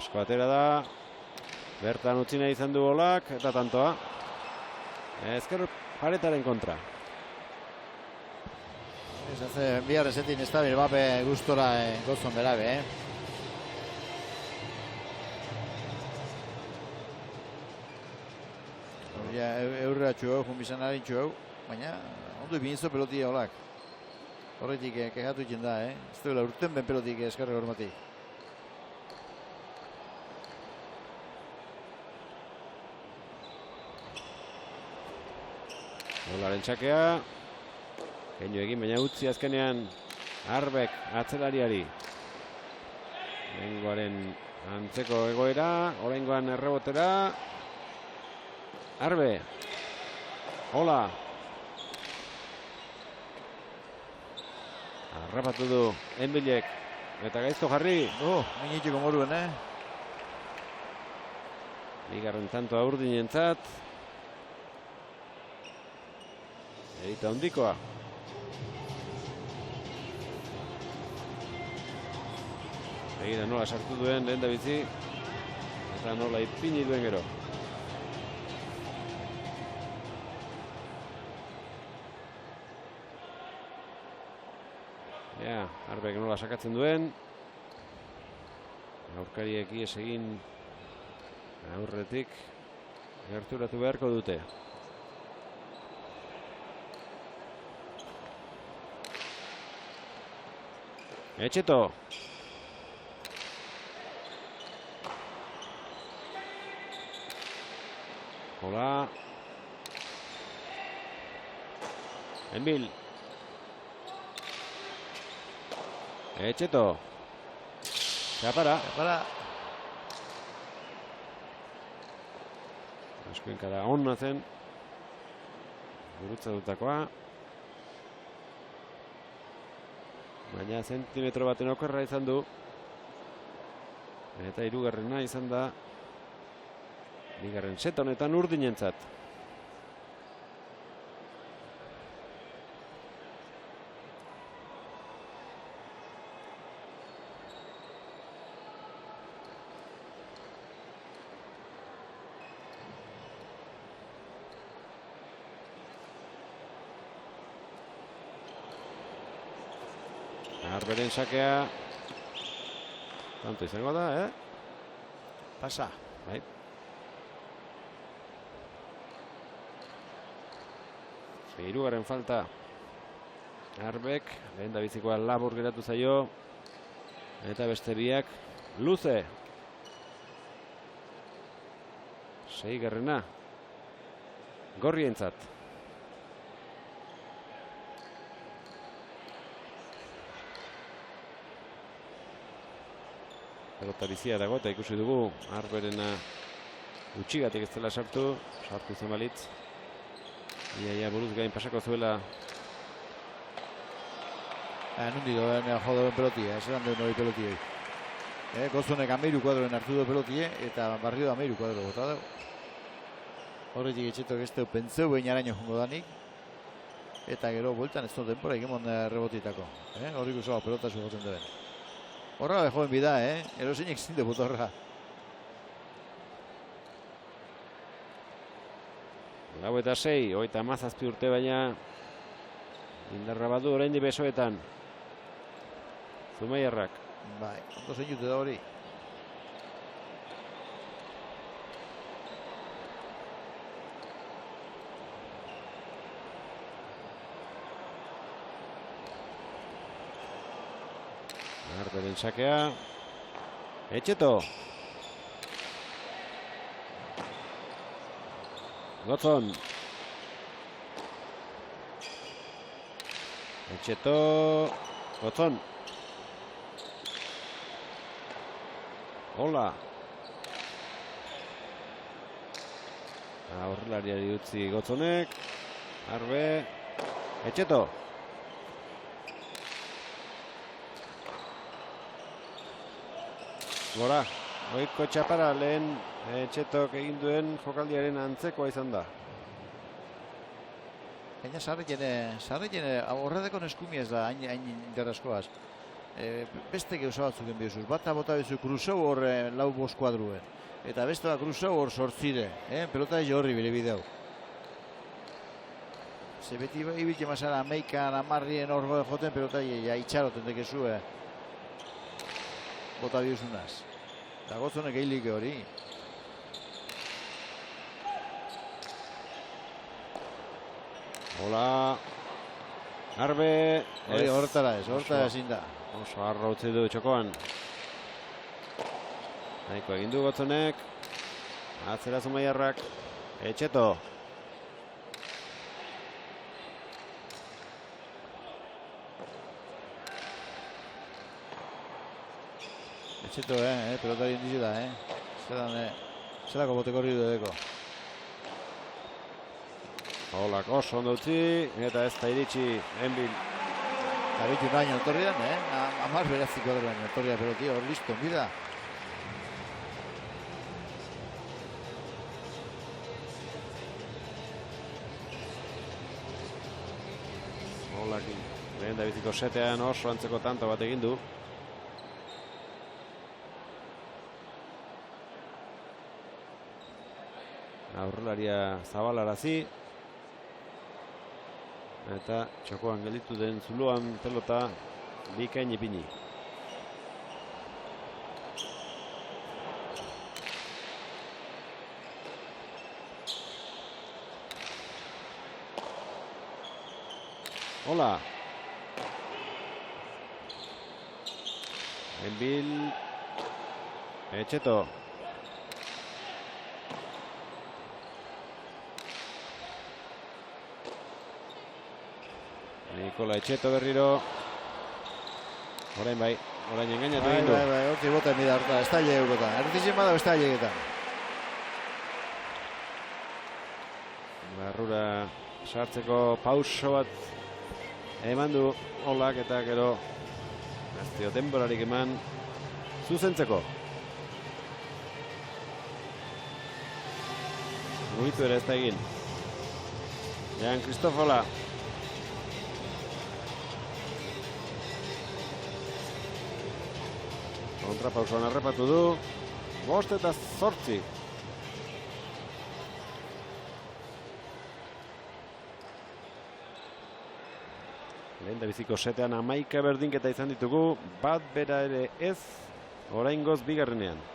Asko atera da, bertan utzi nahi izan du Olak, eta tantoa. Ezker paretaren kontra. Ez hace bihar ezetin ez da Bape gustora gozon berabe, Eurra txuau, junbizan harin txuau, baina ondo ibinzo pelotia Olak. Horretik kehatu iken da, Ez duela urten ben pelotik eskarre gormatik. Olaren txakea. Keinu egin, baina utzi azkenean Arbek atzelariari. Lehengoaren antzeko egoera, oraingoan errebotera. Arbe. Ola. Arrapatu du Enbilek. Eta gaizto jarri. Minitiko moruen, Bigarren tantoa urdinentzat. Erita hondikoa. Begira nola sartu duen lehen da bizi. Eta nola ipini duen gero. Arbek nola sakatzen duen. Aurkariek ies egin aurretik gerturatu beharko dute. Etxeto. Ola. Emil. Etxeto. Txapara. Eskuinkara onna zen. Gurutza dutakoa. Baina zentimetro baten okerra izan du. Eta hirugarrena izan da Bigarren set honetan urdinentzat. Arberen sakea. Tanto izango da, Pasa. Bai. Hirugarren falta. Arbek, lehen da bizikoa labur geratu zaio. Eta beste biak luze. 6. Gorrientzat. Pelota bizia dago eta ikusi dugu Arberena utxigatik ez dela sartu zen balitz. Ia buruz gain pasako zuela. Nundi doen jodoren pelotie, zelan duen hori pelotie. Gozonek 13 kuadroen hartu du pelotie eta Barrio 13 kuadro bota dugu. Horretik etxetok ez dugu pentseu behin araño jongo danik. Eta gero bueltan ez du denpora egimon rebotitako. Horrik usoa pelota zugoten duen. Horra joven bida, erosinek zinde botorra. Lau eta 6, 37 urte baina indarra badu orain di besoetan. Zumaiarrak. Bai, ondo zein jute da hori. Arberen sakea. Etxeto. Gotzon. Etxeto. Gotzon. Hola. Aurrelariari utzi Gotzonek. Arbe. Etxeto. Gora, ohiko txapara lehen Etxetok egin duen jokaldiaren antzekoa izan da. Gaina sarrekene horredeko neskumi ez da hain inderrazkoaz. Beste gauza batzuk enbiozuz. Bata bota bezu Krusau hor 4-5 kuadruen. Eta beste da Krusau hor 8. Pelota ez horri bere bideu. Ze beti ibilke mazara 11 10 hor joten pelota itxaroten dekezue. Bota biuzunaz. Eta Gotzonek eilik hori. Hola. Arbe. Hori horretara ezin da. Oso harro utzi du txokoan. Nahiko egin du Gotzonek. Atzera Zumaiarrak. Etxeto. Etxeto, pelotari indizi da, zelako boteko hori dudeko. Holak oso ondo utzi, eta ez da iritsi Enbil. Abitu nahi otorrian, amar beraziko dut baino otorria peloti, hor listo, bida. Holak lehen da biziko setean oso antzeko tanto bat egin du. Aurrelaria zabalarazi. Eta txokoan gelditu den zuloan pelota bikain ipini. Hola. Enbil. Etxeto. Nikola Etxeto berriro. Orain bai, orain engainatu egin du. Bai, horti boten bida horta, ez da leheukota. Erditzen bada, ez da leheketan. Barrura sartzeko pauso bat eman du Olak eta gero ez dio denborarik eman zuzentzeko. mugitu ere ez da egin. Jan Kristofola. Kontrapausoan harrapatu du. 5-8. Lehen da biziko setean 11 berdinketa izan ditugu, bat bera ere ez, oraingoz bigarrenean.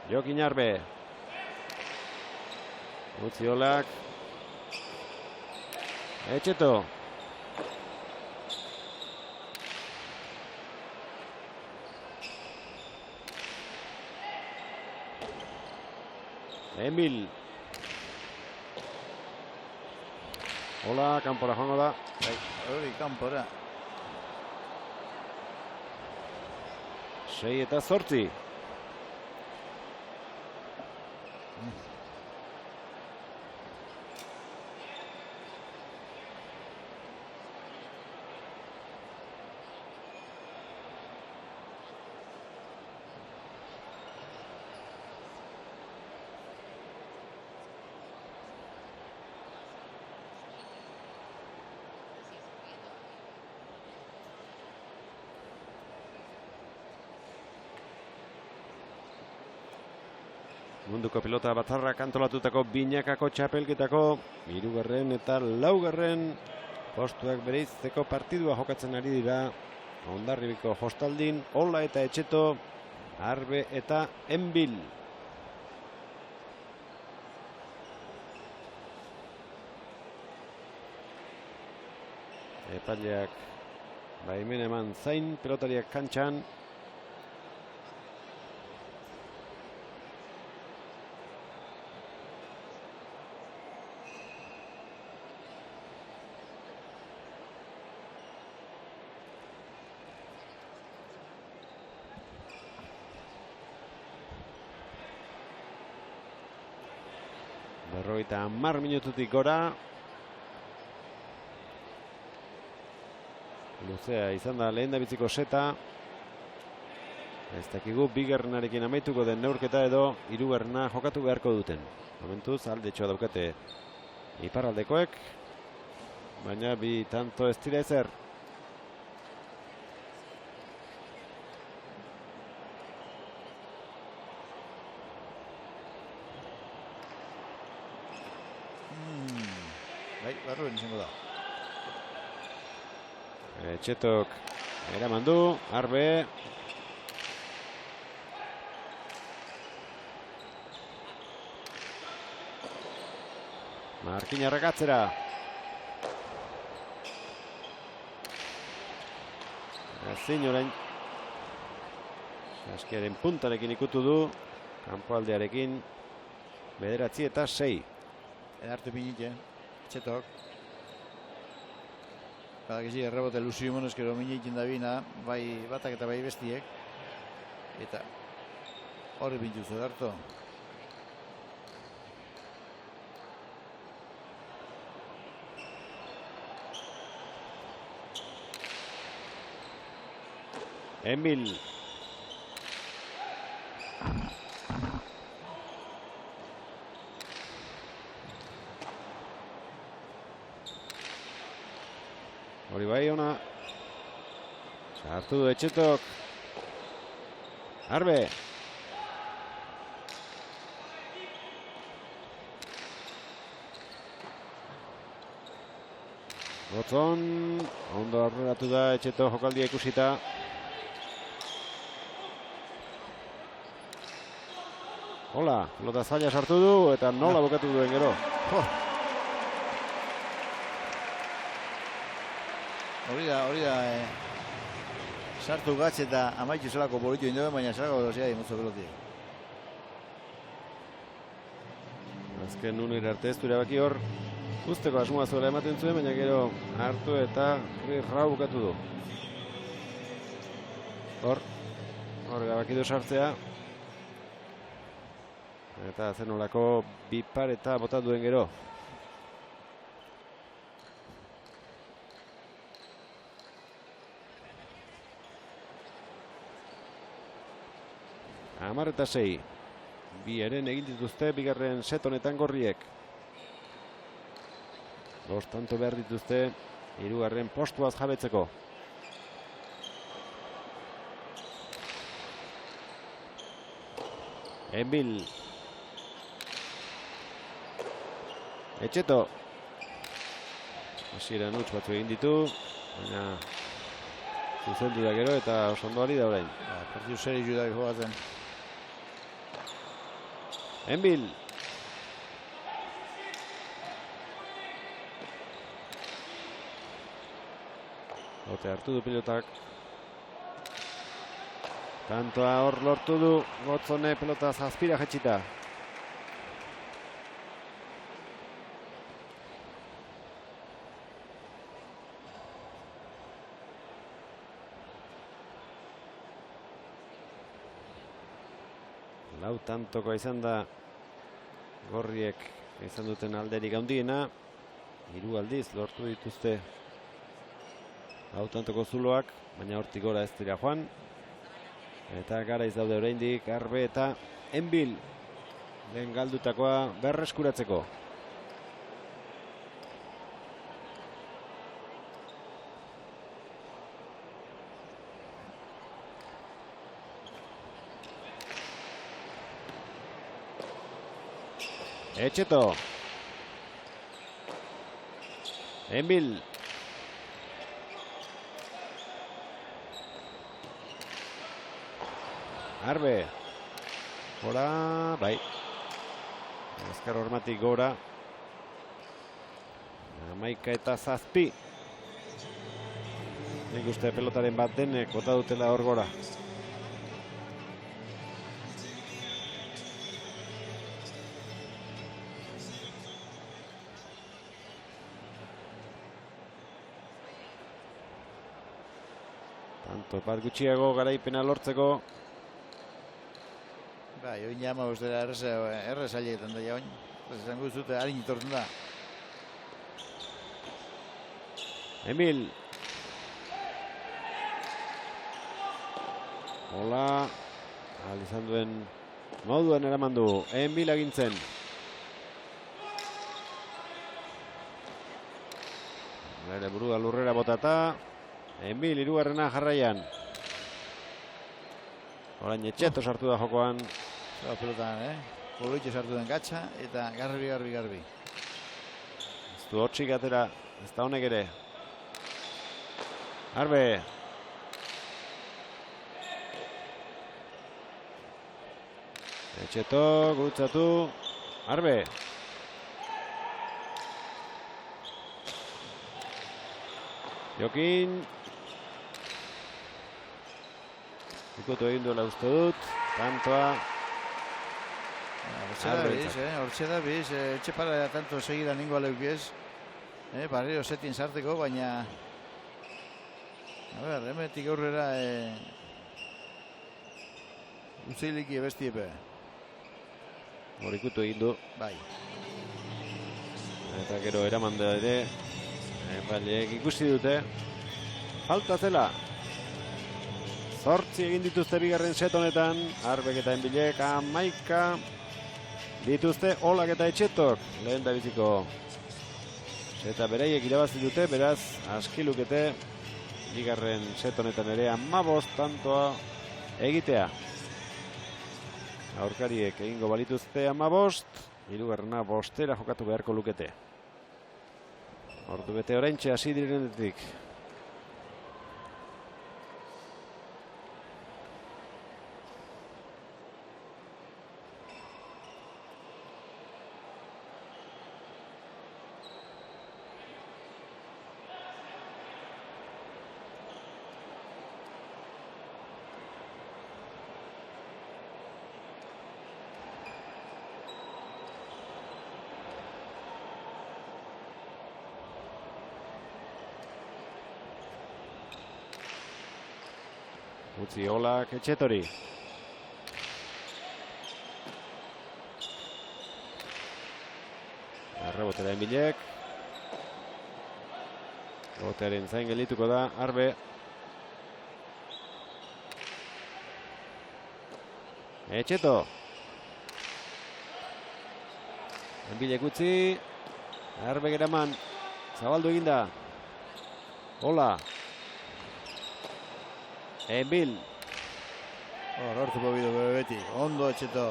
Jokin Arbe. Utziolak. Etxeto. Emil. Hola, kanpora joango da. Hori, kanpora. 6-8. Munduko pilota batzarrak antolatutako binakako txapelketako 3. eta 4. postuak bereizteko partidua jokatzen ari dira. Hondarribiko Hostaldin, Ola eta Etxeto, Arbe eta Enbil. Epaileak baimen eman zain, pelotariak kantxan. Berrogeita 10 minututik gora. Luzea izan da lehen da biziko seta. Ez dakigu bigarrenarekin amaituko den neurketa edo hirugarrena jokatu beharko duten. Momentuz aldetxoa daukate iparraldekoek, baina bi tanto ez dira ezer. Barruen izango da. Etxetok eraman du, Arbe. Markinarrak atzera. Ezin orain. Askiaren puntarekin ikutu du, kanpoaldearekin 9-6. Edarte pinite. Etxetok. Badakizi errebote Lucio Moneskero minekin da bina, bai batak eta bai bestiek. Eta hori bintuzu edarto. Emil. Hori bai ona. Sartu du Etxetok. Arbe. Gotzon. Ondo aurreratu da Etxetok jokaldia ikusita. Hola, pelota zaila sartu du eta nola bukatu duen gero. Hori da, sartu gatz eta amaitu zelako politu indoen, baina zelako velozia dimutzo pelotik. Azken unera arte ez du erabaki hor. Usteko asmoa zuela ematen zuen, baina gero hartu eta rau bukatu du. Hor erabaki du sartzea. Eta zenolako bipar eta bota duen gero. 10-6. Bi eren egin dituzte bigarren set honetan gorriek. 5 tanto behar dituzte hirugarren postuaz jabetzeko. Enbil. Etxeto. Hasieran huts batzu egin ditu, baina zuzendu da gero eta oso ondo ari da orain. Partidu serioa da jokatzen. Enbil. Lote hartu du pilotak. Tantoa hor lortu du Gotzone pelota zazpira jetxita. Lau tantoko izan da gorriek izan duten alderik handiena. 3 aldiz lortu dituzte lau tantoko zuloak, baina hortik gora ez dira joan. Eta garaiz daude oraindik Arbe eta Enbil lehen galdutakoa berreskuratzeko. Etxeto. Enbil. Arbe. Gora, bai. Azkar hormatik gora. 11-7. Nik uste pelotaren bat denek bota dutela hor gora. Tanto bat gutxiago garaipena lortzeko. Bai, oin jama ustera errez ailetan da jaoin. Zango zute harin itortzen da. Emil. Hola. Izan duen moduan eraman du. Emil agintzen. Bere burua lurrera botata. Emil hirugarrena jarraian. Orain Etxeto sartu da jokoan. Pelotan, Koloitxe sartu den gatsa eta garbi. Ez du hotxik atera, ez da honek ere. Arbe. Etxeto, gurutzatu. Arbe. Jokin. Ikutu egin duela uste dut. Tantoa. Hortxe da biz, etxe para tanto segida ningo aleukez. Barrio setin sarteko, baina a ver, hemetik aurrera utziliki bestiepe. Hor ikutu egin du. Bai. Eta gero eraman da ere. Baliek ikusi dute. Falta zela. 8 egin dituzte bigarren set honetan. Arbek eta Enbilek 11 dituzte Olak eta Etxetok. Lehen da biziko eta beraiek irabazi dute, beraz askilukete bigarren set honetan ere 15 tantoa egitea. Aurkariek egingo balituzte 15, hirugarrena 5 jokatu beharko lukete. Ordu bete oraintxe hasi direnetik. Utzi Olak Etxetori. Errebotera Enbilek. Botearen zain gelituko da Arbe. Etxeto. Enbilek utzi. Arbek eraman. Zabaldu eginda. Hola. Enbil. Hortuko bidu beti. Ondo Etxeto.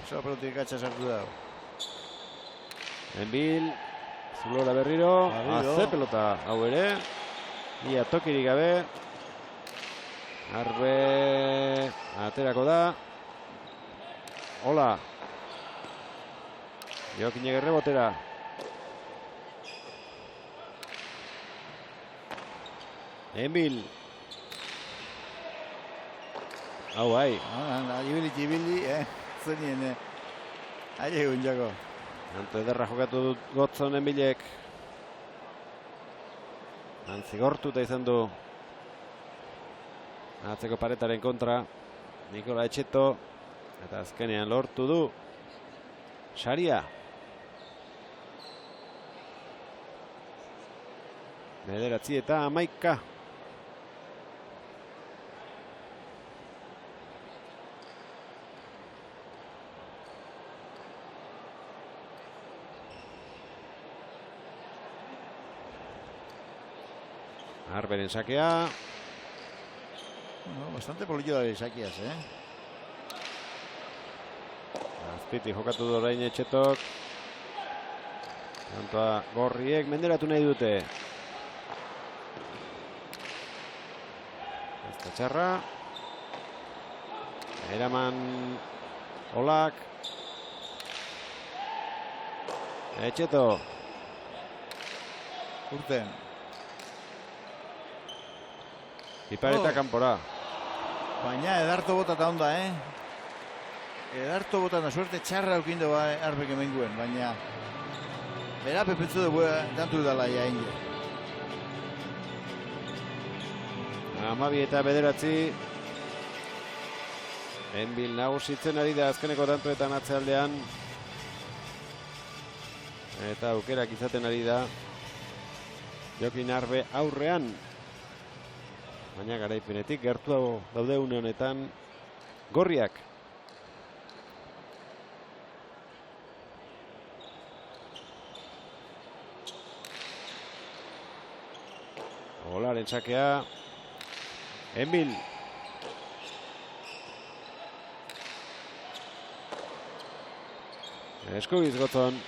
Zer pelotik gatsa sartu da. Enbil. Zulora berriro. Berriro. Ze pelota hau ere. Ia tokirik gabe. Arbe. Aterako da. Hola. Jokinek errebotera. Enbil. Hau, bai. Ibili, zenien, aile egun jako. Anto ederra jokatu dut Gotzon Enbilek. Antzigortuta izan du. Atzeko paretaren kontra. Nikola Etxeto. Eta azkenean lortu du. Saria. Bederatzi eta 11. Arberen sakea. Bastante polillo da sakiaz, Azpiti jokatu du orain Etxetok. Kantoa gorriek menderatu nahi dute. Ez da txarra. Eraman Olak. Etxeto. Urten. Ipareta kanpora. Baina edarto bota eta onda, Edarto bota da suerte txarra aukindo Arbek emenguen, baina bera pepetzu dugu dantu dala ja inge. 12 eta 9. Enbil nagusitzen ari da azkeneko tantoetan atzealdean. Eta aukerak izaten ari da. Jokin Arbe aurrean. Baina garaipenetik gertuago daude une honetan gorriak. Olaren sakea. Enbil. Eskubiz Gotzon.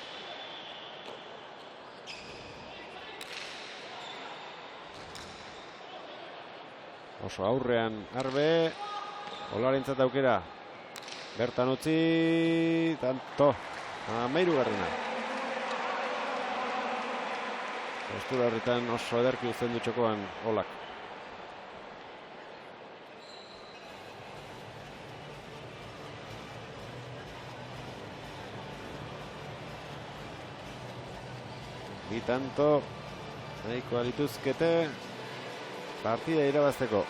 Oso aurrean Arbe. Olarentzat aukera. Bertan utzi. Tanto. 13. Postura horretan oso ederki uzten du txokoan Olak. Bi tanto nahikoa lituzkete partida irabazteko.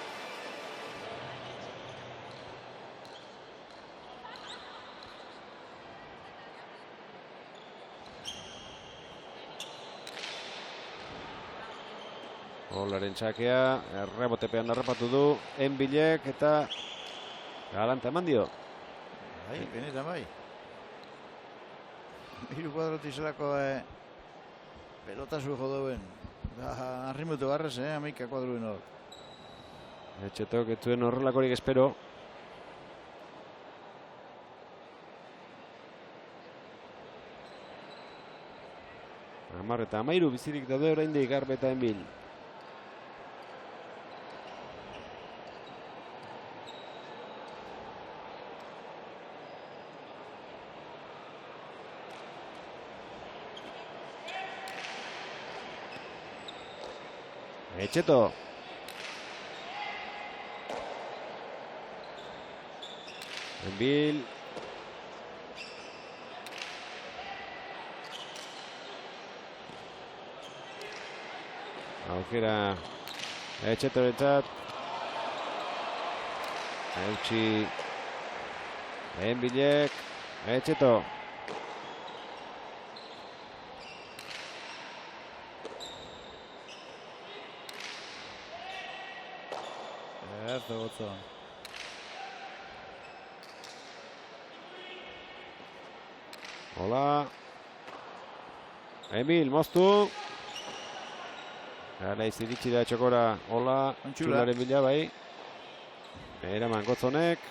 Olaren txakea, errebotepean harrapatu du Enbilek eta galanta eman dio. Bai, benetan bai. Hiru kuadrotik zelako pelotazu jodoen. Arrimutu barrez, 11 kuadruen hor. Etxetok ez zuen horrelakorik espero. Hamar eta 13 bizirik daude oraindik Arbe eta Enbil. Etxeto. Enbil. Aukera Etxetorentzat. Eutsi Enbilek. Etxeto. Gotzon. Hola. Emil, moztu. Gara iziritsi da txokora. Hola. Txularen bila bai. Eraman Gotzonek.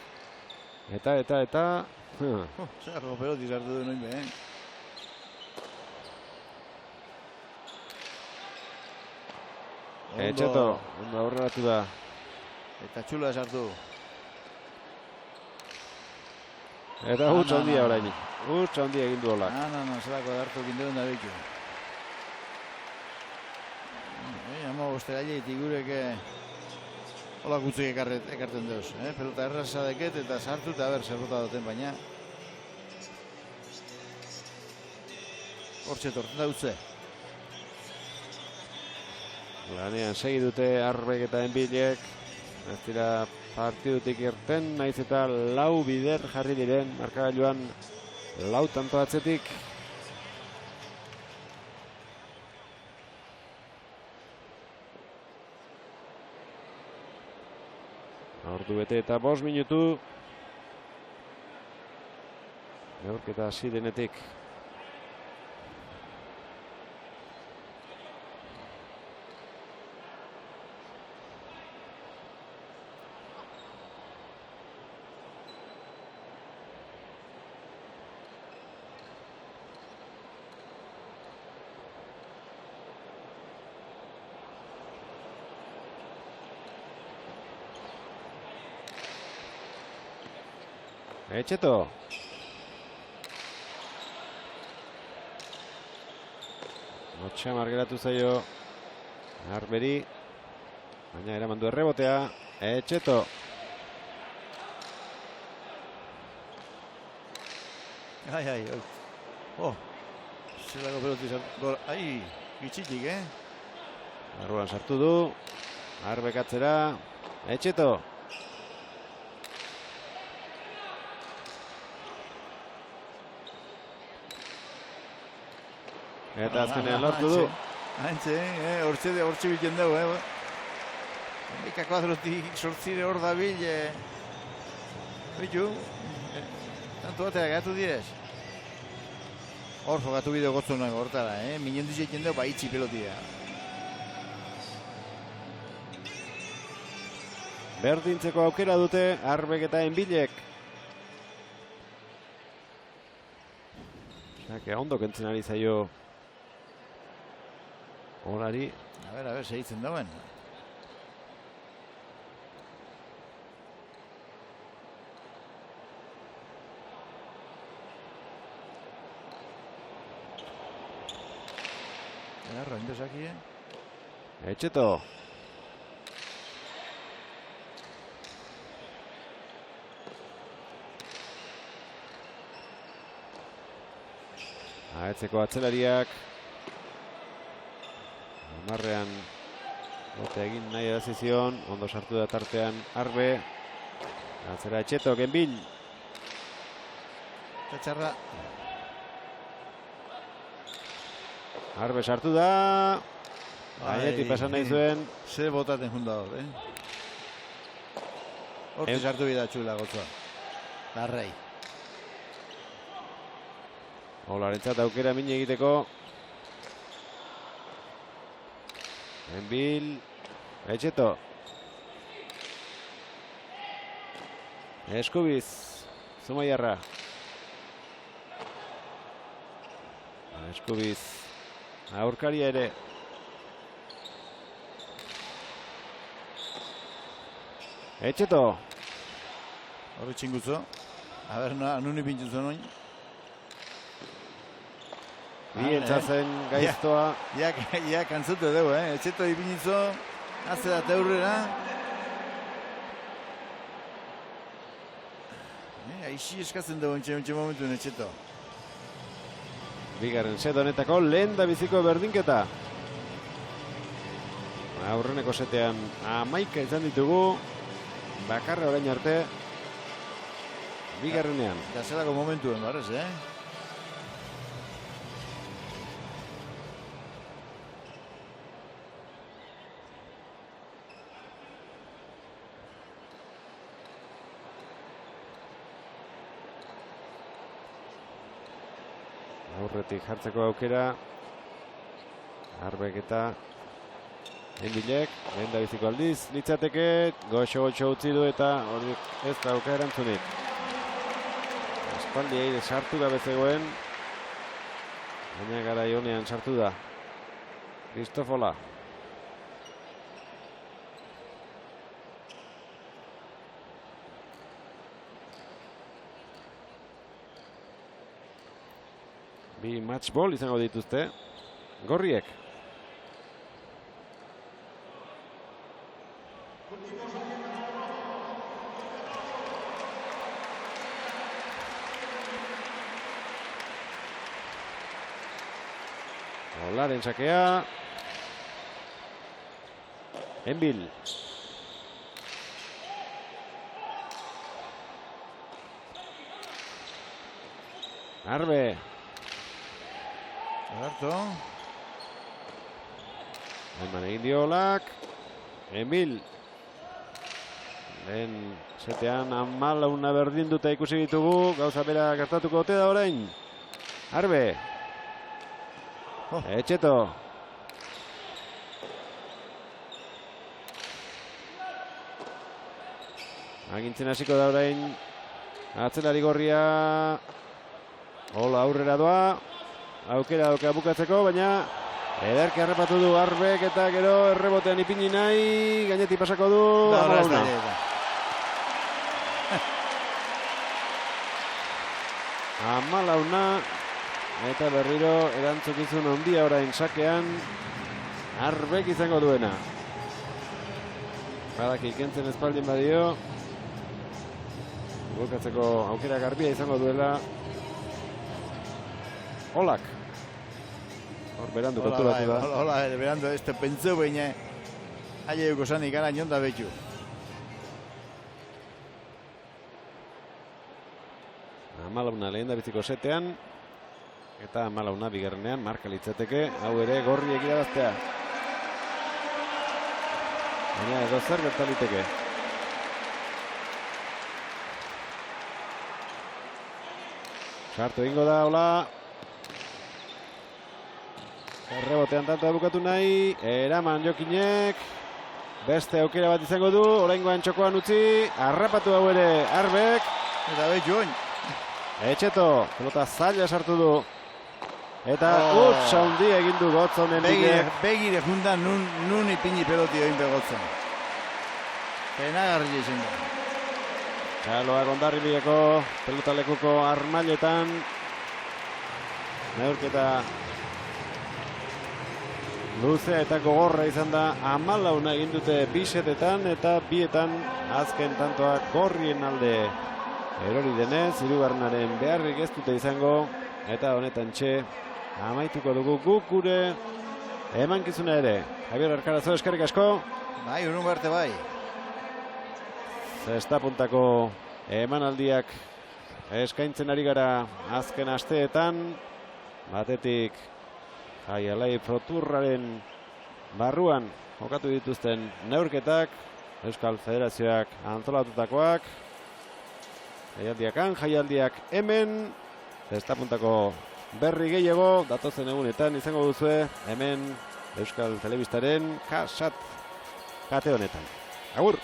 Eta. Zerro peloti sartu du noin behen. Etxeto, ondo aurreratu da. Eta Txula sartu. Eta huts handia orain. Huts handia egin du olak. Zelako dartu ginderon da behitu. Ama bosteraile igureke hola gutzik ekarten deuz. Pelota erraza deket eta sartu eta zerbota duten baina. Hortxe torten da utze. Lanean segi dute Arbek eta Enbilek. Ez dira partidutik irten, naiz eta lau bider jarri diren markagailuan lau tanto atzetik. Ordu bete eta 5 minutu. Neurketa hasi denetik. Etxeto. Notxa margeratu zaio Arberi. Baina eraman du errebotea. Etxeto. Ai. Zelako peloti sartu. Ai, gitxitik, Arruan sartu du. Arbek atzera. Etxeto. Eta azkenean lortu du. Hantxe, hortxe bilen dugu. Eka kuadrotik sortzire hor da bil. Bitu, tanto batera gatu direz. Hor jogatu bideo Gotzonak hortara, minen duzien dugu, itxi pelotia. Berdintzeko aukera dute Arbek eta Enbilek. Ondo kentzen ari zaio Horari. A ver, segitzen dauen. Erra, indesaki, Etxeto. Aetzeko atzelariak. Marrean bote egin nahi erazizion, ondo sartu da tartean Arbe. Atzera Etxeto, Genbil. Txarra. Arbe sartu da. Gainetik pasan nahi zuen. Zer botaten junda hor, Horti sartu bida Txula Gotzoa. Larrei. Olarentzat aukera min egiteko. Enbil, Etxeto. Eskubiz, Zumaiarra. Eskubiz, aurkaria ere. Etxeto. Horri txingutzo. A ber, nuni pintzuzo noin. Bientzatzen gaiztoa. Ja, kantzute dugu, Etxeto ipinitzo, azte da teurrera. Aixi eskatzen dugu entxe momentuen Etxeto. Bigarren set honetako lehen da biziko berdinketa. Aurreneko setean 11 izan ditugu. Bakarra orain arte. Bigarrenean. Da zelako momentuen, barrez, Aurretik jartzeko aukera. Arbek eta Enbilek, lehen da biziko aldiz, litzateke, goxo utzi du eta hori ez dauka erantzunik. Aspaldi aire sartu gabe zegoen, baina garai honean sartu da. Kristofola. Bi match ball izango dituzte, gorriek. Olaren sakea. Enbil. Arbe. Alberto. Eman egin dio Olak. Enbil. Lehen setean 14 berdinduta ikusi ditugu. Gauza bera gertatuko ote da orain. Arbe. Etxeto. Agintzen hasiko da orain atzelari gorria. Ola aurrera doa. Aukera dauka bukatzeko, baina ederki harrapatu du Arbek eta gero errebotean ipini nahi. Gainetik pasako du. Amalauna. Eta berriro erantzukizun handia orain sakean Arbek izango duena. Badaki kentzen espaldin badio. Bukatzeko aukera garbia izango duela Olak. Hor berandu konturatu da. Hola, berandu, ez te pentseu baina haie eukosanik gara nionda betu. Amalauna lehen da biziko setean. Eta Amalauna bigarrenean marka litzateke, hau ere gorri egirabaztea. Baina edo zer gertaliteke. Sartu egingo da, hola. Errebotean tantoa bukatu nahi, eraman Jokinek. Beste aukera bat izango du, oraingoan txokoan utzi, harrapatu hau ere Arbek. Eta betu oin. Etxeto, pelota zaila sartu du. Eta huts handi egin du Gotzon Enbilek. Begire juntan nun ipini peloti oin begotzen. Penagarri izan da. Txaloa Gondarribieko pelotalekuko armailetan. Neurketa luzea eta gogorra izan da. 14 egin dute bisetetan eta bietan azken tantoak gorrien alde erori denez. Hirugarrenaren beharrik ez dute izango. Eta honetan txe amaituko dugu guk gure emankizuna ere. Javier Arkarazo, eskerrik asko. Bai, urun barte bai. Zesta puntako emanaldiak eskaintzen ari gara azken asteetan. Batetik Jaialai Proturraren barruan jokatu dituzten neurketak, Euskal Federazioak antolatutakoak. Jaialdiak han, jaialdiak hemen. Zesta puntako berri gehiago datozen egunetan izango duzue hemen Euskal Telebistaren kasat kate honetan. Agur!